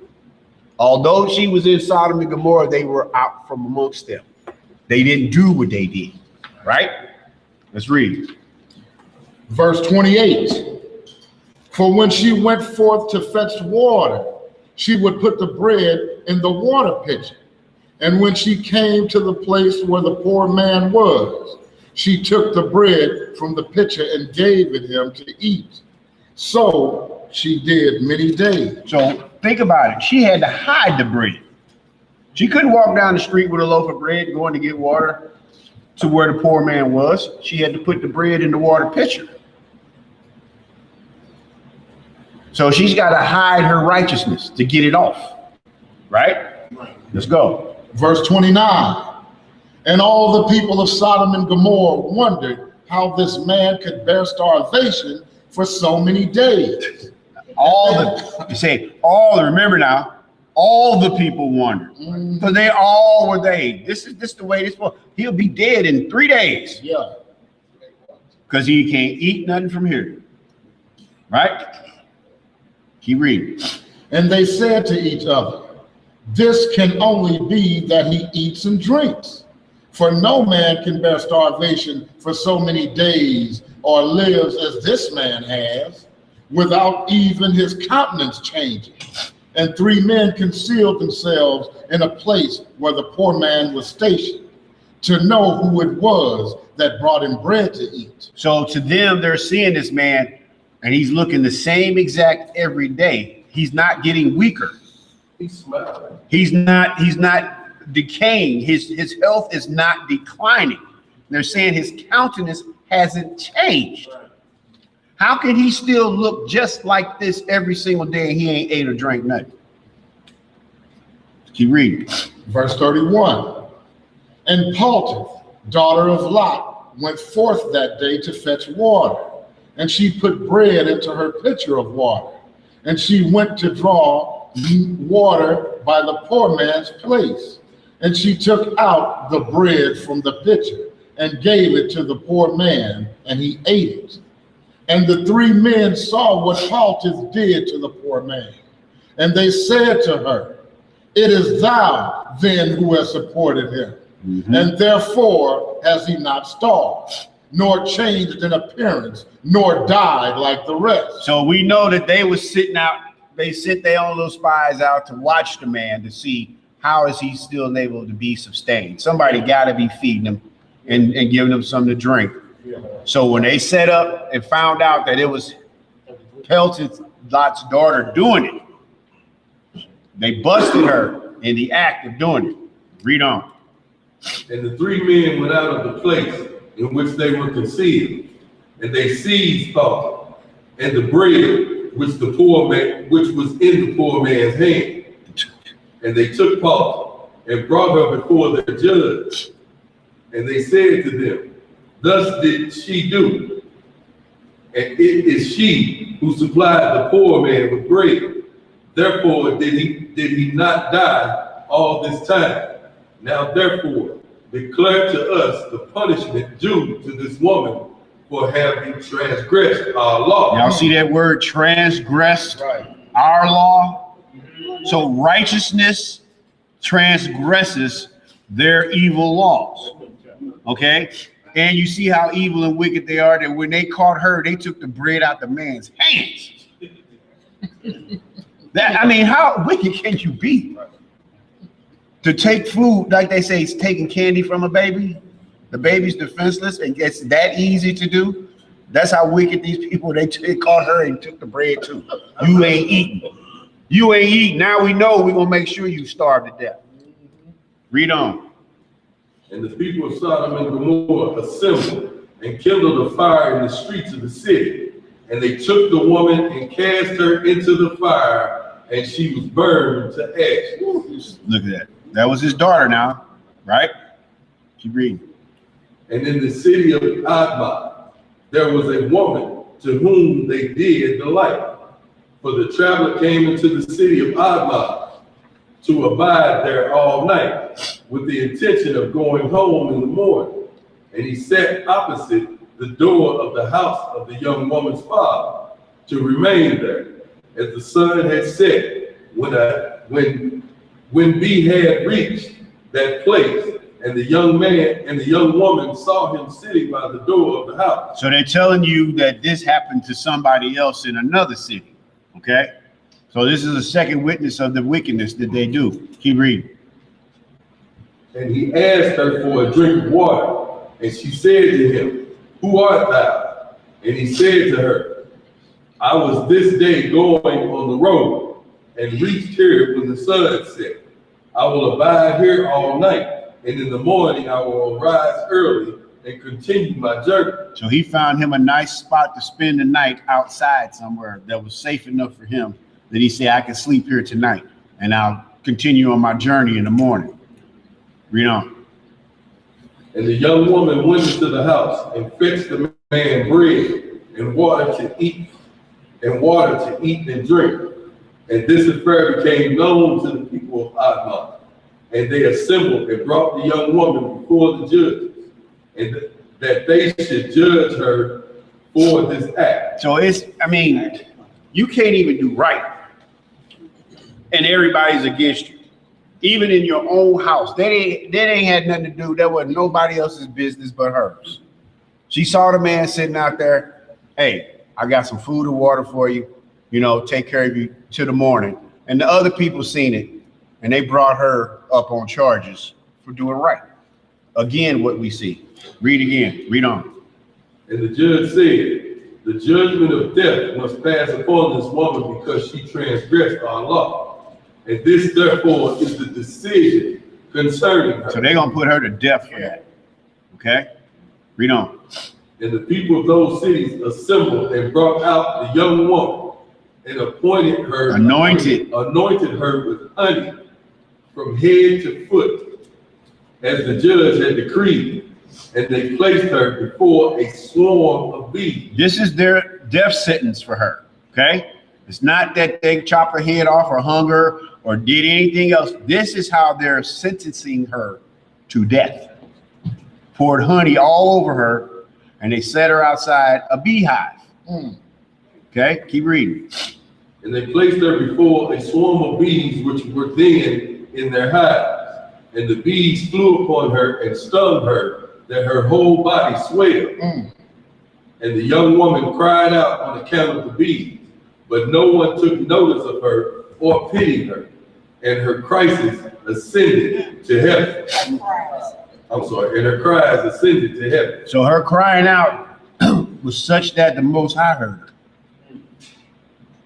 Although she was in Sodom and Gomorrah, they were out from amongst them. They didn't do what they did, right? Let's read. Verse 28. For when she went forth to fetch water, she would put the bread in the water pitcher. And when she came to the place where the poor man was, she took the bread from the pitcher and gave it him to eat. So she did many days. So think about it. She had to hide the bread. She couldn't walk down the street with a loaf of bread going to get water to where the poor man was. She had to put the bread in the water pitcher. So she's got to hide her righteousness to get it off, right? Let's go. Verse 29. And all the people of Sodom and Gomorrah wondered how this man could bear starvation for so many days. Remember now, all the people wondered. So they all were This is the way this was. He'll be dead in 3 days. Yeah. Because he can't eat nothing from here. Right? Keep reading. And they said to each other, this can only be that he eats and drinks. For no man can bear starvation for so many days or lives as this man has, without even his countenance changing. And 3 men concealed themselves in a place where the poor man was stationed. to know who it was that brought him bread to eat. So to them, they're seeing this man and he's looking the same exact every day. He's not getting weaker. He's smiling. He's not decaying. His health is not declining. They're saying his countenance hasn't changed. How can he still look just like this every single day and he ain't ate or drank nothing? Keep reading. Verse 31. And Paltith, daughter of Lot, went forth that day to fetch water. And she put bread into her pitcher of water. And she went to draw water by the poor man's place. And she took out the bread from the pitcher and gave it to the poor man, and he ate it. And the three men saw what Paltith did to the poor man. And they said to her, it is thou then who hast supported him. And therefore has he not starved, nor changed in appearance, nor died like the rest. So we know that they was sitting out, they sent their own little spies out to watch the man to see how is he still able to be sustained. Somebody got to be feeding him and giving him something to drink. So when they set up and found out that it was Peltith, Lot's daughter, doing it, they busted her in the act of doing it. Read on. And the three men went out of the place in which they were concealed, and they seized Paul and the bread which was in the poor man's hand. And they took Paul and brought her before the judge. And they said to them, thus did she do, and it is she who supplied the poor man with bread. Therefore did he not die all this time? Now therefore declare to us the punishment due to this woman for having transgressed our law. Y'all see that word, transgressed our law? So righteousness transgresses their evil laws. Okay? And you see how evil and wicked they are, that when they caught her, they took the bread out the man's hands. I mean, how wicked can you be? To take food, like they say, it's taking candy from a baby. The baby's defenseless and it's that easy to do. That's how wicked these people, they caught her and took the bread too. You ain't eating. You ain't eating. Now we know we're going to make sure you starve to death. Read on. And the people of Sodom and Gomorrah assembled and kindled a fire in the streets of the city. And they took the woman and cast her into the fire, and she was burned to ashes. Look at that. That was his daughter now, right? Keep reading. And in the city of Admah, there was a woman to whom they did delight. For the traveler came into the city of Admah to abide there all night, with the intention of going home in the morning. And he sat opposite the door of the house of the young woman's father to remain there, as the sun had set, when we had reached that place, and the young man and the young woman saw him sitting by the door of the house. So they're telling you that this happened to somebody else in another city, okay? So this is a second witness of the wickedness that they do. Keep reading. And he asked her for a drink of water, and she said to him, who art thou? And he said to her, I was this day going on the road, and reached here when the sun set. I will abide here all night, and in the morning I will arise early and continue my journey. So he found him a nice spot to spend the night outside somewhere that was safe enough for him that he said, I can sleep here tonight, and I'll continue on my journey in the morning. Read on. And the young woman went into the house and fetched the man bread and water to eat and drink. And this affair became known to the people of Admah. And they assembled and brought the young woman before the judges, and that they should judge her for this act. So you can't even do right, and everybody's against you. Even in your own house, that ain't had nothing to do. That wasn't nobody else's business but hers. She saw the man sitting out there. Hey, I got some food and water for you. Take care of you till the morning. And the other people seen it, and they brought her up on charges for doing right again what we see. Read again. Read on. And the judge said, the judgment of death must pass upon this woman because she transgressed our law. And this, therefore, is the decision concerning her. So they're going to put her to death for that. Okay? Read on. And the people of those cities assembled and brought out the young woman and appointed her, anointed her with honey from head to foot, as the judge had decreed. And they placed her before a swarm of bees. This is their death sentence for her. Okay? It's not that they chop her head off or hung her or did anything else. This is how they're sentencing her to death. Poured honey all over her, and they set her outside a beehive. Okay, keep reading. And they placed her before a swarm of bees, which were then in their hives. And the bees flew upon her and stung her, that her whole body swelled. And the young woman cried out on account of the bees, but no one took notice of her or pitied her. And her crisis ascended to heaven. I'm sorry, and her cries ascended to heaven. So her crying out was such that the Most High heard her.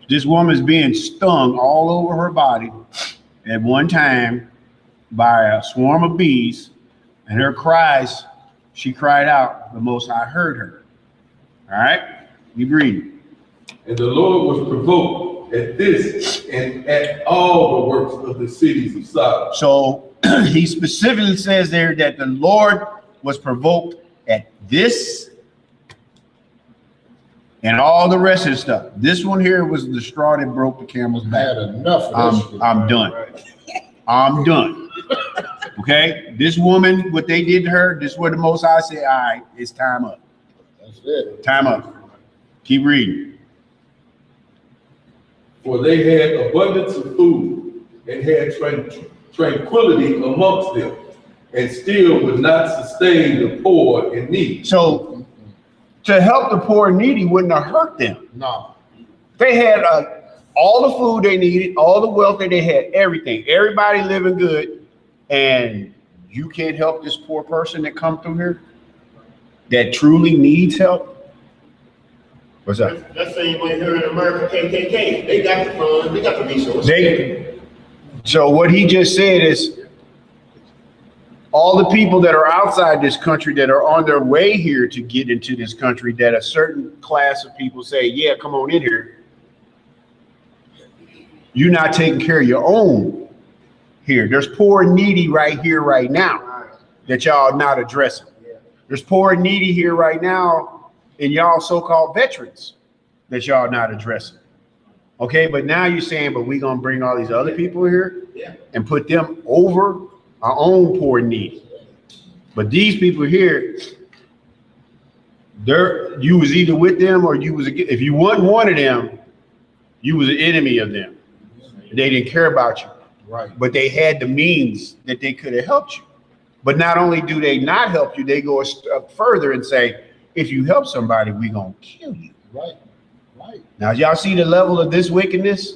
This woman's being stung all over her body at one time by a swarm of bees, and her cries, she cried out, the Most High heard her. All right, keep reading. And the Lord was provoked at this and at all the works of the cities of Sodom. So he specifically says there that the Lord was provoked at this and all the rest of the stuff. This one here was the straw that broke the camel's back. Had enough of this. I'm done. I'm done. Okay? This woman, what they did to her, this is where the Most High said, all right, it's time up. That's it. Time up. Keep reading. For they had abundance of food and had tranquility amongst them, and still would not sustain the poor and needy. So to help the poor and needy wouldn't have hurt them. No. They had all the food they needed, all the wealth that they had, everything. Everybody living good, and you can't help this poor person that come through here that truly needs help. What's up? That same way here in America, KKK, they got the funds, they got the resources. So what he just said is all the people that are outside this country that are on their way here to get into this country, that a certain class of people say, yeah, come on in here. You're not taking care of your own here. There's poor and needy right here, right now, that y'all not addressing. There's poor and needy here right now in y'all so-called veterans that y'all not addressing. Okay, but now you're saying, but we're going to bring all these other people here and put them over our own poor and needy. But these people here, you was either with them or you was, if you wasn't one of them, you was an enemy of them. They didn't care about you. Right. But they had the means that they could have helped you. But not only do they not help you, they go a step further and say, if you help somebody, we're going to kill you. Right. Right. Now, y'all see the level of this wickedness?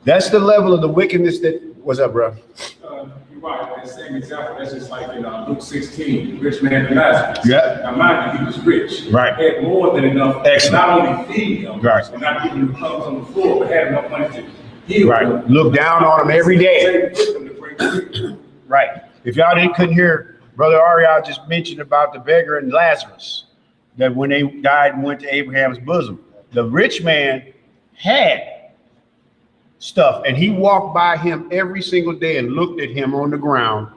That's the level of the wickedness that, what's up, bro? You're right. That same example, that's just like in Luke 16, the rich man and Lazarus. Yeah. Now, mind you, he was rich. Right. Had more than enough. Excellent. Not only feed them, right, and not giving them crumbs on the floor, but had enough money to heal right. them. Look down on them every day. Right. If y'all couldn't hear, Brother Ariel just mentioned about the beggar and Lazarus, that when they died and went to Abraham's bosom, the rich man had stuff, and he walked by him every single day and looked at him on the ground,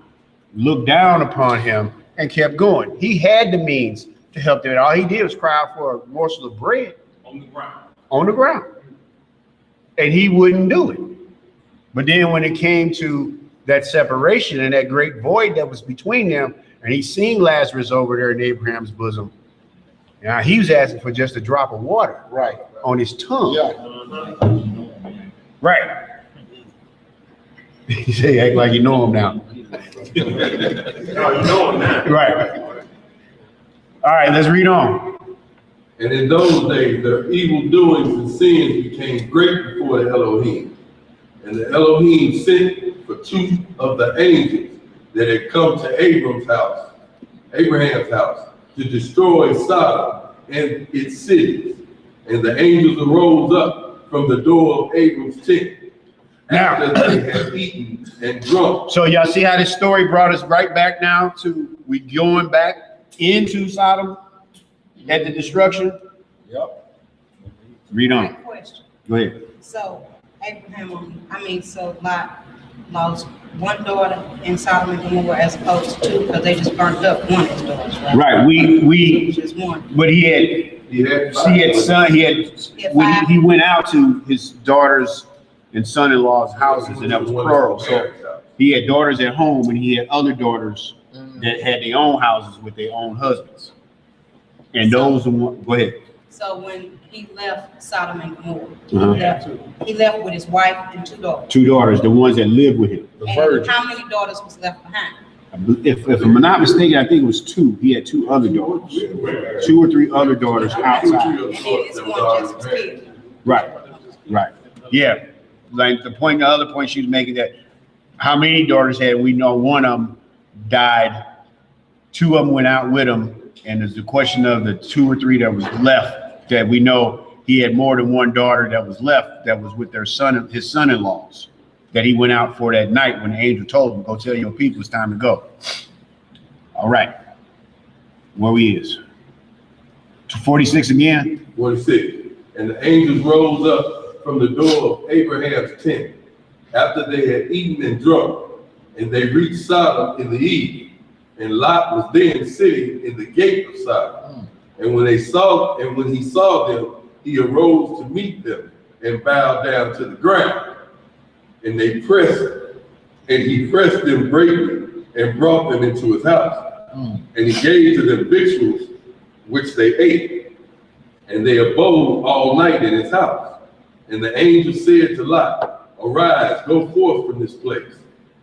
looked down upon him, and kept going. He had the means to help them. All he did was cry out for a morsel of bread On the ground. on the ground, and he wouldn't do it. But then when it came to that separation and that great void that was between them, and he seen Lazarus over there in Abraham's bosom, now he was asking for just a drop of water on his tongue. Yeah. Right. You say, act like you know him now. No, you know him now. Right. All right, let's read on. And in those days, their evil doings and sins became great before the Elohim. And the Elohim sent for two of the angels that had come to Abraham's house, to destroy Sodom and its cities. And the angels arose up from the door of Abram's tent after they had eaten and drunk. So y'all see how this story brought us right back now to we going back into Sodom at the destruction? Yep. Read on. Question. Go ahead. So so Lot lost one daughter in Sodom and Gomorrah as opposed to two, because they just burnt up one of his daughters, right? Right. We Just one. but he had when he went out to his daughters and son-in-law's houses, and that was plural. So he had daughters at home, and he had other daughters that had their own houses with their own husbands. And those are one, go ahead. So when he left Sodom and Gomorrah, he left with his wife and two daughters. Two daughters, the ones that lived with him. And how many daughters was left behind? If I'm not mistaken, I think it was two. He had two other daughters, 2 or 3 other daughters outside. And then this one just was killed. Right. Yeah. Like the other point she was making, that how many daughters had we know? One of them died. 2 of them went out with him. And there's the question of the 2 or 3 that was left, that we know he had more than one daughter that was left, that was with his son-in-laws, that he went out for that night when the angel told him, go tell your people it's time to go. All right. Where we is? 46 again? 46. And the angels rose up from the door of Abraham's tent after they had eaten and drunk, and they reached Sodom in the evening. And Lot was then sitting in the gate of Sodom. And when he saw them, he arose to meet them and bowed down to the ground. And he pressed them greatly and brought them into his house. And he gave to them victuals, which they ate. And they abode all night in his house. And the angel said to Lot, arise, go forth from this place,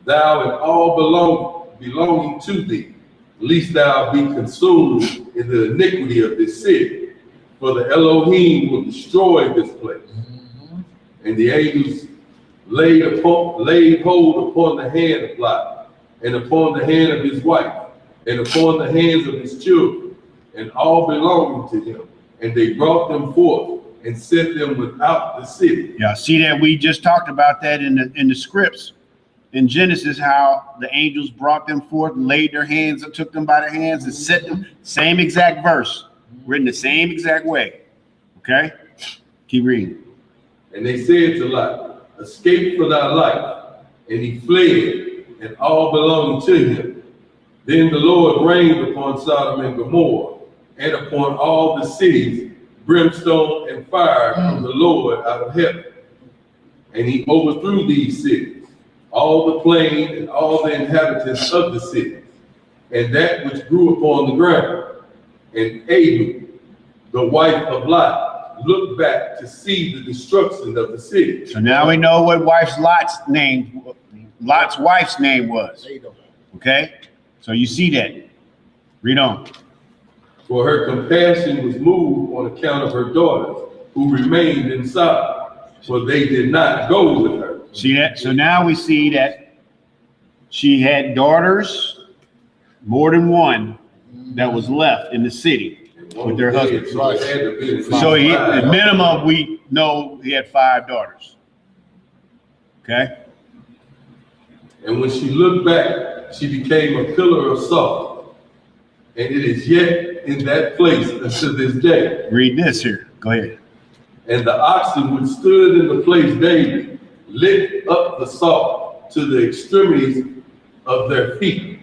thou and all belonging to thee, lest thou be consumed in the iniquity of this city, for the Elohim will destroy this place. And the angels laid hold upon the hand of Lot, and upon the hand of his wife, and upon the hands of his children, and all belonging to him. And they brought them forth and set them without the city. Yeah, see that we just talked about that in the scripts in Genesis, how the angels brought them forth and laid their hands and took them by the hands and set them. Same exact verse, written the same exact way. Okay, keep reading. And they said to Lot, escape for thy life. And he fled, and all belonging to him. Then the Lord rained upon Sodom and Gomorrah, and upon all the cities, brimstone and fire from the Lord out of heaven. And he overthrew these cities, all the plain and all the inhabitants of the cities, and that which grew upon the ground. And Abram, the wife of Lot, looked back to see the destruction of the city. So now we know what Lot's wife's name was. Okay, so you see that. Read on. For her compassion was moved on account of her daughters, who remained in Sodom, for they did not go with her. See that? So now we see that she had daughters, more than one, that was left in the city with their husbands. So at minimum, we know he had 5 daughters. Okay? And when she looked back, she became a pillar of salt. And it is yet in that place unto this day. Read this here. Go ahead. And the oxen which stood in the place daily licked up the salt to the extremities of their feet.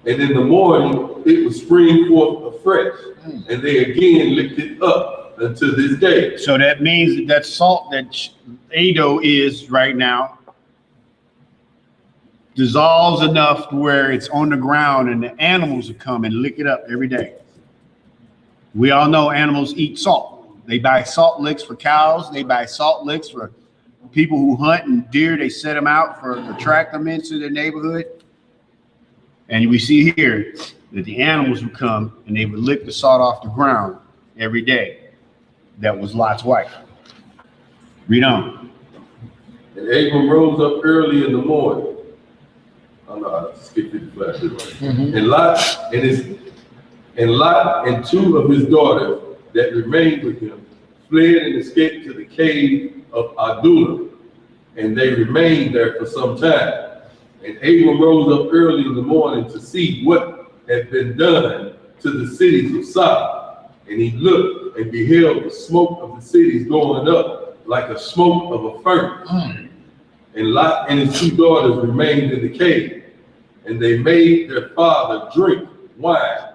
And in the morning it would spring forth afresh. And they again licked it up unto this day. So that means that salt that Ado is right now dissolves enough to where it's on the ground and the animals will come and lick it up every day. We all know animals eat salt. They buy salt licks for cows. They buy salt licks for people who hunt and deer. They set them out to attract them into their neighborhood. And we see here that the animals would come and they would lick the salt off the ground every day. That was Lot's wife. Read on. And Abram rose up early in the morning. Oh no, I skipped it last. And Lot and two of his daughters that remained with him fled and escaped to the cave of Adullam, and they remained there for some time. And Abram rose up early in the morning to see what had been done to the cities of Sodom. And he looked and beheld the smoke of the cities going up like a smoke of a furnace. And Lot and his two daughters remained in the cave, and they made their father drink wine,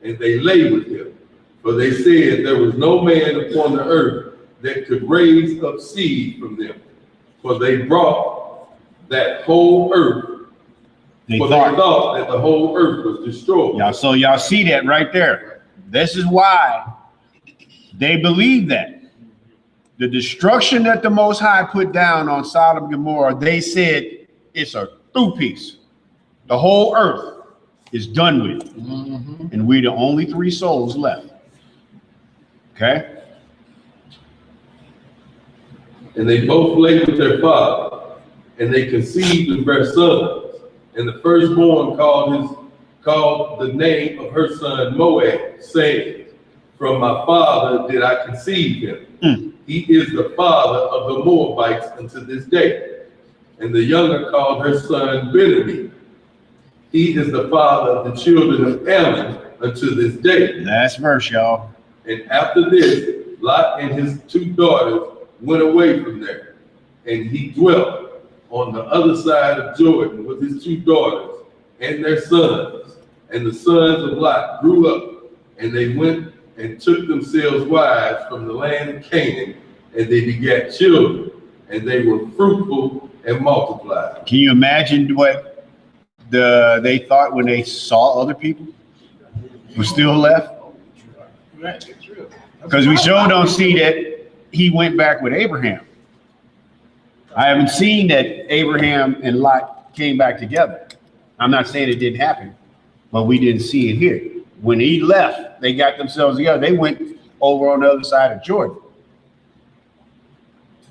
and they lay with him. For they said there was no man upon the earth that could raise up seed from them. For they brought that whole earth, they thought that the whole earth was destroyed. So y'all see that right there. This is why they believe that. The destruction that the Most High put down on Sodom and Gomorrah, they said it's a through piece. The whole earth is done with. And we're the only 3 souls left. Okay? And they both lay with their father, and they conceived and bare sons. And the firstborn called the name of her son Moab, saying, from my father did I conceive him. He is the father of the Moabites unto this day. And the younger called her son Benjamin. He is the father of the children of Ammon unto this day. Last verse, y'all. And after this, Lot and his 2 daughters went away from there. And he dwelt on the other side of Jordan with his 2 daughters and their sons. And the sons of Lot grew up, and they went and took themselves wives from the land of Canaan, and they begat children, and they were fruitful and multiplied. Can you imagine what they thought when they saw other people were still left? Because we sure don't see that he went back with Abraham. I haven't seen that Abraham and Lot came back together. I'm not saying it didn't happen, but we didn't see it here. When he left, they got themselves together. They went over on the other side of Jordan.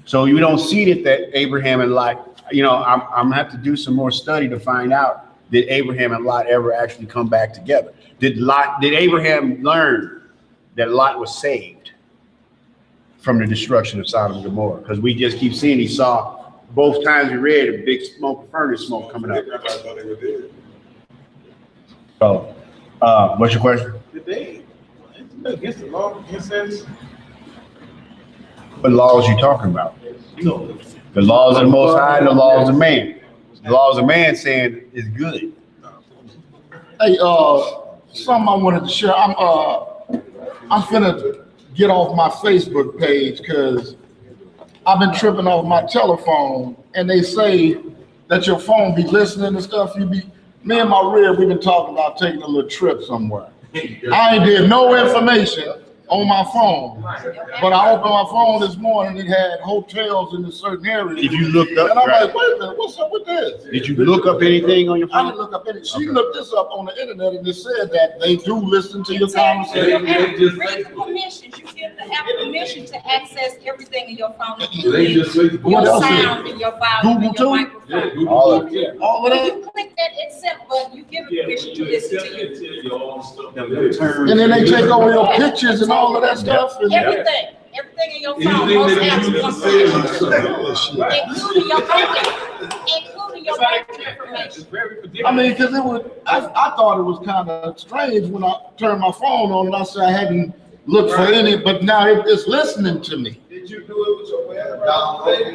So you don't see that Abraham and Lot, I'm gonna have to do some more study to find out, did Abraham and Lot ever actually come back together? Did Abraham learn that Lot was saved from the destruction of Sodom and Gomorrah? Because we just keep seeing he saw both times we read a big furnace smoke coming up. So, what's your question? Did they against the law of incest? What laws you talking about? No. The laws of the Most High, the laws of man. The laws of man saying is good. Hey, something I wanted to share. I'm finna get off my Facebook page because I've been tripping off my telephone, and they say that your phone be listening and stuff. Me and my rear, we've been talking about taking a little trip somewhere. I ain't did no information on my phone, but I opened my phone this morning, it had hotels in a certain area. If you looked up, and I'm like, wait a minute, what's up with this? Did you look up anything on your phone? I didn't look up anything. She looked this up on the internet, and it said that they do listen to your conversation. Read the permissions. You give the app permission to access everything in your phone, What your else is sound and your volume and your microphone. All of it. All of When that. you click that accept button, you give it permission to listen to you. And then they take over your pictures and all of that stuff. And Everything in your phone, most apps want permission, including your banking information. I mean, because I thought it was kind of strange when I turned my phone on and I said I hadn't looked for any, but now it's listening to me. Did you do it with your web?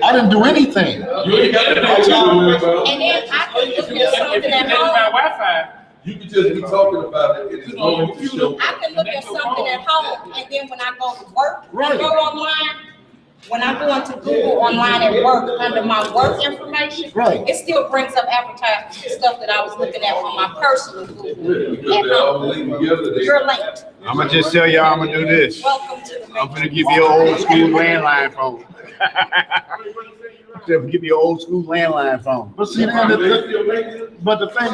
I didn't do anything. You ain't got to know. And then I can look at something at home. Wi-Fi. You can just be talking about it. It's going to show. I can look at something at home, and then when I go to work, I go online. When I go into Google online at work under my work information, it still brings up advertisements and stuff that I was looking at on my personal Google. Because they all link together. You're linked. I'm gonna just tell y'all I'm gonna do this. Welcome to the I'm gonna give you an old school landline phone. Give you an old school landline phone. But see, the thing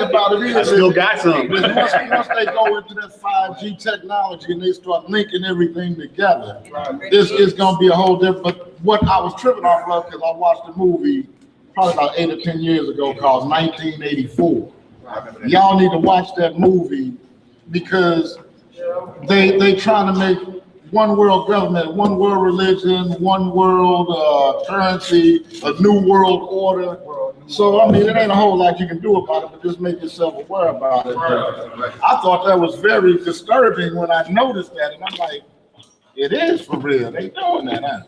about it is, I still got some. once they go into that 5G technology and they start linking everything together, it's gonna be a whole different. But what I was tripping off of, because I watched a movie probably about 8 or 10 years ago called 1984. Y'all need to watch that movie because they trying to make one world government, one world religion, one world currency, a new world order. So, I mean, it ain't a whole lot you can do about it, but just make yourself aware about it. I thought that was very disturbing when I noticed that, and I'm like, it is for real. They doing that, huh?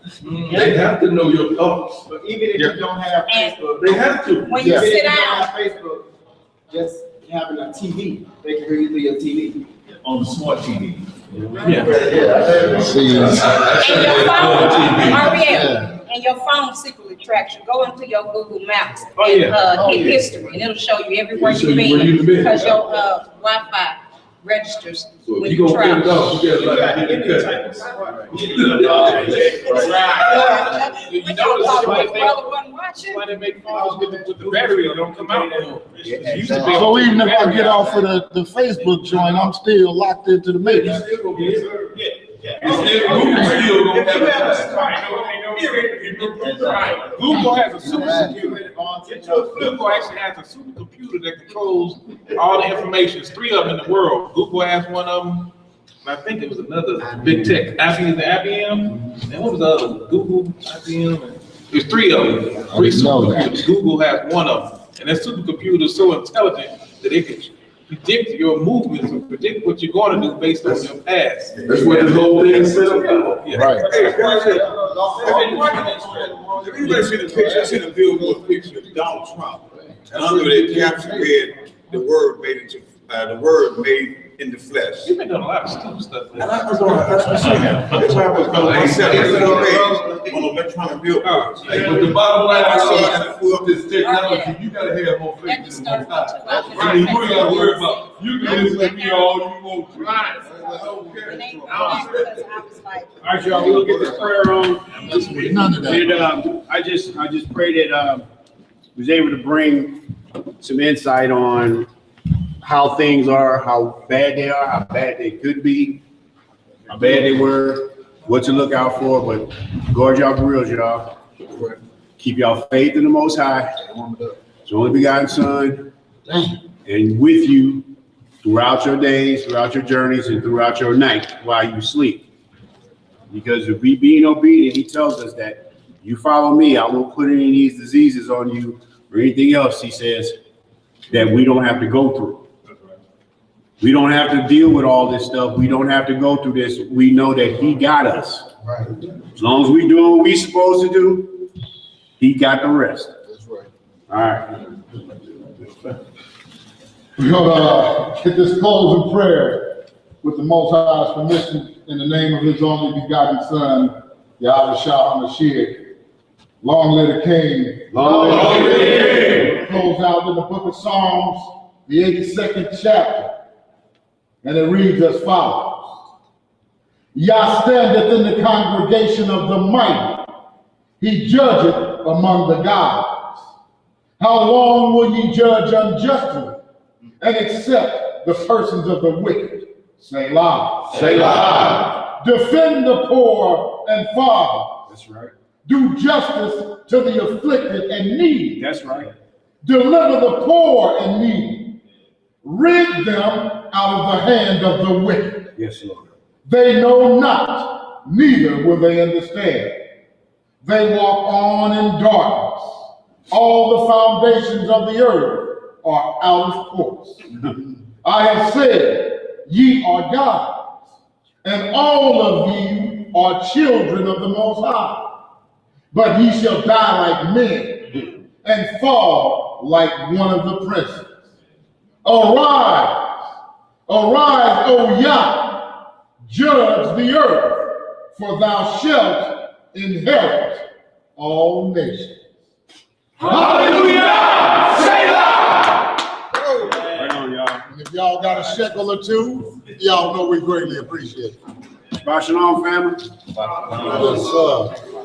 They have to know your thoughts. But even if you don't have Facebook, They have to. When you even if sit you don't down, have Facebook, just having a TV, they can hear you through your TV. On the smart TV. See, and your phone, Ariel, Yeah. and your phone secretly tracks you. Go into your Google Maps Oh, and yeah. hit history, and it'll show you everywhere It'll show you've you where you've been been. because your Wi-Fi registers So when if you you gonna cut it travel. off, you gotta You got like any cut type it. of smart. You notice Brother when wasn't watching. they make phones with the battery, it don't come out no more. It used to be So on even if I battery get off of outside. the Facebook joint, I'm still locked into the You matrix. still gonna get it. Yeah. It's still, Google still gonna If you have a have Right. Google has a supercomputer. Google actually has a supercomputer that controls all the information. There's 3 of them in the world. Google has one of them. And I think it was another big tech. IBM. And what was the other? Google, IBM. And there's 3 of them. 3 didn't know that. supercomputers. Google has one of them. And that supercomputer is so intelligent that it can predict your movements and predict what you're going to do based on your past. That's what this whole thing is set up for. Yeah. Right. Everybody see the picture, I seen a billboard picture of Donald Trump. And under it, caption read, the word made in the flesh. You've been doing a lot of stupid stuff. And I seen that. That's why I was going to say, on electronic billboards. Hey, but the bottom line, I saw I that. saw this technology, you gotta have more faith That than the Most disturbs me High. too. I mean, you ain't gotta worry about, you can listen to me all you want to. Right. I don't care. When they went back, because I was like, All right, y'all, we'll get this prayer on. None of that. And, I just pray that, was able to bring some insight on how things are, how bad they are, how bad they could be, how bad they were, what to look out for, but guard y'all grills, y'all. Keep y'all faith in the Most High. His only begotten Son, and with you throughout your days, throughout your journeys, and throughout your night while you sleep. Because if we being obedient, he tells us that you follow me, I won't put any of these diseases on you or anything else, he says, that we don't have to go through. We don't have to deal with all this stuff. We don't have to go through this. We know that he got us. Right. As long as we do what we supposed to do, he got the rest. That's right. All right. We're gonna get this close in prayer with the Most High's permission in the name of his only begotten Son, Yahweh HaMashiach. Long live the King. Long live the King. Close out in the book of Psalms, the 82nd chapter. And it reads as follows. Yah standeth in the congregation of the mighty. He judgeth among the gods. How long will ye judge unjustly and accept the persons of the wicked? Selah. Selah. Defend the poor and fatherless. That's right. Do justice to the afflicted and needy. That's right. Deliver the poor and needy. Rid them out of the hand of the wicked. Yes, Lord. They know not, neither will they understand. They walk on in darkness. All the foundations of the earth are out of course. I have said, ye are gods, and all of you are children of the Most High. But ye shall die like men, and fall like one of the princes. Arise, arise, O Yah, judge the earth, for thou shalt inherit all nations. Hallelujah! Selah! Right on, y'all. And if y'all got a shekel or two, y'all know we greatly appreciate it. Shabbat shalom, family. Yes, sir.